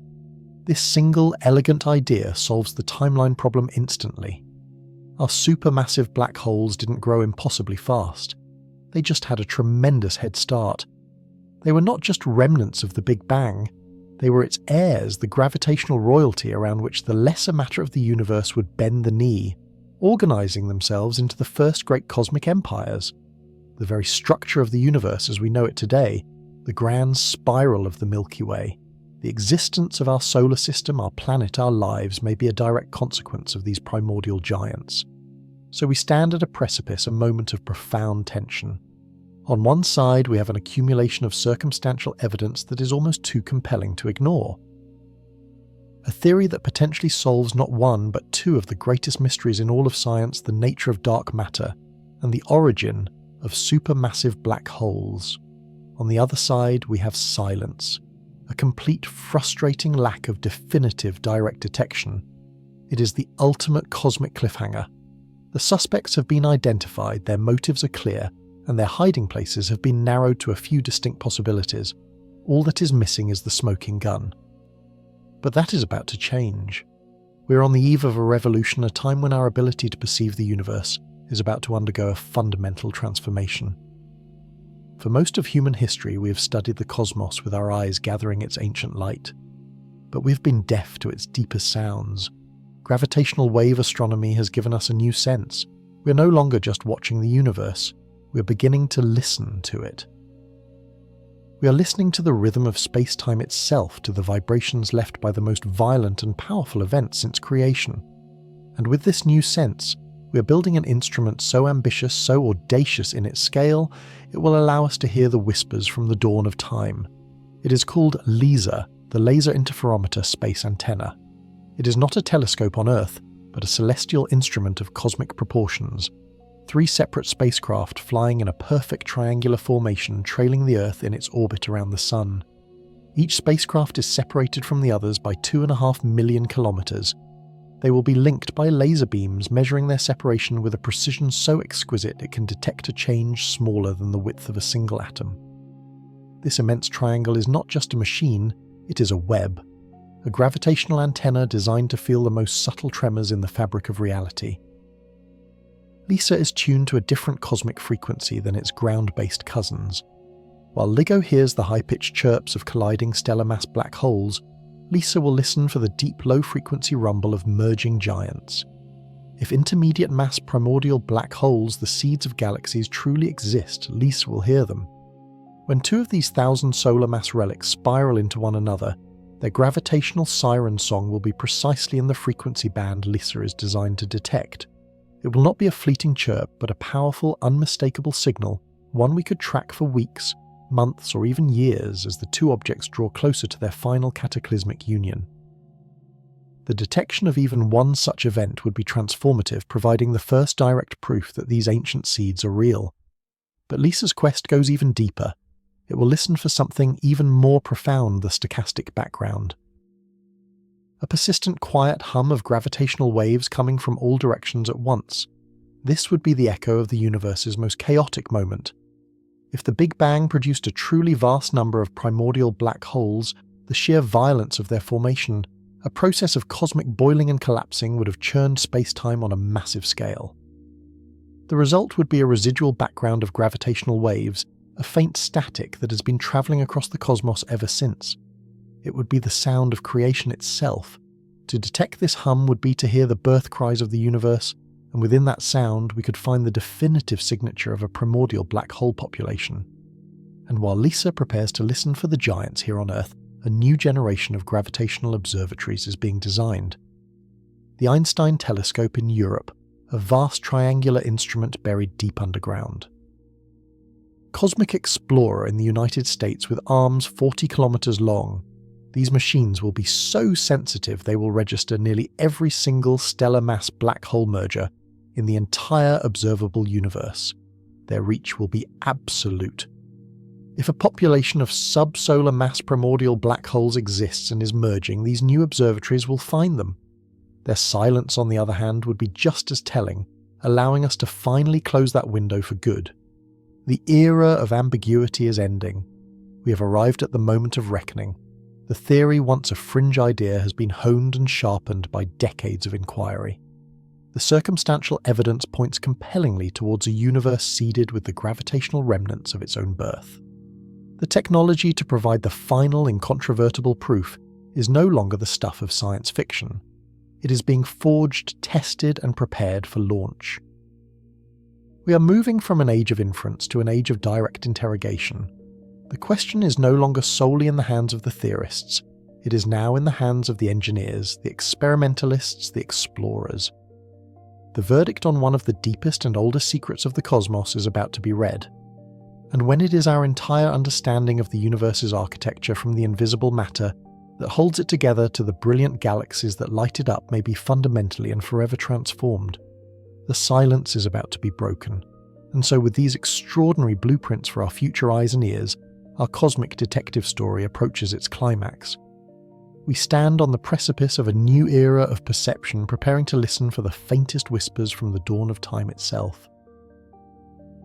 This single, elegant idea solves the timeline problem instantly. Our supermassive black holes didn't grow impossibly fast. They just had a tremendous head start. They were not just remnants of the Big Bang, they were its heirs, the gravitational royalty around which the lesser matter of the universe would bend the knee, organizing themselves into the first great cosmic empires. The very structure of the universe as we know it today, the grand spiral of the Milky Way, the existence of our solar system, our planet, our lives may be a direct consequence of these primordial giants. So we stand at a precipice, a moment of profound tension. On one side, we have an accumulation of circumstantial evidence that is almost too compelling to ignore. A theory that potentially solves not one but two of the greatest mysteries in all of science, the nature of dark matter and the origin of supermassive black holes. On the other side, we have silence, a complete frustrating lack of definitive direct detection. It is the ultimate cosmic cliffhanger. The suspects have been identified, their motives are clear, and their hiding places have been narrowed to a few distinct possibilities. All that is missing is the smoking gun. But that is about to change. We are on the eve of a revolution, a time when our ability to perceive the universe is about to undergo a fundamental transformation. For most of human history, we have studied the cosmos with our eyes gathering its ancient light. But we have been deaf to its deepest sounds. Gravitational wave astronomy has given us a new sense. We are no longer just watching the universe. We are beginning to listen to it. We are listening to the rhythm of space-time itself, to the vibrations left by the most violent and powerful events since creation. And with this new sense, we are building an instrument so ambitious, so audacious in its scale, it will allow us to hear the whispers from the dawn of time. It is called LISA, the Laser Interferometer Space Antenna. It is not a telescope on Earth, but a celestial instrument of cosmic proportions. 3 separate spacecraft flying in a perfect triangular formation trailing the Earth in its orbit around the Sun. Each spacecraft is separated from the others by 2.5 million kilometers. They will be linked by laser beams measuring their separation with a precision so exquisite it can detect a change smaller than the width of a single atom. This immense triangle is not just a machine, it is a web. A gravitational antenna designed to feel the most subtle tremors in the fabric of reality. LISA is tuned to a different cosmic frequency than its ground-based cousins. While LIGO hears the high-pitched chirps of colliding stellar mass black holes, LISA will listen for the deep low-frequency rumble of merging giants. If intermediate mass primordial black holes, the seeds of galaxies, truly exist, LISA will hear them. When 2 of these 1,000 solar mass relics spiral into one another, their gravitational siren song will be precisely in the frequency band LISA is designed to detect. It will not be a fleeting chirp, but a powerful, unmistakable signal, one we could track for weeks, months, or even years as the 2 objects draw closer to their final cataclysmic union. The detection of even one such event would be transformative, providing the first direct proof that these ancient seeds are real. But LISA's quest goes even deeper. It will listen for something even more profound, the stochastic background. A persistent quiet hum of gravitational waves coming from all directions at once. This would be the echo of the universe's most chaotic moment. If the Big Bang produced a truly vast number of primordial black holes, the sheer violence of their formation, a process of cosmic boiling and collapsing, would have churned space-time on a massive scale. The result would be a residual background of gravitational waves, a faint static that has been travelling across the cosmos ever since. It would be the sound of creation itself, To detect this hum would be to hear the birth cries of the universe, and within that sound we could find the definitive signature of a primordial black hole population. And while Lisa prepares to listen for the giants here on Earth, a new generation of gravitational observatories is being designed. The Einstein telescope in Europe, a vast triangular instrument buried deep underground. Cosmic Explorer in the United States with arms 40 kilometers long. These machines will be so sensitive they will register nearly every single stellar mass black hole merger in the entire observable universe. Their reach will be absolute. If a population of sub-solar mass primordial black holes exists and is merging, these new observatories will find them. Their silence, on the other hand, would be just as telling, allowing us to finally close that window for good. The era of ambiguity is ending. We have arrived at the moment of reckoning. The theory, once a fringe idea, has been honed and sharpened by decades of inquiry. The circumstantial evidence points compellingly towards a universe seeded with the gravitational remnants of its own birth. The technology to provide the final incontrovertible proof is no longer the stuff of science fiction. It is being forged, tested, and prepared for launch. We are moving from an age of inference to an age of direct interrogation. The question is no longer solely in the hands of the theorists. It is now in the hands of the engineers, the experimentalists, the explorers. The verdict on one of the deepest and oldest secrets of the cosmos is about to be read. And when it is our entire understanding of the universe's architecture from the invisible matter that holds it together to the brilliant galaxies that light it up may be fundamentally and forever transformed, the silence is about to be broken. And so with these extraordinary blueprints for our future eyes and ears, our cosmic detective story approaches its climax. We stand on the precipice of a new era of perception, preparing to listen for the faintest whispers from the dawn of time itself.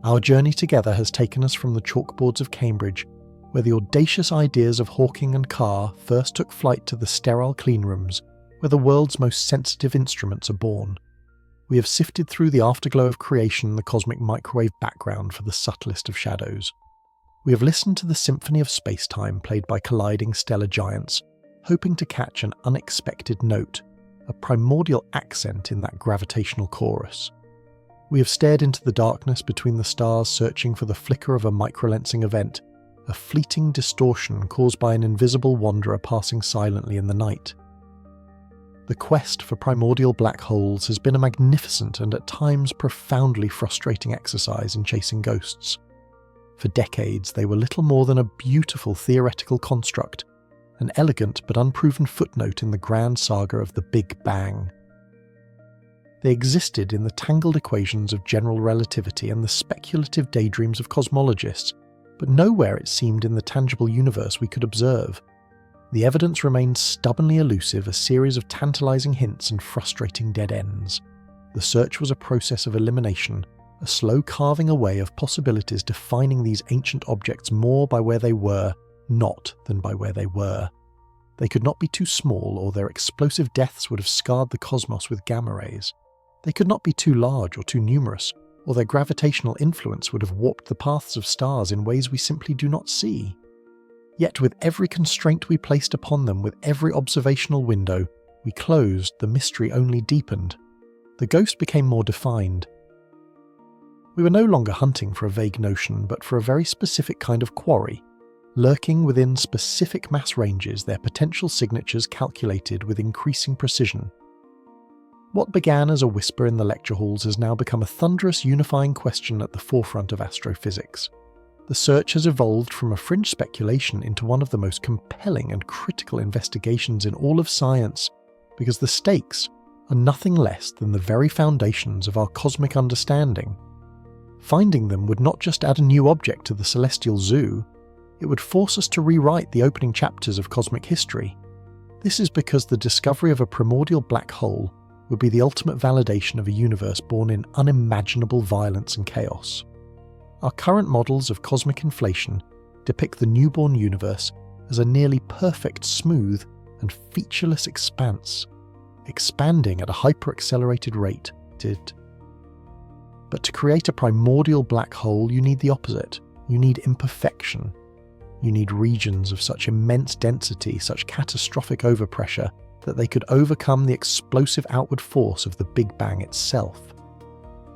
Our journey together has taken us from the chalkboards of Cambridge, where the audacious ideas of Hawking and Carr first took flight, to the sterile cleanrooms, where the world's most sensitive instruments are born. We have sifted through the afterglow of creation, the cosmic microwave background for the subtlest of shadows. We have listened to the symphony of space-time played by colliding stellar giants, hoping to catch an unexpected note, a primordial accent in that gravitational chorus. We have stared into the darkness between the stars, searching for the flicker of a microlensing event, a fleeting distortion caused by an invisible wanderer passing silently in the night. The quest for primordial black holes has been a magnificent and at times profoundly frustrating exercise in chasing ghosts. For decades, they were little more than a beautiful theoretical construct, an elegant but unproven footnote in the grand saga of the Big Bang. They existed in the tangled equations of general relativity and the speculative daydreams of cosmologists, but nowhere, it seemed, in the tangible universe we could observe. The evidence remained stubbornly elusive, a series of tantalizing hints and frustrating dead ends. The search was a process of elimination, a slow carving away of possibilities, defining these ancient objects more by where they were, not than by where they were. They could not be too small, or their explosive deaths would have scarred the cosmos with gamma rays. They could not be too large or too numerous, or their gravitational influence would have warped the paths of stars in ways we simply do not see. Yet with every constraint we placed upon them, with every observational window we closed, the mystery only deepened. The ghost became more defined. We were no longer hunting for a vague notion, but for a very specific kind of quarry, lurking within specific mass ranges, their potential signatures calculated with increasing precision. What began as a whisper in the lecture halls has now become a thunderous unifying question at the forefront of astrophysics. The search has evolved from a fringe speculation into one of the most compelling and critical investigations in all of science, because the stakes are nothing less than the very foundations of our cosmic understanding. Finding them would not just add a new object to the celestial zoo, it would force us to rewrite the opening chapters of cosmic history. This is because the discovery of a primordial black hole would be the ultimate validation of a universe born in unimaginable violence and chaos. Our current models of cosmic inflation depict the newborn universe as a nearly perfect, smooth, and featureless expanse, expanding at a hyper-accelerated rate. But to create a primordial black hole, you need the opposite. You need imperfection. You need regions of such immense density, such catastrophic overpressure, that they could overcome the explosive outward force of the Big Bang itself.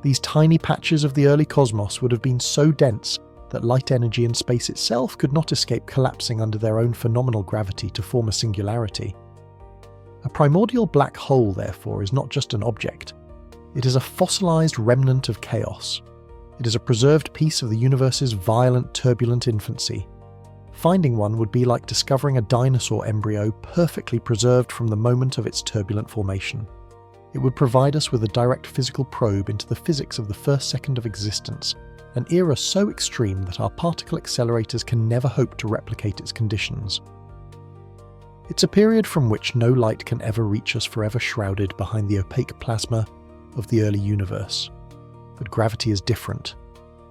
These tiny patches of the early cosmos would have been so dense that light energy in space itself could not escape collapsing under their own phenomenal gravity to form a singularity. A primordial black hole, therefore, is not just an object. It is a fossilized remnant of chaos. It is a preserved piece of the universe's violent, turbulent infancy. Finding one would be like discovering a dinosaur embryo perfectly preserved from the moment of its turbulent formation. It would provide us with a direct physical probe into the physics of the first second of existence, an era so extreme that our particle accelerators can never hope to replicate its conditions. It's a period from which no light can ever reach us, forever shrouded behind the opaque plasma of the early universe. But gravity is different.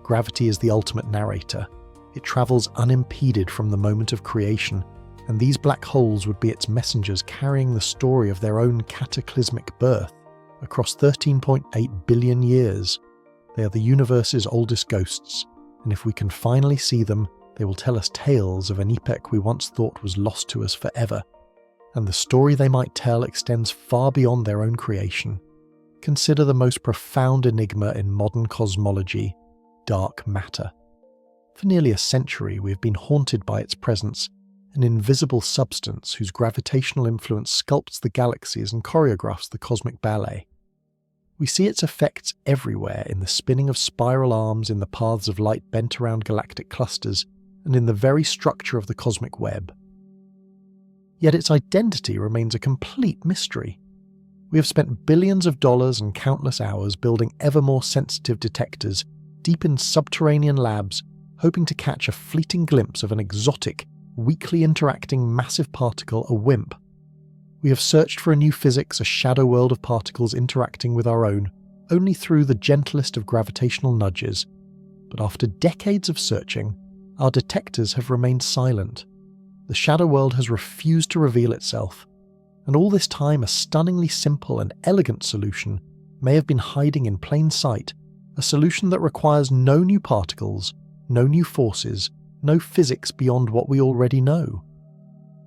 Gravity is the ultimate narrator. It travels unimpeded from the moment of creation, and these black holes would be its messengers carrying the story of their own cataclysmic birth across 13.8 billion years. They are the universe's oldest ghosts, and if we can finally see them, they will tell us tales of an epoch we once thought was lost to us forever. And the story they might tell extends far beyond their own creation. Consider the most profound enigma in modern cosmology: dark matter. For nearly a century, we have been haunted by its presence, an invisible substance whose gravitational influence sculpts the galaxies and choreographs the cosmic ballet. We see its effects everywhere, in the spinning of spiral arms in the paths of light bent around galactic clusters, and in the very structure of the cosmic web. Yet its identity remains a complete mystery. We have spent billions of dollars and countless hours building ever more sensitive detectors deep in subterranean labs, hoping to catch a fleeting glimpse of an exotic, weakly interacting massive particle, a WIMP. We have searched for a new physics, a shadow world of particles interacting with our own, only through the gentlest of gravitational nudges. But after decades of searching, our detectors have remained silent. The shadow world has refused to reveal itself, and all this time a stunningly simple and elegant solution may have been hiding in plain sight, a solution that requires no new particles, no new forces, no physics beyond what we already know.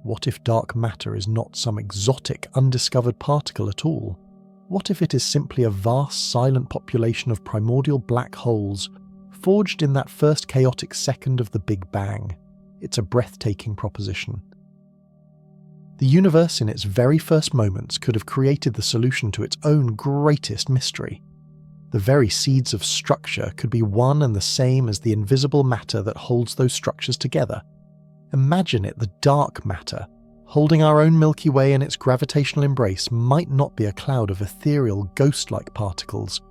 What if dark matter is not some exotic, undiscovered particle at all? What if it is simply a vast, silent population of primordial black holes, forged in that first chaotic second of the Big Bang? It's a breathtaking proposition. The universe in its very first moments could have created the solution to its own greatest mystery. The very seeds of structure could be one and the same as the invisible matter that holds those structures together. Imagine it, the dark matter, holding our own Milky Way in its gravitational embrace, might not be a cloud of ethereal, ghost-like particles,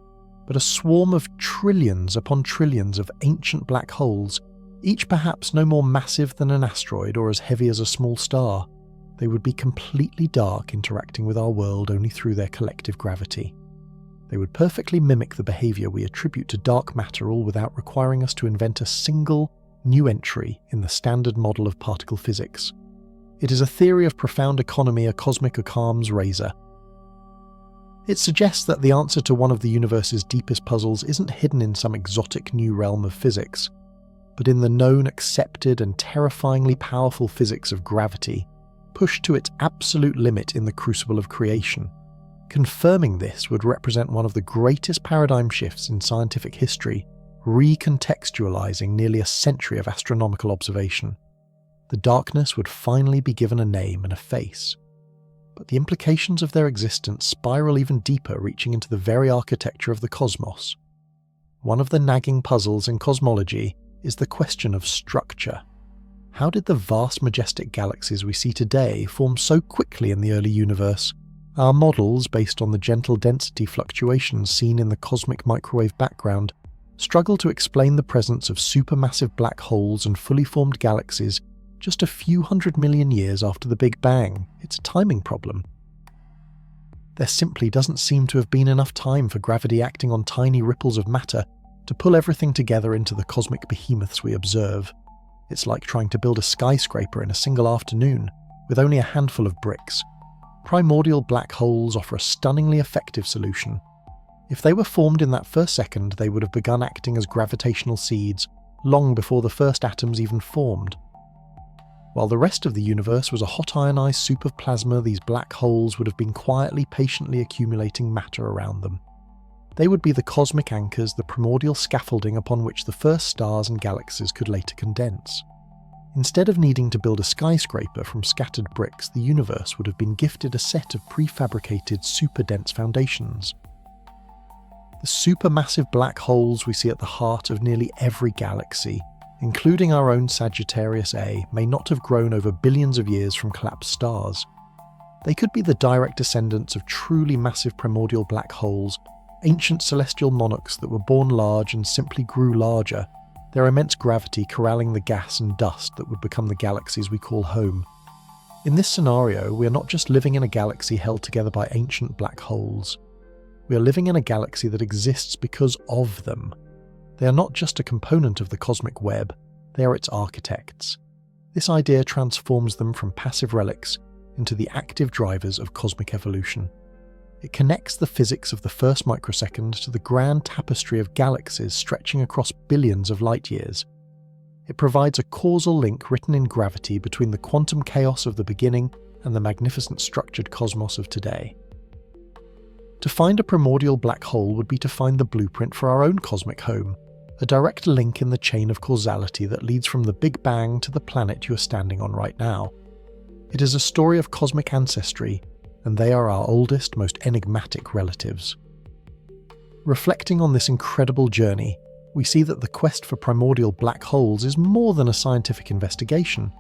but a swarm of trillions upon trillions of ancient black holes, each perhaps no more massive than an asteroid or as heavy as a small star. They would be completely dark, interacting with our world only through their collective gravity. They would perfectly mimic the behavior we attribute to dark matter, all without requiring us to invent a single new entry in the standard model of particle physics. It is a theory of profound economy, a cosmic Occam's razor. It suggests that the answer to one of the universe's deepest puzzles isn't hidden in some exotic new realm of physics, but in the known, accepted, and terrifyingly powerful physics of gravity, pushed to its absolute limit in the crucible of creation. Confirming this would represent one of the greatest paradigm shifts in scientific history, recontextualizing nearly a century of astronomical observation. The darkness would finally be given a name and a face. But the implications of their existence spiral even deeper, reaching into the very architecture of the cosmos. One of the nagging puzzles in cosmology is the question of structure. How did the vast, majestic galaxies we see today form so quickly in the early universe? Our models, based on the gentle density fluctuations seen in the cosmic microwave background, struggle to explain the presence of supermassive black holes and fully formed galaxies just a few 100 million years after the Big Bang. It's a timing problem. There simply doesn't seem to have been enough time for gravity acting on tiny ripples of matter to pull everything together into the cosmic behemoths we observe. It's like trying to build a skyscraper in a single afternoon, with only a handful of bricks. Primordial black holes offer a stunningly effective solution. If they were formed in that first second, they would have begun acting as gravitational seeds long before the first atoms even formed. While the rest of the universe was a hot ionized soup of plasma, these black holes would have been quietly, patiently accumulating matter around them. They would be the cosmic anchors, the primordial scaffolding upon which the first stars and galaxies could later condense. Instead of needing to build a skyscraper from scattered bricks, the universe would have been gifted a set of prefabricated, super-dense foundations. The supermassive black holes we see at the heart of nearly every galaxy, including our own Sagittarius A, may not have grown over billions of years from collapsed stars. They could be the direct descendants of truly massive primordial black holes, ancient celestial monarchs that were born large and simply grew larger, their immense gravity corralling the gas and dust that would become the galaxies we call home. In this scenario, we are not just living in a galaxy held together by ancient black holes. We are living in a galaxy that exists because of them. They are not just a component of the cosmic web, they are its architects. This idea transforms them from passive relics into the active drivers of cosmic evolution. It connects the physics of the first microsecond to the grand tapestry of galaxies stretching across billions of light years. It provides a causal link written in gravity between the quantum chaos of the beginning and the magnificent structured cosmos of today. To find a primordial black hole would be to find the blueprint for our own cosmic home, a direct link in the chain of causality that leads from the Big Bang to the planet you are standing on right now. It is a story of cosmic ancestry, and they are our oldest, most enigmatic relatives. Reflecting on this incredible journey, we see that the quest for primordial black holes is more than a scientific investigation.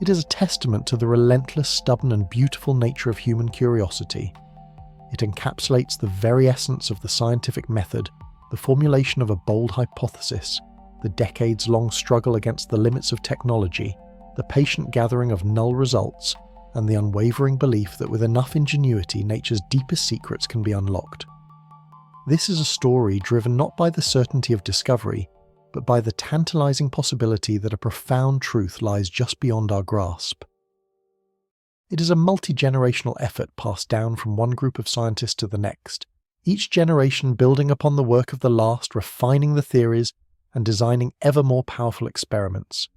It is a testament to the relentless, stubborn, and beautiful nature of human curiosity. It encapsulates the very essence of the scientific method, the formulation of a bold hypothesis, the decades-long struggle against the limits of technology, the patient gathering of null results, and the unwavering belief that with enough ingenuity, nature's deepest secrets can be unlocked. This is a story driven not by the certainty of discovery, but by the tantalizing possibility that a profound truth lies just beyond our grasp. It is a multi-generational effort passed down from one group of scientists to the next, each generation building upon the work of the last, refining the theories, and designing ever more powerful experiments.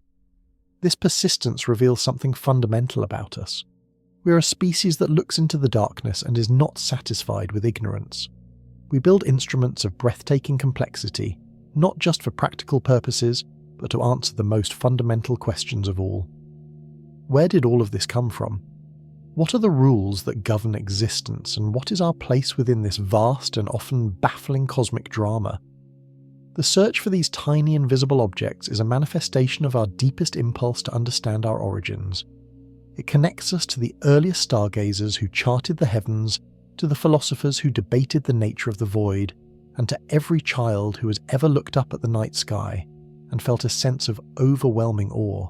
This persistence reveals something fundamental about us. We are a species that looks into the darkness and is not satisfied with ignorance. We build instruments of breathtaking complexity, not just for practical purposes, but to answer the most fundamental questions of all. Where did all of this come from? What are the rules that govern existence, and what is our place within this vast and often baffling cosmic drama? The search for these tiny invisible objects is a manifestation of our deepest impulse to understand our origins. It connects us to the earliest stargazers who charted the heavens, to the philosophers who debated the nature of the void, and to every child who has ever looked up at the night sky and felt a sense of overwhelming awe.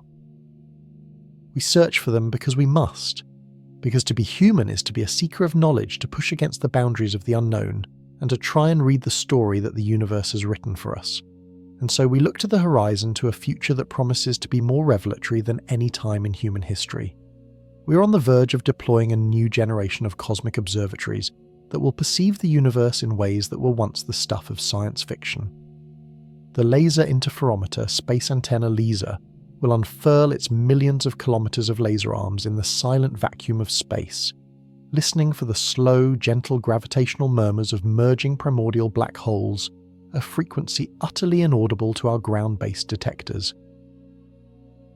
We search for them because we must, because to be human is to be a seeker of knowledge, to push against the boundaries of the unknown, and to try and read the story that the universe has written for us. And so we look to the horizon, to a future that promises to be more revelatory than any time in human history. We are on the verge of deploying a new generation of cosmic observatories that will perceive the universe in ways that were once the stuff of science fiction. The Laser Interferometer Space Antenna LISA will unfurl its millions of kilometers of laser arms in the silent vacuum of space, listening for the slow, gentle gravitational murmurs of merging primordial black holes, a frequency utterly inaudible to our ground-based detectors.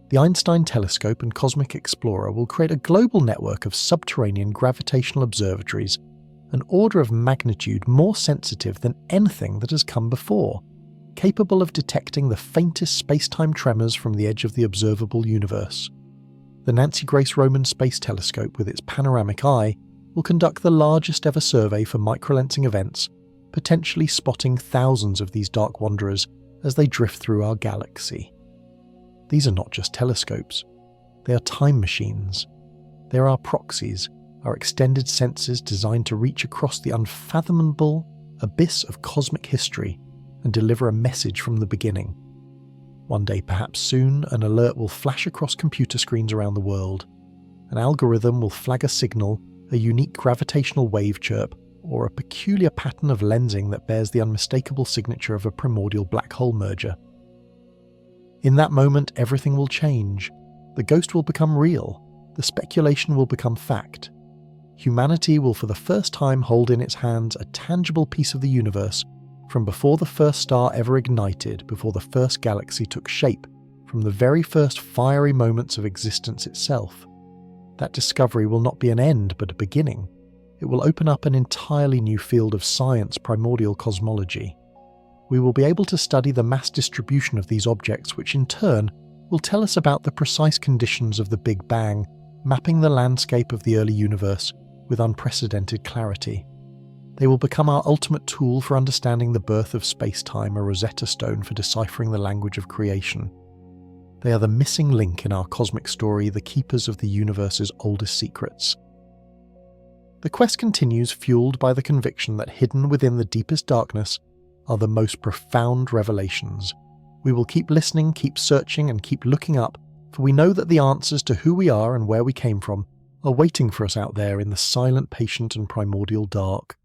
The Einstein Telescope and Cosmic Explorer will create a global network of subterranean gravitational observatories, an order of magnitude more sensitive than anything that has come before, capable of detecting the faintest space-time tremors from the edge of the observable universe. The Nancy Grace Roman Space Telescope, with its panoramic eye, will conduct the largest ever survey for microlensing events, potentially spotting thousands of these dark wanderers as they drift through our galaxy. These are not just telescopes. They are time machines. They are our proxies, our extended senses designed to reach across the unfathomable abyss of cosmic history and deliver a message from the beginning. One day, perhaps soon, an alert will flash across computer screens around the world. An algorithm will flag a signal, a unique gravitational wave chirp, or a peculiar pattern of lensing that bears the unmistakable signature of a primordial black hole merger. In that moment, everything will change. The ghost will become real. The speculation will become fact. Humanity will for the first time hold in its hands a tangible piece of the universe from before the first star ever ignited, before the first galaxy took shape, from the very first fiery moments of existence itself. That discovery will not be an end but a beginning. It will open up an entirely new field of science, primordial cosmology. We will be able to study the mass distribution of these objects, which in turn will tell us about the precise conditions of the Big Bang, mapping the landscape of the early universe with unprecedented clarity. They will become our ultimate tool for understanding the birth of space-time, a Rosetta Stone for deciphering the language of creation. They are the missing link in our cosmic story, the keepers of the universe's oldest secrets. The quest continues, fueled by the conviction that hidden within the deepest darkness are the most profound revelations. We will keep listening, keep searching, and keep looking up, for we know that the answers to who we are and where we came from are waiting for us out there in the silent, patient, and primordial dark.